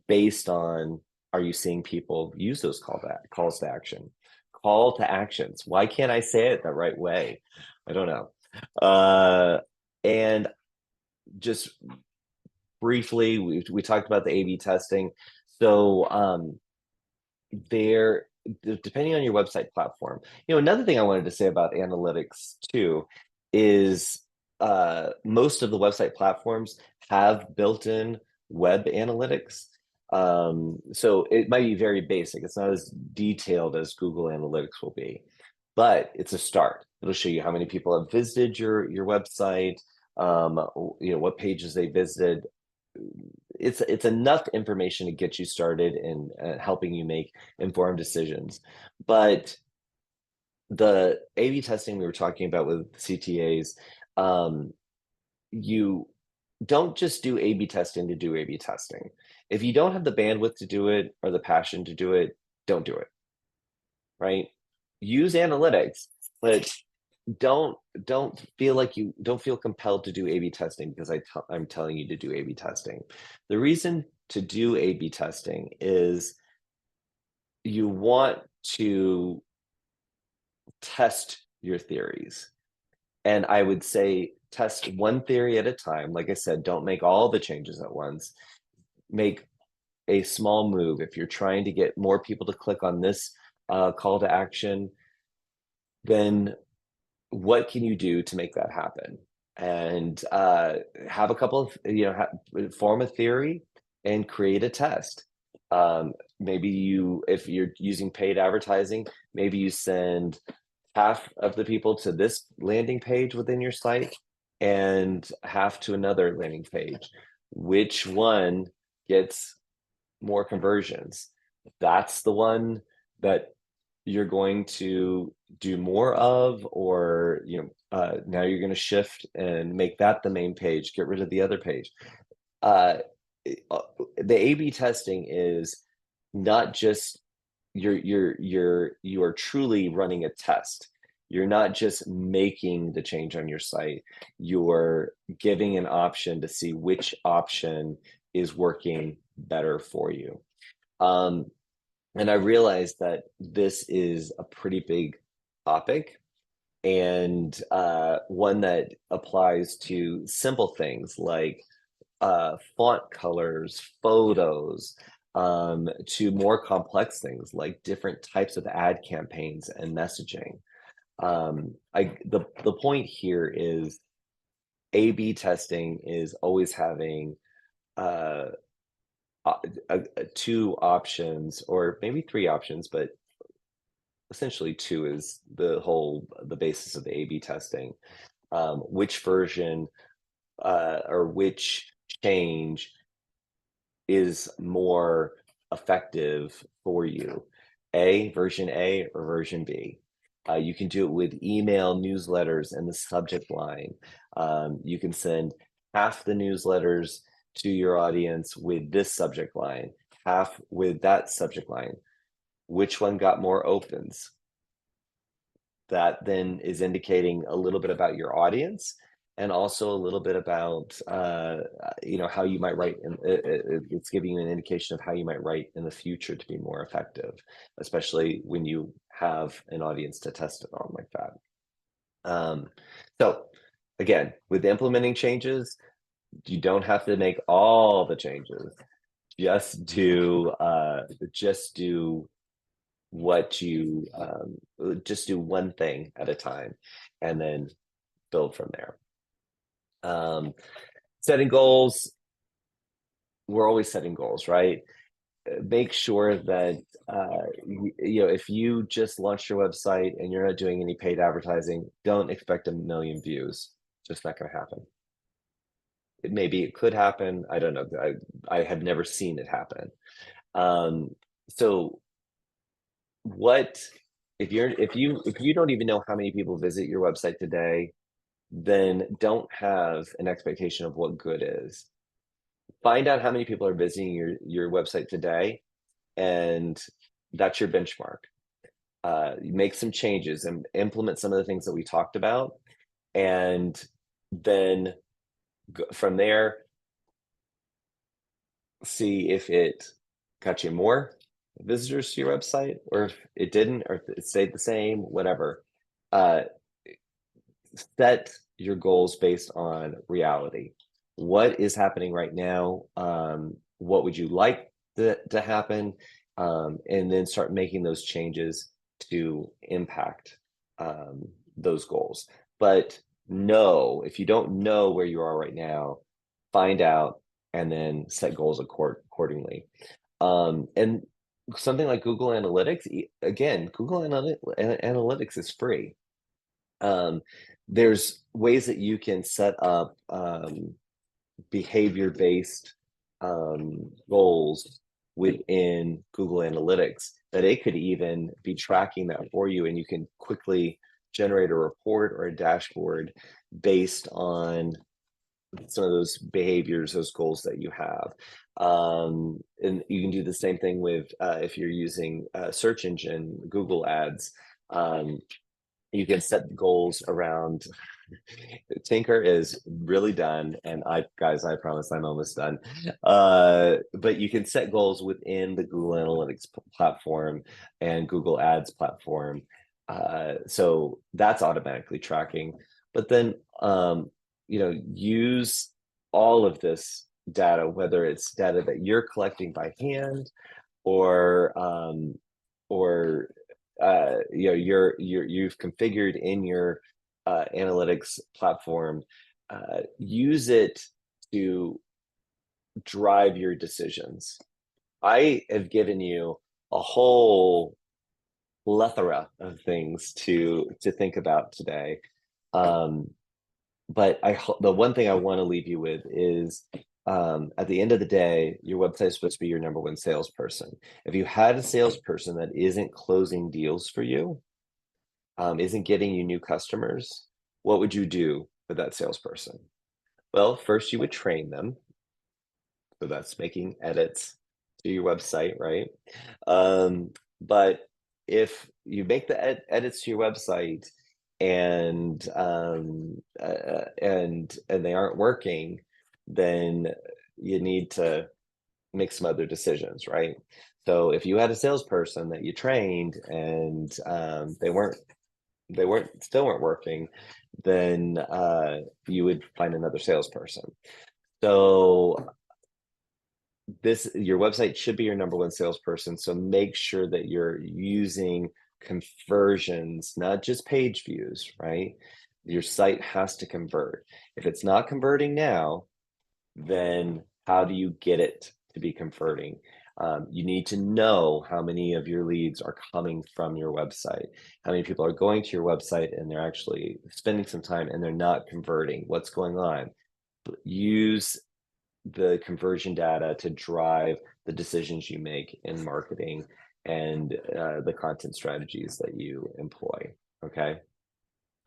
based on, are you seeing people use those calls to action? Call to actions. Why can't I say it the right way? I don't know. And just briefly, we talked about the A/B testing. So depending on your website platform, another thing I wanted to say about analytics too is most of the website platforms have built-in web analytics. So it might be very basic. It's not as detailed as Google Analytics will be, but it's a start. It'll show you how many people have visited your website, what pages they visited. It's enough information to get you started in helping you make informed decisions. But the A/B testing we were talking about with CTAs, you don't just do A/B testing to do A/B testing. If you don't have the bandwidth to do it or the passion to do it, don't do it, right? Use analytics, but don't feel compelled to do A/B testing because I'm telling you to do A/B testing. The reason to do A/B testing is you want to test your theories. And I would say test one theory at a time. Like I said, don't make all the changes at once. Make a small move. If you're trying to get more people to click on this call to action, then what can you do to make that happen? And have a couple of, form a theory and create a test. Maybe if you're using paid advertising, maybe you send half of the people to this landing page within your site and half to another landing page. Which one gets more conversions? That's the one that you're going to do more of, or now you're going to shift and make that the main page, get rid of the other page. uh, the A/B testing is not just you are truly running a test. You're not just making the change on your site. You're giving an option to see which option is working better for you. Um, and I realized that this is a pretty big topic, and one that applies to simple things like font colors, photos, to more complex things like different types of ad campaigns and messaging. The point here is A/B testing is always having uh, two options, or maybe three options, but essentially two is the basis of the A/B testing. Which version or which change is more effective for you, version A or version B. You can do it with email newsletters and the subject line. You can send half the newsletters to your audience with this subject line, half with that subject line. Which one got more opens? That then is indicating a little bit about your audience, and also a little bit about how you might write. It's giving you an indication of how you might write in the future to be more effective, especially when you have an audience to test it on like that. So again, with implementing changes, you don't have to make all the changes. Just do what you just do one thing at a time, and then build from there. Setting goals, we're always setting goals, right? Make sure that if you just launched your website and you're not doing any paid advertising, don't expect 1 million views. Just not going to happen. Maybe it could happen, I don't know. I have never seen it happen. So what if you don't even know how many people visit your website today, then don't have an expectation of what good is. Find out how many people are visiting your website today, and that's your benchmark. Make some changes and implement some of the things that we talked about, and then from there, see if it got you more visitors to your website, or if it didn't, or if it stayed the same, whatever. Set your goals based on reality. What is happening right now? What would you like to happen? And then start making those changes to impact those goals. But if you don't know where you are right now, find out and then set goals accordingly. And something like Google Analytics, again, Google Analytics is free. There's ways that you can set up behavior-based goals within Google Analytics that it could even be tracking that for you, and you can quickly generate a report or a dashboard based on some of those behaviors, those goals that you have. And you can do the same thing with if you're using search engine Google ads. You can set goals around Tinker is really done, and I promise I'm almost done. But you can set goals within the Google Analytics platform and Google Ads platform. So that's automatically tracking. But then, use all of this data, whether it's data that you're collecting by hand or um, or you've configured in your analytics platform, use it to drive your decisions. I have given you a whole plethora of things to think about today. Um, but the one thing I want to leave you with is, at the end of the day, your website is supposed to be your number one salesperson. If you had a salesperson that isn't closing deals for you, isn't getting you new customers, what would you do with that salesperson? Well, first you would train them. So that's making edits to your website, right? But if you make the edits to your website and they aren't working, then you need to make some other decisions, right? So if you had a salesperson that you trained and they still weren't working, then you would find another salesperson. So your website should be your number one salesperson. So make sure that you're using conversions, not just page views, right? Your site has to convert. If it's not converting now, then how do you get it to be converting? You need to know how many of your leads are coming from your website, how many people are going to your website and they're actually spending some time and they're not converting. What's going on? Use the conversion data to drive the decisions you make in marketing and the content strategies that you employ. Okay.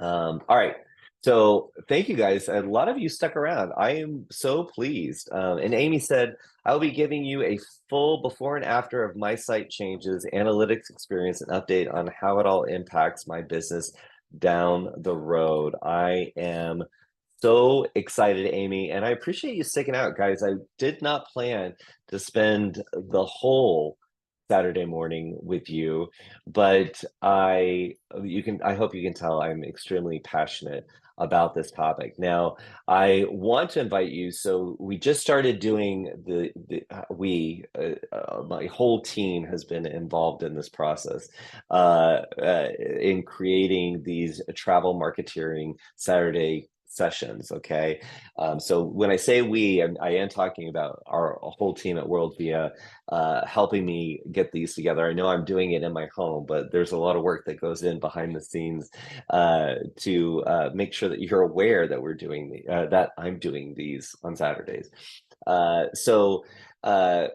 All right. So thank you guys. A lot of you stuck around. I am so pleased. And Amy said, I'll be giving you a full before and after of my site changes, analytics experience, and update on how it all impacts my business down the road. I am so excited, Amy, and I appreciate you sticking out, guys. I did not plan to spend the whole Saturday morning with you, but I hope you can tell I'm extremely passionate about this topic. Now, I want to invite you. So we just started doing my whole team has been involved in this process in creating these travel marketeering Saturday sessions. Okay. So when I say I am talking about our whole team at WorldVia helping me get these together. I know I'm doing it in my home, but there's a lot of work that goes in behind the scenes to make sure that you're aware that that I'm doing these on Saturdays. So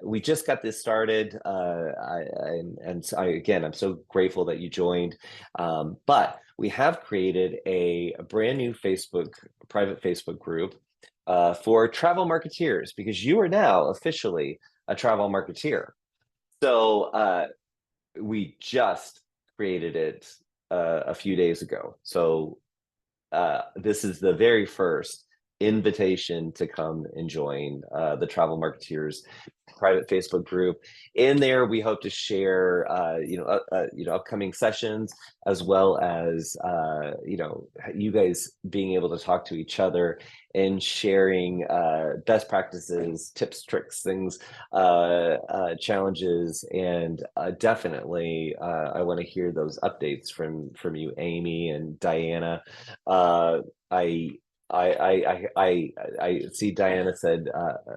we just got this started. Again, I'm so grateful that you joined. But we have created a brand new private Facebook group for travel marketeers, because you are now officially a travel marketeer. So we just created it a few days ago. So this is the very first invitation to come and join the Travel Marketeers private Facebook group. In there, we hope to share, upcoming sessions, as well as, you guys being able to talk to each other and sharing best practices, tips, tricks, things, challenges, and definitely, I want to hear those updates from you, Amy and Diana. I I see Diana said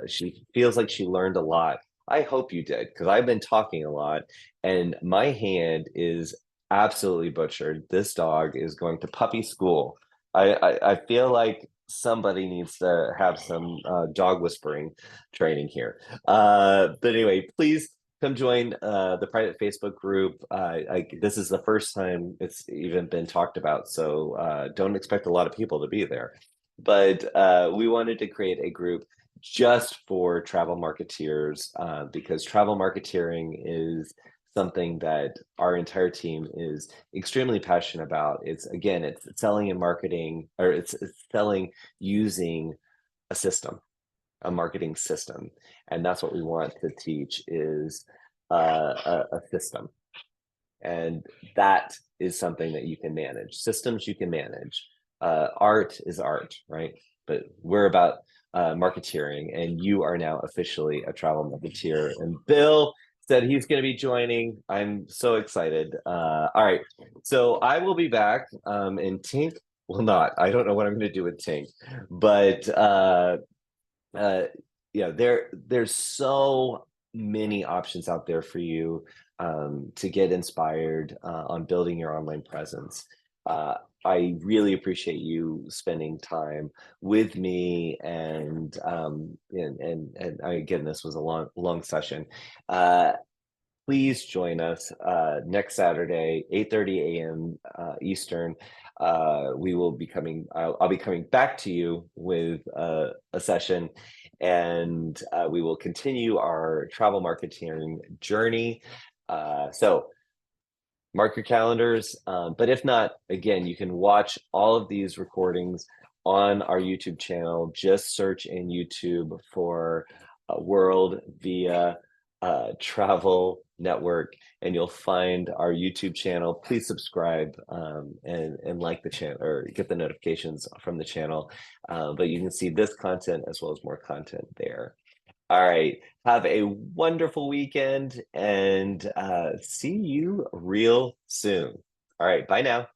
she feels like she learned a lot. I hope you did, because I've been talking a lot and my hand is absolutely butchered. This dog is going to puppy school. I feel like somebody needs to have some dog whispering training here. But anyway, please come join the private Facebook group. This is the first time it's even been talked about, so don't expect a lot of people to be there. But we wanted to create a group just for travel marketeers because travel marketeering is something that our entire team is extremely passionate about. It's again, it's selling and marketing, or it's selling using a system, a marketing system, and that's what we want to teach is a system, and that is something that you can manage. Systems you can manage. Art is art, right? But we're about marketeering, and you are now officially a travel marketeer. And Bill said he's going to be joining. I'm so excited. All right, so I will be back, and Tink will not. I don't know what I'm going to do with Tink, but uh, there's so many options out there for you to get inspired on building your online presence. Uh, I really appreciate you spending time with me, and again, this was a long session. Please join us next Saturday, 8:30 a.m. Eastern. We will be coming. I'll be coming back to you with a session, and we will continue our travel marketing journey. So mark your calendars. But if not, again, you can watch all of these recordings on our YouTube channel. Just search in YouTube for World Via Travel Network, and you'll find our YouTube channel. Please subscribe and like the channel, or get the notifications from the channel. But you can see this content as well as more content there. All right. Have a wonderful weekend, and see you real soon. All right. Bye now.